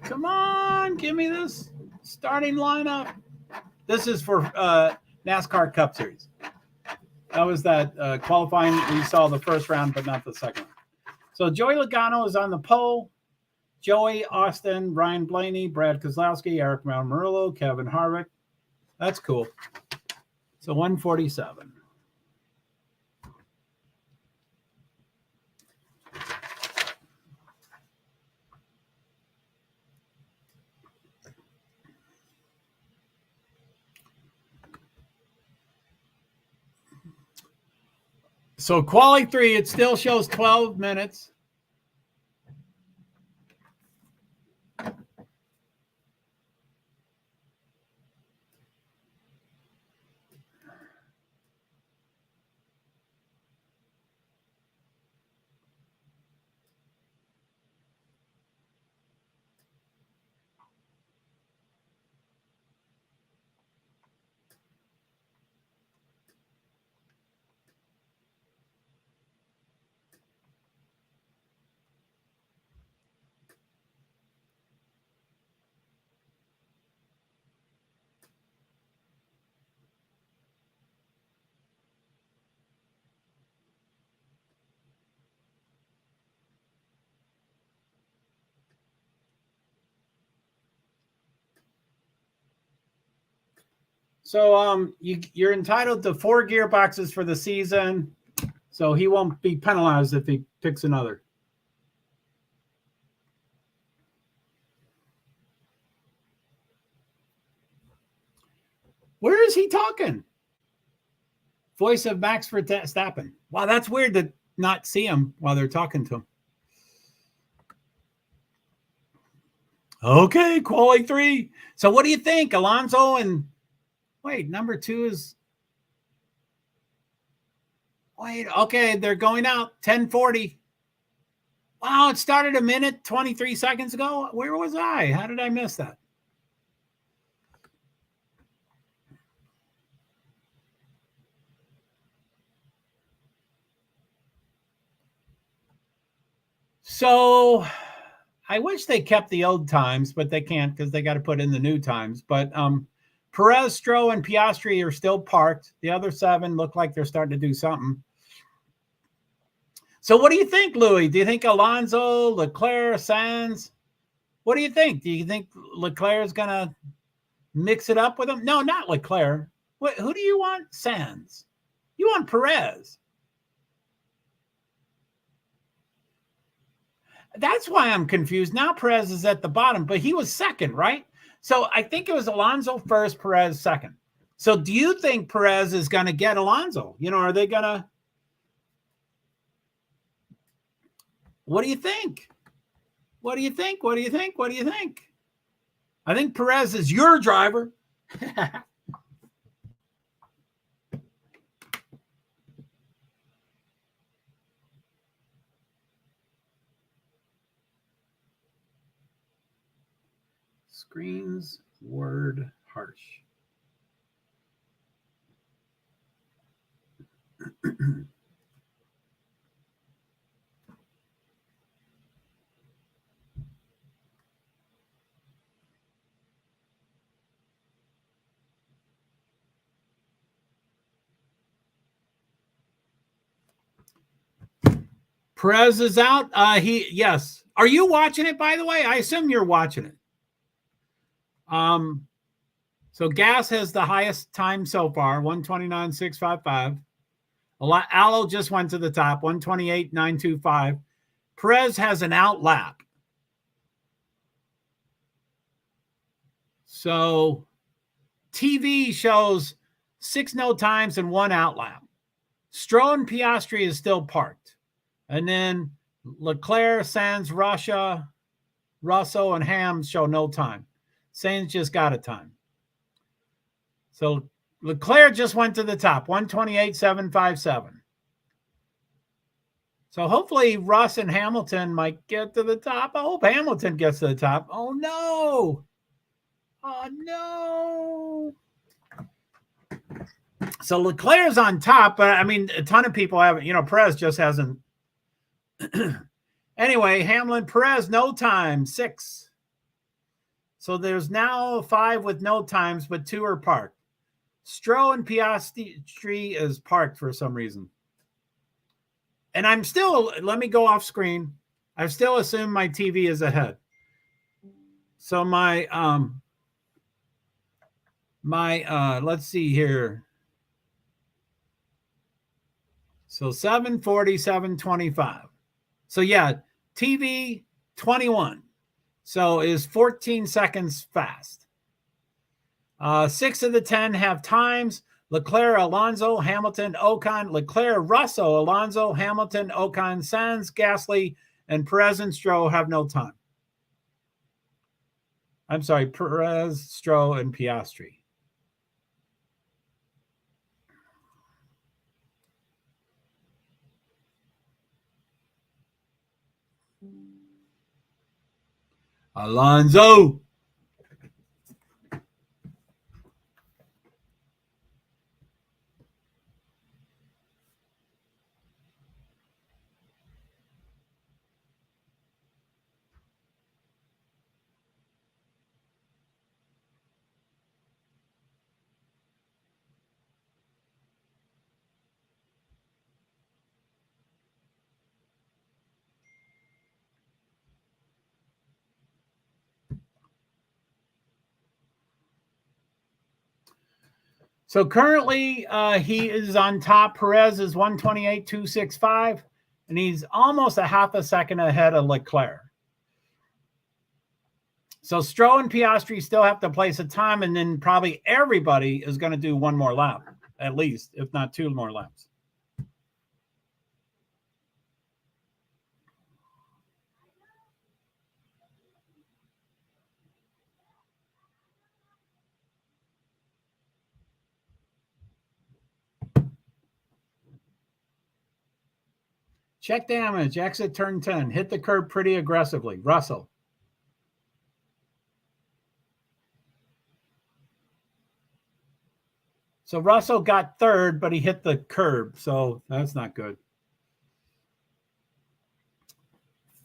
Come on, give me this starting lineup. This is for NASCAR Cup Series. That was that qualifying. We saw the first round, but not the second round. So Joey Logano is on the pole. Joey Austin, Ryan Blaney, Brad Keselowski, Eric Murillo, Kevin Harvick. That's cool. So 147. So quali 3, it still shows 12 minutes. So you're entitled to 4 gearboxes for the season. So he won't be penalized if he picks another. Where is he talking? Voice of Max Verstappen. Wow, that's weird to not see him while they're talking to him. Okay, quali 3. So what do you think? Alonso and wait, number 2 is wait, okay, they're going out 10:40. Wow, it started a minute 23 seconds ago. Where was I? How did I miss that? So I wish they kept the old times, but they can't because they got to put in the new times. But Perez, Stroll, and Piastri are still parked. The other 7 look like they're starting to do something. So what do you think, Louis? Do you think Alonso, Leclerc, Sainz? What do you think? Do you think Leclerc is going to mix it up with him? No, not Leclerc. Who do you want? Sainz. You want Perez. That's why I'm confused. Now Perez is at the bottom, but he was second, right? So I think it was Alonso first, Perez second. So do you think Perez is going to get Alonso? You know, are they going to? What do you think? What do you think? What do you think? What do you think? I think Perez is your driver. Screens, word, harsh. Perez is out. Yes. Are you watching it, by the way? I assume you're watching it. So Gas has the highest time so far, 129.655. Allo just went to the top, 128.925. Perez has an out lap. So TV shows 6 no times and 1 out lap. Stroll and Piastri is still parked. And then Leclerc, Sainz, Russell, and Ham show no time. Sainz just got a time. So Leclerc just went to the top, 128.757. So hopefully Russ and Hamilton might get to the top. I hope Hamilton gets to the top. Oh, no. Oh, no. So Leclerc's on top, but I mean, a ton of people haven't, Perez just hasn't. Anyway, Hamlin, Perez, no time, 6. So there's now 5 with no times, but 2 are parked. Stroll and Piastri is parked for some reason. And I'm still, let me go off screen. I still assume my TV is ahead. So let's see here. So 740, 725. So yeah, TV 21. So is 14 seconds fast. 6 of the 10 have times. Leclerc, Alonso, Hamilton, Ocon, Leclerc, Russell, Alonso, Hamilton, Ocon, Sainz, Gasly, and Perez and Stroll have no time. I'm sorry, Perez, Stroll, and Piastri. Alonso. So currently he is on top. Perez is 128.265, and he's almost a half a second ahead of Leclerc. So Stroll and Piastri still have to place a time, and then probably everybody is going to do 1 more lap, at least, if not 2 more laps. Check damage, exit turn 10, hit the curb pretty aggressively. Russell. So Russell got 3rd, but he hit the curb, so that's not good.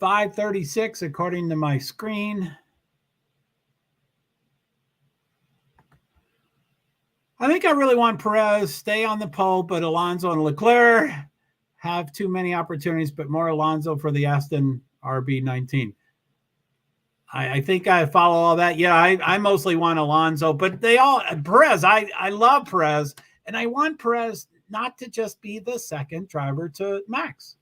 5:36 according to my screen. I think I really want Perez stay on the pole, but Alonso and Leclerc have too many opportunities, but more Alonso for the Aston RB19. I think I follow all that. Yeah, I mostly want Alonso, but Perez, I love Perez, and I want Perez not to just be the second driver to Max.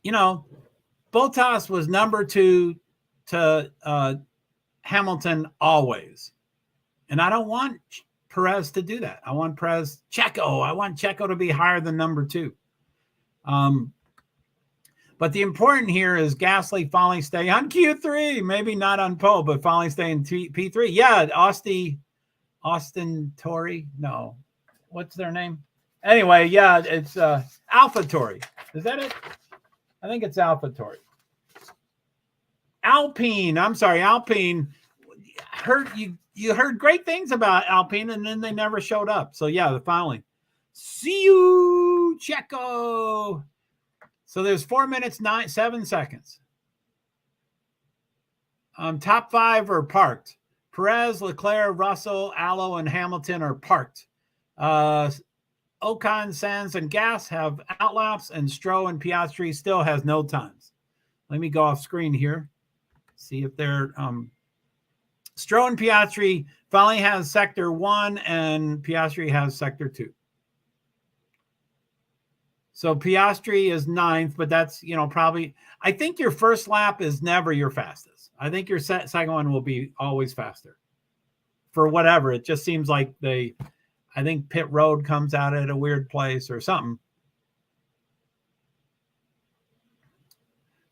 Bottas was number 2 to Hamilton always. And I don't want Perez to do that. I want Checo to be higher than number 2. But the important here is Gasly finally stay on Q3, maybe not on pole, but finally stay in P3. Yeah, Austin Tori. No, what's their name? Anyway, yeah, it's AlphaTauri. Is that it? I think it's AlphaTauri. Alpine. I'm sorry, Alpine. You heard great things about Alpine, and then they never showed up. So yeah, finally. See you, Checo. So there's 4 minutes, 7 seconds. Top 5 are parked. Perez, Leclerc, Russell, Allo, and Hamilton are parked. Ocon, Sainz, and Gas have outlaps, and Stroll and Piastri still has no times. Let me go off screen here. See if they're Stroll and Piastri finally has sector 1, and Piastri has sector 2. So Piastri is 9th, but that's, probably, I think your first lap is never your fastest. I think your second one will be always faster. For whatever, it just seems like I think pit road comes out at a weird place or something.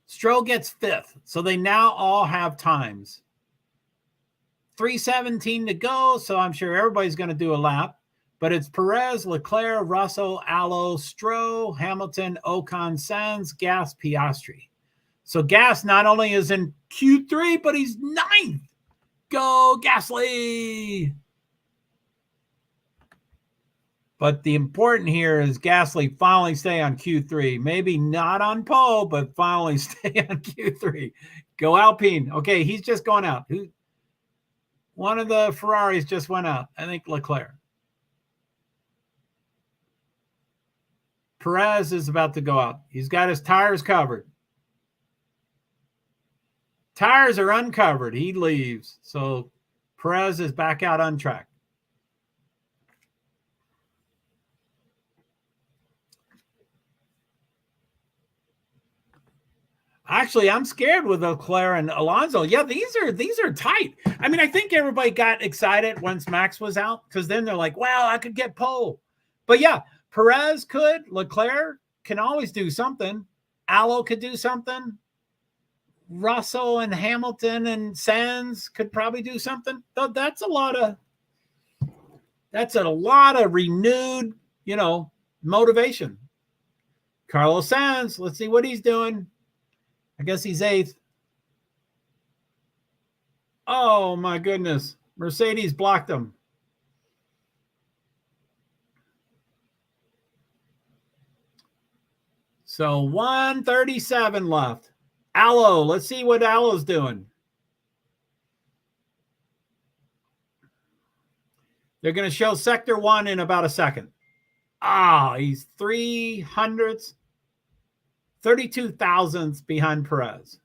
Stroll gets 5th. So they now all have times. 3:17 to go, so I'm sure everybody's going to do a lap. But it's Perez, Leclerc, Russell, Allo, Stroll, Hamilton, Ocon, Sainz, Gas, Piastri. So Gas not only is in Q3, but he's 9th. Go Gasly! But the important here is Gasly finally stay on Q3. Maybe not on pole, but finally stay on Q3. Go Alpine. Okay, he's just going out. One of the Ferraris just went out. I think Leclerc. Perez is about to go out. He's got his tires covered. Tires are uncovered. He leaves. So Perez is back out on track. Actually, I'm scared with Leclerc and Alonso. Yeah, these are tight. I mean, I think everybody got excited once Max was out because then they're like, wow, I could get pole. But yeah, Perez could. Leclerc can always do something. Allo could do something. Russell and Hamilton and Sainz could probably do something. That's a lot of renewed, motivation. Carlos Sainz, let's see what he's doing. I guess he's 8th. Oh my goodness. Mercedes blocked him. So 137 left. Allo, let's see what Allo's doing. They're going to show sector 1 in about a second. He's 300ths, 32 thousandths behind Perez.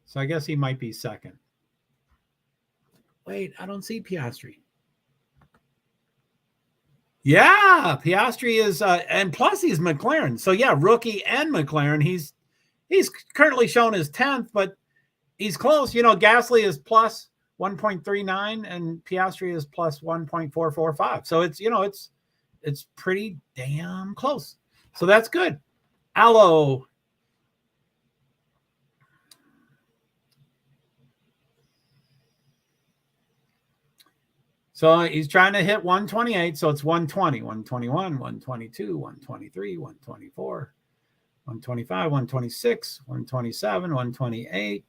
So I guess he might be second. Wait, I don't see Piastri. Yeah, Piastri is, and plus he's McLaren. So yeah, rookie and McLaren. He's currently shown as 10th, but he's close. Gasly is plus 1.39 and Piastri is plus 1.445. So it's pretty damn close. So that's good. Allo. So he's trying to hit 128. So it's 120, 121, 122, 123, 124, 125, 126, 127, 128.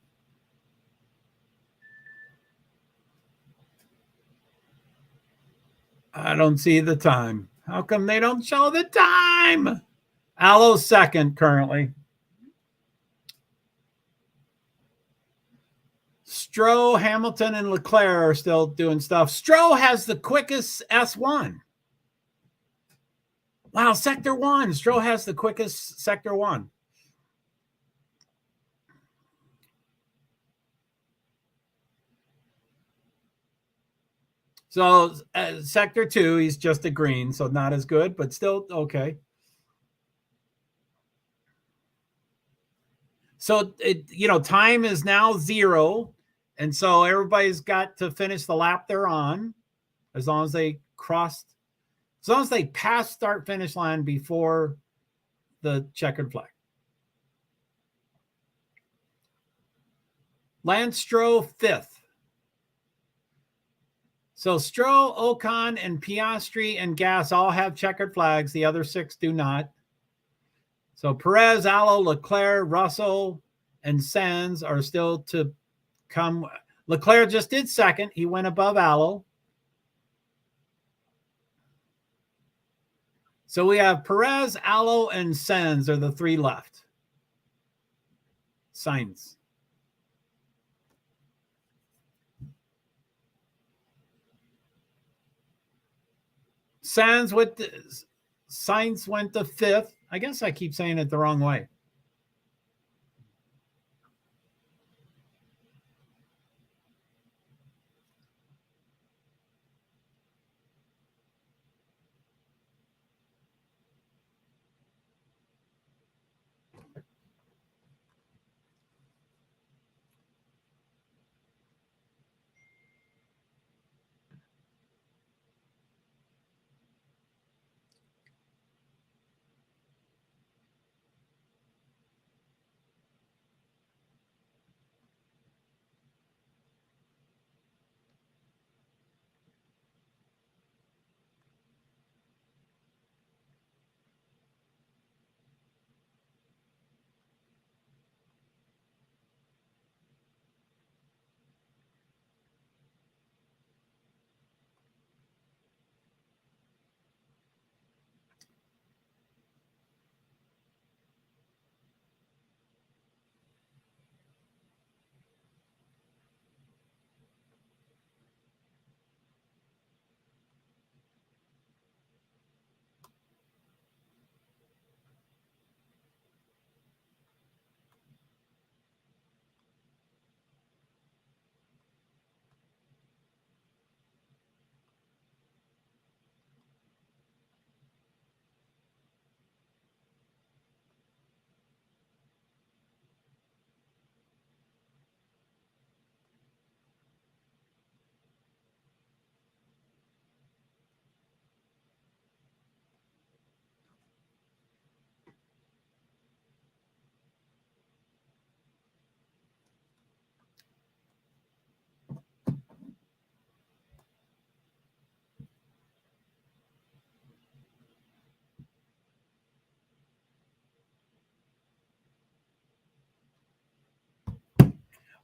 I don't see the time. How come they don't show the time? Allo's second currently. Stroll, Hamilton, and Leclerc are still doing stuff. Stroll has the quickest S1. Wow, sector 1. Stroll has the quickest sector 1. So sector 2, he's just a green, so not as good, but still okay. So time is now 0, and so everybody's got to finish the lap they're on, as long as they pass start finish line before the checkered flag. Lance Stroll 5th. So Stroll, Ocon, and Piastri and Gas all have checkered flags. The other 6 do not. So Perez, Allo, Leclerc, Russell, and Sainz are still to come. Leclerc just did second. He went above Allo. So we have Perez, Allo, and Sainz are the 3 left. Sainz. Sainz went to 5th. I guess I keep saying it the wrong way.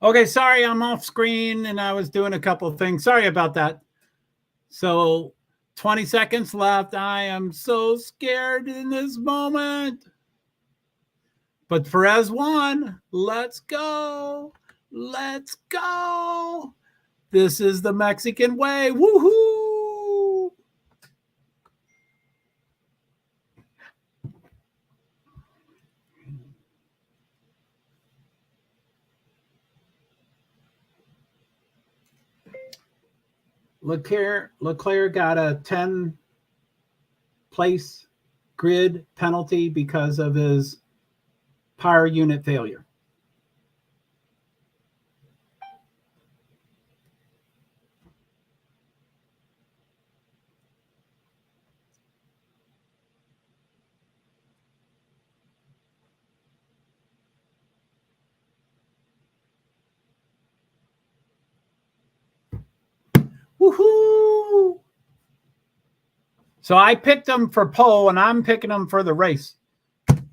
Okay, sorry, I'm off screen and I was doing a couple of things. Sorry about that. So 20 seconds left. I am so scared in this moment. But Perez won. Let's go. Let's go. This is the Mexican way. Woohoo! Leclerc got a 10 place grid penalty because of his power unit failure. Woohoo! So I picked him for pole and I'm picking him for the race.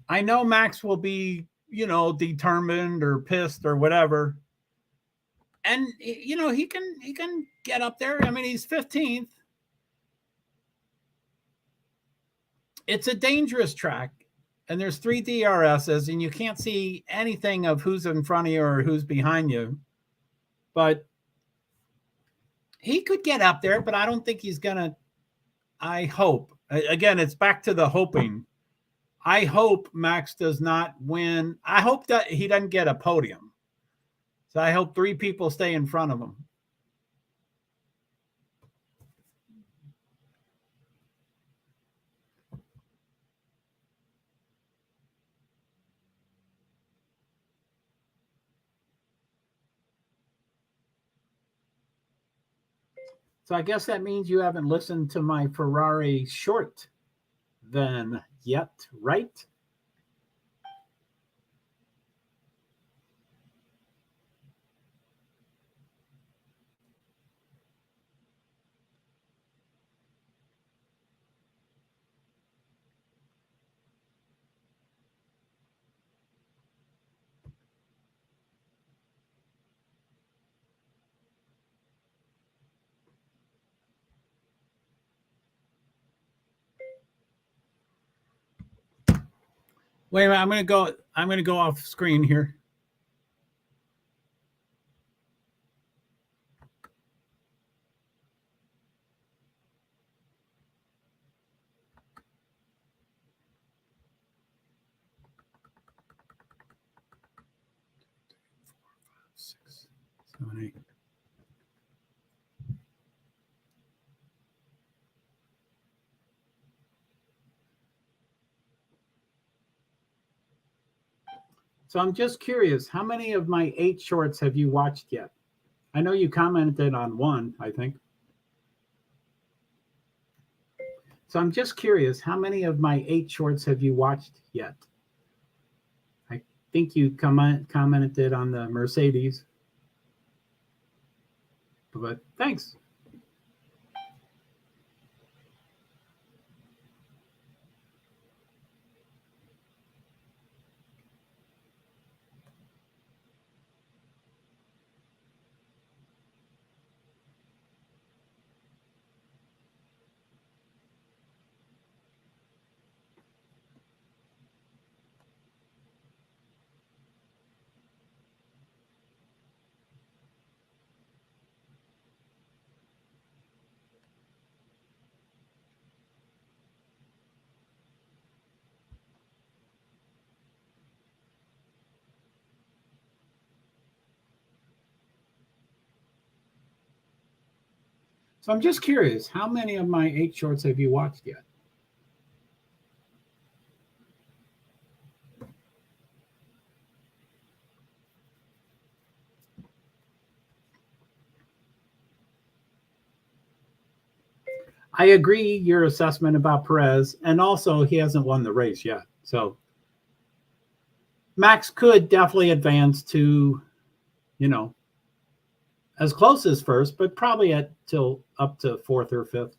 I know Max will be, determined or pissed or whatever. And he can get up there. I mean, he's 15th. It's a dangerous track. And there's 3 DRSs and you can't see anything of who's in front of you or who's behind you. But he could get up there, but I don't think he's going to. I hope. Again, it's back to the hoping. I hope Max does not win. I hope that he doesn't get a podium. So I hope 3 people stay in front of him. So I guess that means you haven't listened to my Ferrari short then yet, right? Wait a minute, I'm gonna go off screen here. Six, 7, 8. So I'm just curious, how many of my 8 shorts have you watched yet? I know you commented on 1, I think. So I'm just curious, how many of my 8 shorts have you watched yet? I think you commented on the Mercedes. But thanks. So I'm just curious, how many of my 8 shorts have you watched yet? I agree your assessment about Perez, and also he hasn't won the race yet. So Max could definitely advance to, as close as first, but probably till up to 4th or 5th.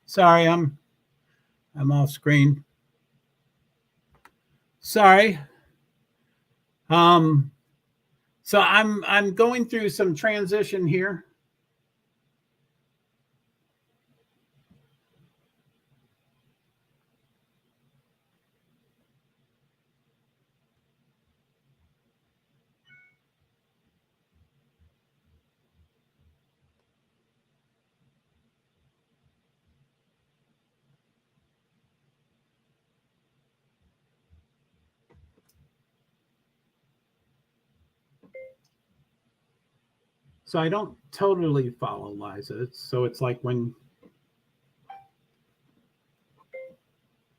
Sorry, I'm off screen. Sorry. So I'm going through some transition here. So I don't totally follow Liza. So it's like when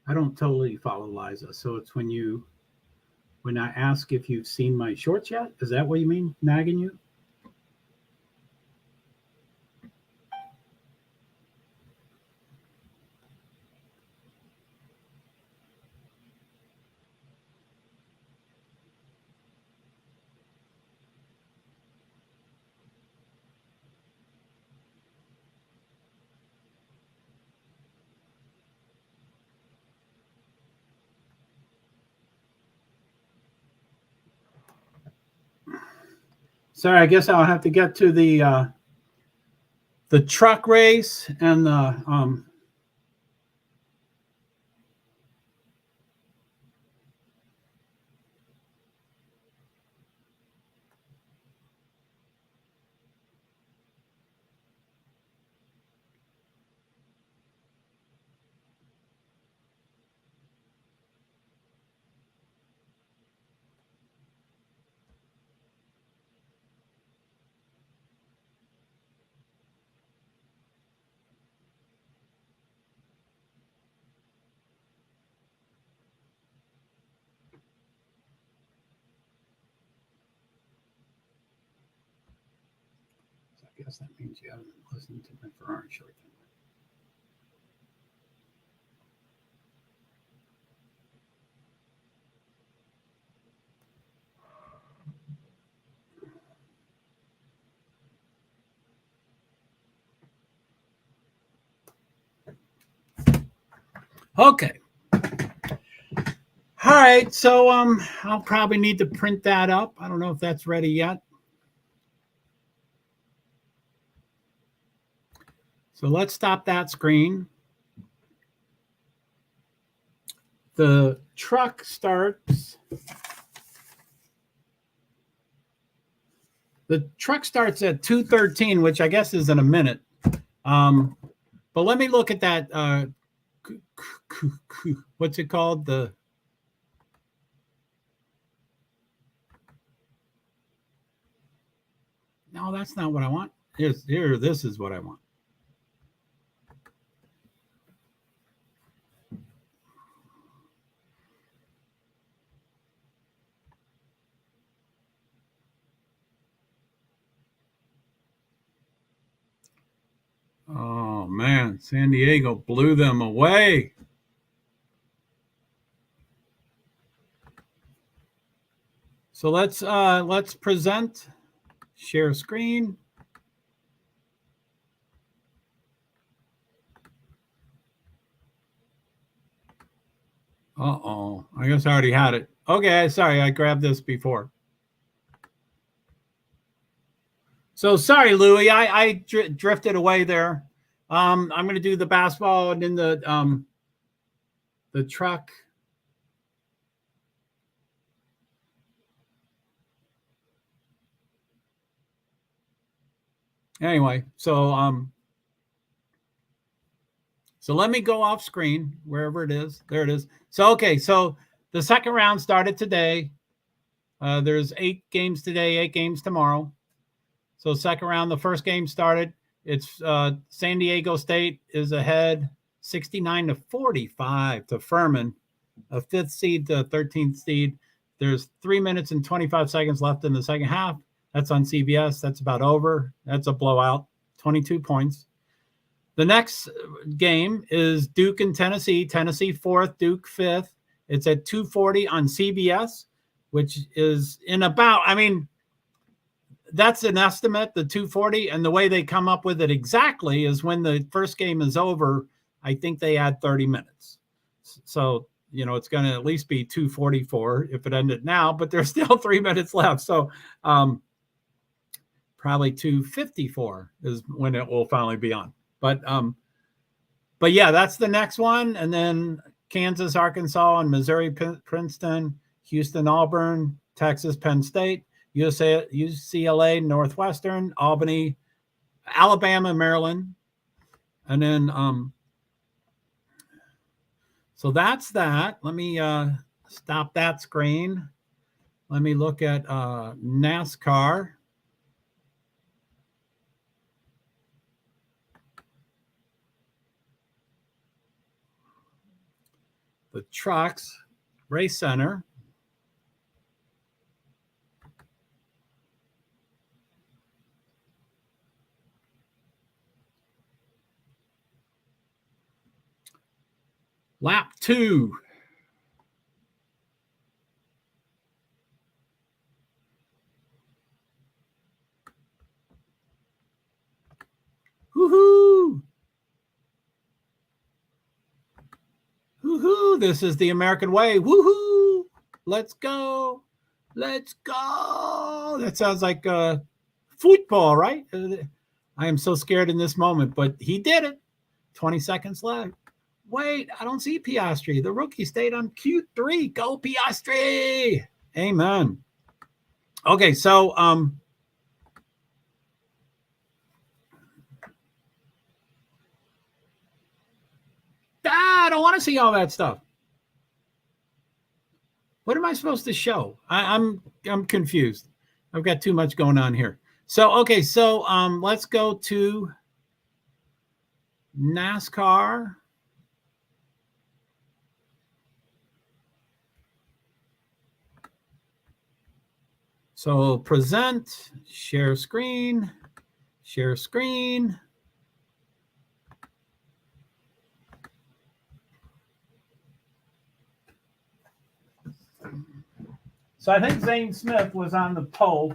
I don't totally follow Liza. So it's when I ask if you've seen my shorts yet. Is that what you mean, nagging you? Sorry, I guess I'll have to get to the truck race and the I guess that means you haven't listened to my Ferrari short. Okay. All right. So I'll probably need to print that up. I don't know if that's ready yet. So let's stop that screen. The truck starts. The truck starts at 2:13, which I guess is in a minute. But let me look at that. What's it called? No, that's not what I want. Here, this is what I want. Oh man, San Diego blew them away. So let's present, share screen. Uh-oh, I guess I already had it. Okay, sorry, I grabbed this before. So sorry, Louie, I drifted away there. I'm going to do the basketball and then the truck. Anyway, so let me go off screen wherever it is. There it is. So okay, so the second round started today. There's 8 games today, 8 games tomorrow. So second round, the first game started. It's San Diego State is ahead 69-45 to Furman, a 5th seed to a 13th seed. There's 3 minutes and 25 seconds left in the second half. That's on CBS. That's about over. That's a blowout, 22 points. The next game is Duke and Tennessee. Tennessee 4th, Duke 5th. It's at 2:40 on CBS, which is in about, I mean, that's an estimate, the 2:40, and the way they come up with it exactly is when the first game is over. I think they add 30 minutes. So, it's going to at least be 2:44 if it ended now, but there's still 3 minutes left. So probably 2:54 is when it will finally be on. But yeah, that's the next one. And then Kansas, Arkansas, and Missouri, Princeton, Houston, Auburn, Texas, Penn State, UCLA, Northwestern, Albany, Alabama, Maryland. And then, so that's that. Let me stop that screen. Let me look at NASCAR. The Trucks Race Center. Lap 2. Woohoo! Woohoo! This is the American way. Woohoo! Let's go! Let's go! That sounds like football, right? I am so scared in this moment, but he did it. 20 seconds left. Wait, I don't see Piastri. The rookie stayed on Q3. Go Piastri! Amen. Okay, so I don't want to see all that stuff. What am I supposed to show? I'm confused. I've got too much going on here. So okay, so let's go to NASCAR. So present, share screen, share screen. So I think Zane Smith was on the pole.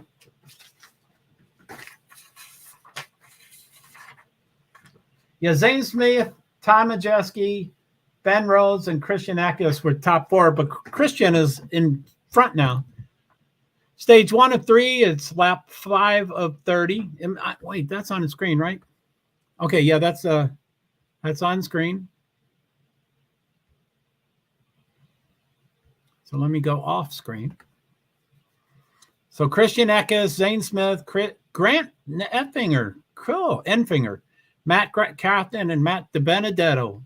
Yeah, Zane Smith, Tom Majeski, Ben Rhodes, and Christian Eckes were top 4, but Christian is in front now. Stage 1 of 3, it's lap 5 of 30. Wait, that's on the screen, right? Okay, yeah, that's on screen. So let me go off screen. So Christian Eckes, Zane Smith, Grant Enfinger, cool, Enfinger, Matt Captain, and Matt DiBenedetto.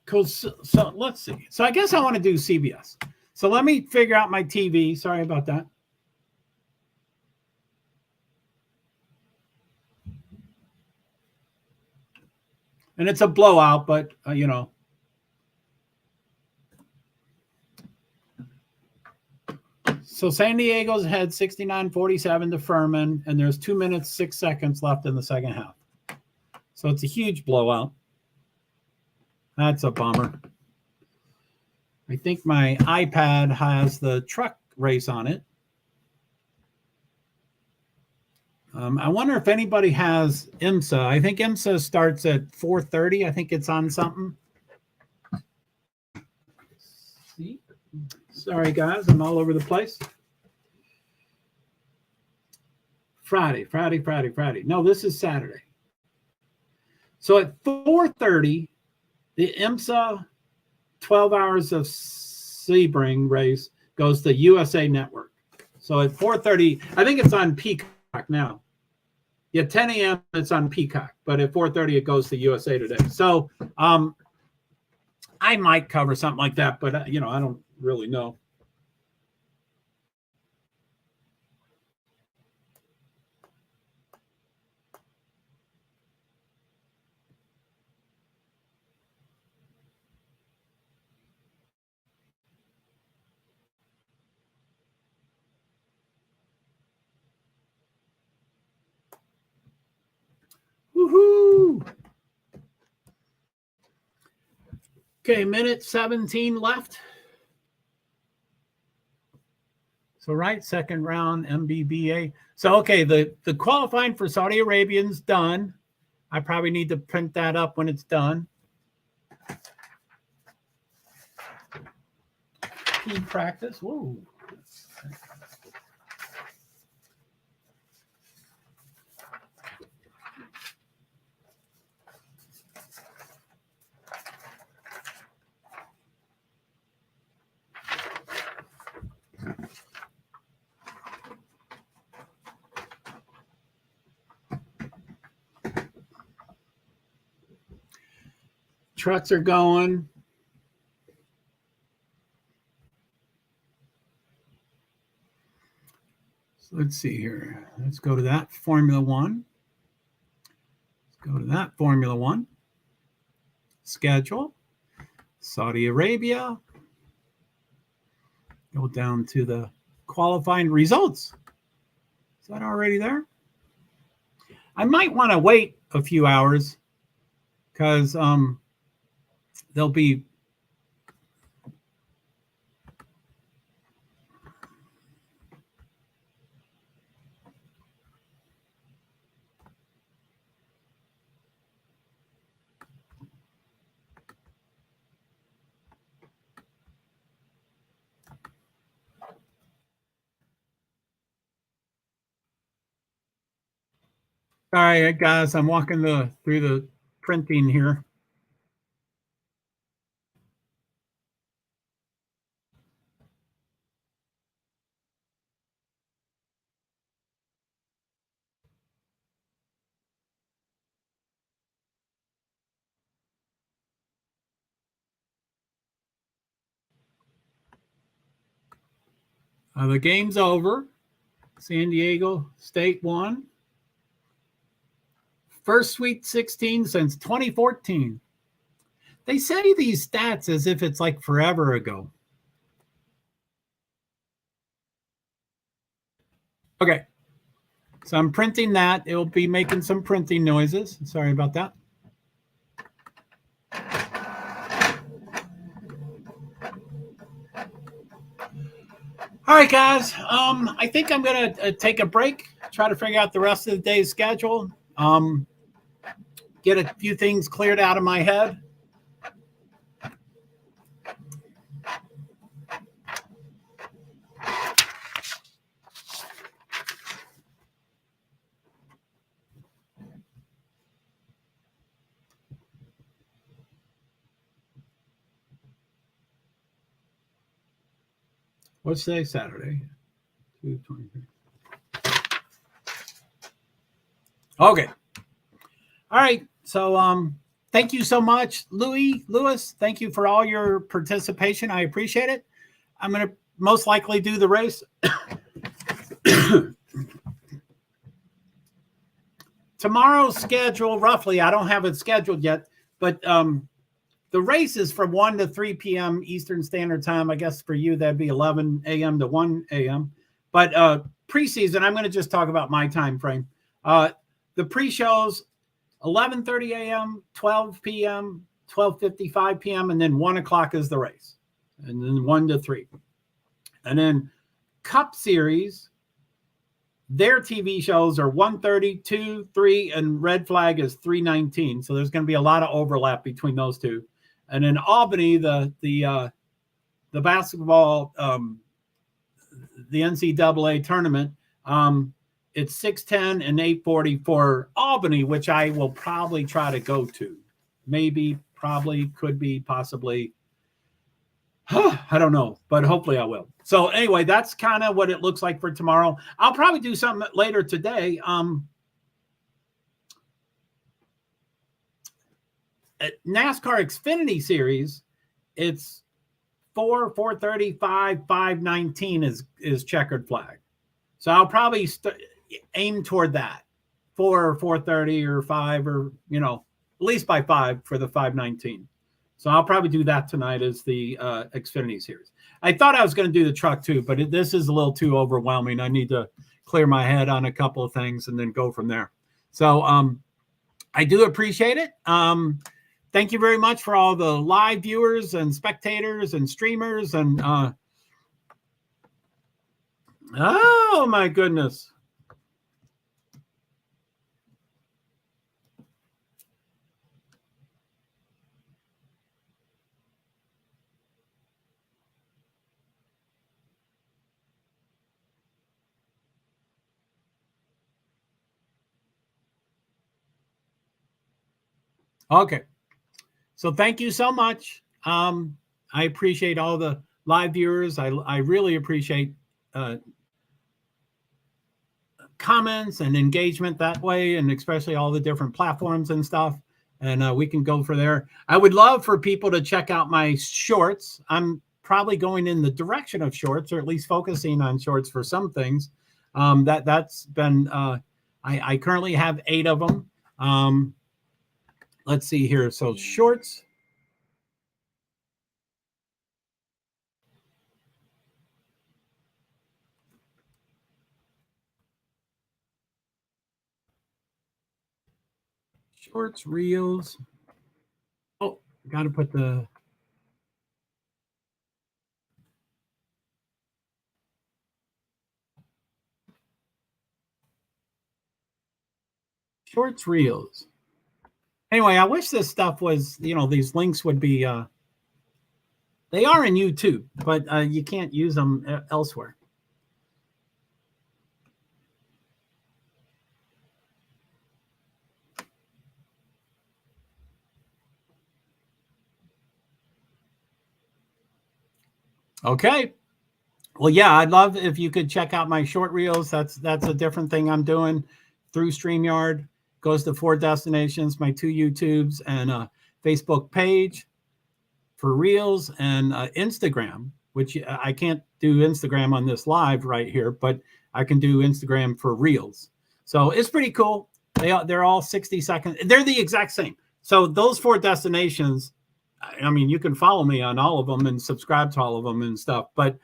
Cool. So let's see. So I guess I want to do CBS. So let me figure out my TV. Sorry about that. And it's a blowout, but So San Diego's ahead 69-47 to Furman, and there's 2 minutes, 6 seconds left in the second half. So it's a huge blowout. That's a bummer. I think my iPad has the truck race on it. I wonder if anybody has IMSA. I think IMSA starts at 4:30. I think it's on something. See? Sorry, guys. I'm all over the place. Friday. No, this is Saturday. So at 4:30, the IMSA 12 Hours of Sebring race goes to USA Network. So at 4:30, I think it's on Peacock now. Yeah, 10 a.m. it's on Peacock, but at 4:30 it goes to USA Today. So I might cover something like that, but I don't really know. Woohoo! Okay, minute 17 left. So right, second round MBBA. So okay, the qualifying for Saudi Arabian's done. I probably need to print that up when it's done. Key practice. Whoa. Trucks are going. So let's see here. Let's go to that Formula One. Let's go to that Formula One. Schedule. Saudi Arabia. Go down to the qualifying results. Is that already there? I might want to wait a few hours because there'll be all right, guys, I'm walking through the printing here. The game's over. San Diego State won. First Sweet 16 since 2014. They say these stats as if it's like forever ago. Okay. So I'm printing that. It'll be making some printing noises. Sorry about that. All right, guys. I think I'm going to take a break, try to figure out the rest of the day's schedule, get a few things cleared out of my head. What's today? Saturday. 2/23. Okay. All right. So thank you so much, Lewis. Thank you for all your participation. I appreciate it. I'm going to most likely do the race. Tomorrow's schedule, roughly, I don't have it scheduled yet, but the race is from 1 to 3 p.m. Eastern Standard Time. I guess for you, that'd be 11 a.m. to 1 a.m. But preseason, I'm going to just talk about my time frame. The pre-shows, 11:30 a.m., 12 p.m., 12:55 p.m., and then 1 o'clock is the race, and then 1 to 3. And then Cup Series, their TV shows are 1:30, 2, 3, and Red Flag is 3:19. So there's going to be a lot of overlap between those two. And in Albany, the basketball, the NCAA tournament, it's 6:10 and 8:40 for Albany, which I will probably try to go to. Maybe, probably, could be, possibly. I don't know, but hopefully I will. So anyway, that's kind of what it looks like for tomorrow. I'll probably do something later today. At NASCAR Xfinity Series it's 4, 4:30, 5, 5:19 is checkered flag. So I'll probably aim toward that, 4 or 4:30 or 5, or at least by 5 for the 5:19. So I'll probably do that tonight as the Xfinity series. I thought I was going to do the truck too, but this is a little too overwhelming. I need to clear my head on a couple of things and then go from there. So I do appreciate it. Thank you very much for all the live viewers and spectators and streamers and oh my goodness. Okay. So thank you so much. I appreciate all the live viewers. I really appreciate comments and engagement that way, and especially all the different platforms and stuff. And we can go for there. I would love for people to check out my shorts. I'm probably going in the direction of shorts, or at least focusing on shorts for some things. That's been, I currently have 8 of them. Let's see here. So shorts. Shorts, reels. Oh, got to put the shorts, reels. Anyway, I wish this stuff was, these links would be, they are in YouTube, but you can't use them elsewhere. Okay. Well, yeah, I'd love if you could check out my short reels. That's a different thing I'm doing through StreamYard. Goes to 4 destinations, my 2 YouTubes and a Facebook page for reels, and Instagram, which I can't do Instagram on this live right here, but I can do Instagram for reels. So it's pretty cool. They're all 60 seconds. They're the exact same. So those 4 destinations, I mean, you can follow me on all of them and subscribe to all of them and stuff. But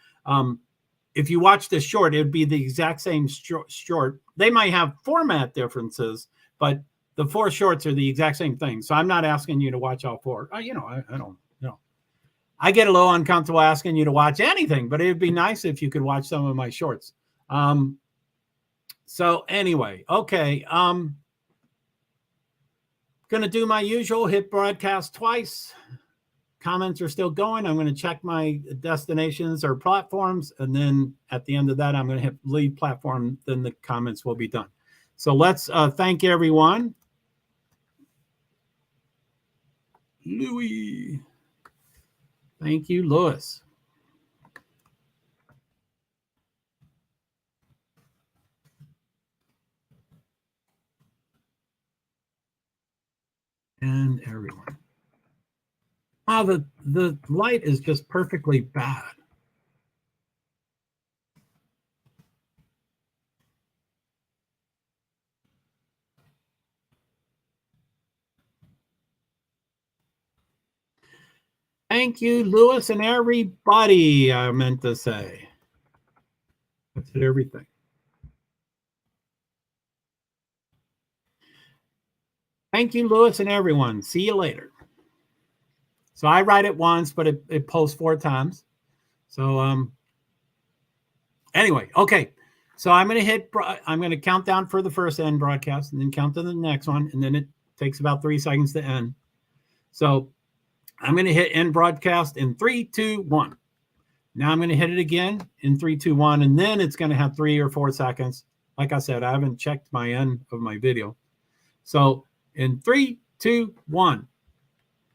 if you watch the short, it'd be the exact same short. They might have format differences, but the 4 shorts are the exact same thing. So I'm not asking you to watch all 4. I don't. I get a little uncomfortable asking you to watch anything, but it'd be nice if you could watch some of my shorts. So anyway, okay. Going to do my usual, hit broadcast twice. Comments are still going. I'm going to check my destinations or platforms, and then at the end of that, I'm going to hit leave platform. Then the comments will be done. So let's thank everyone. Louis. Thank you, Louis. And everyone. Wow, the light is just perfectly bad. Thank you, Louis, and everybody, I meant to say. That's it, everything. Thank you, Louis, and everyone. See you later. So I write it once, but it posts 4 times. So anyway, okay. So I'm going to count down for the first end broadcast, and then count to the next one, and then it takes about 3 seconds to end. So I'm going to hit end broadcast in 3, 2, 1. Now I'm going to hit it again in 3, 2, 1, and then it's going to have 3 or 4 seconds. Like I said, I haven't checked my end of my video. So in 3, 2, 1.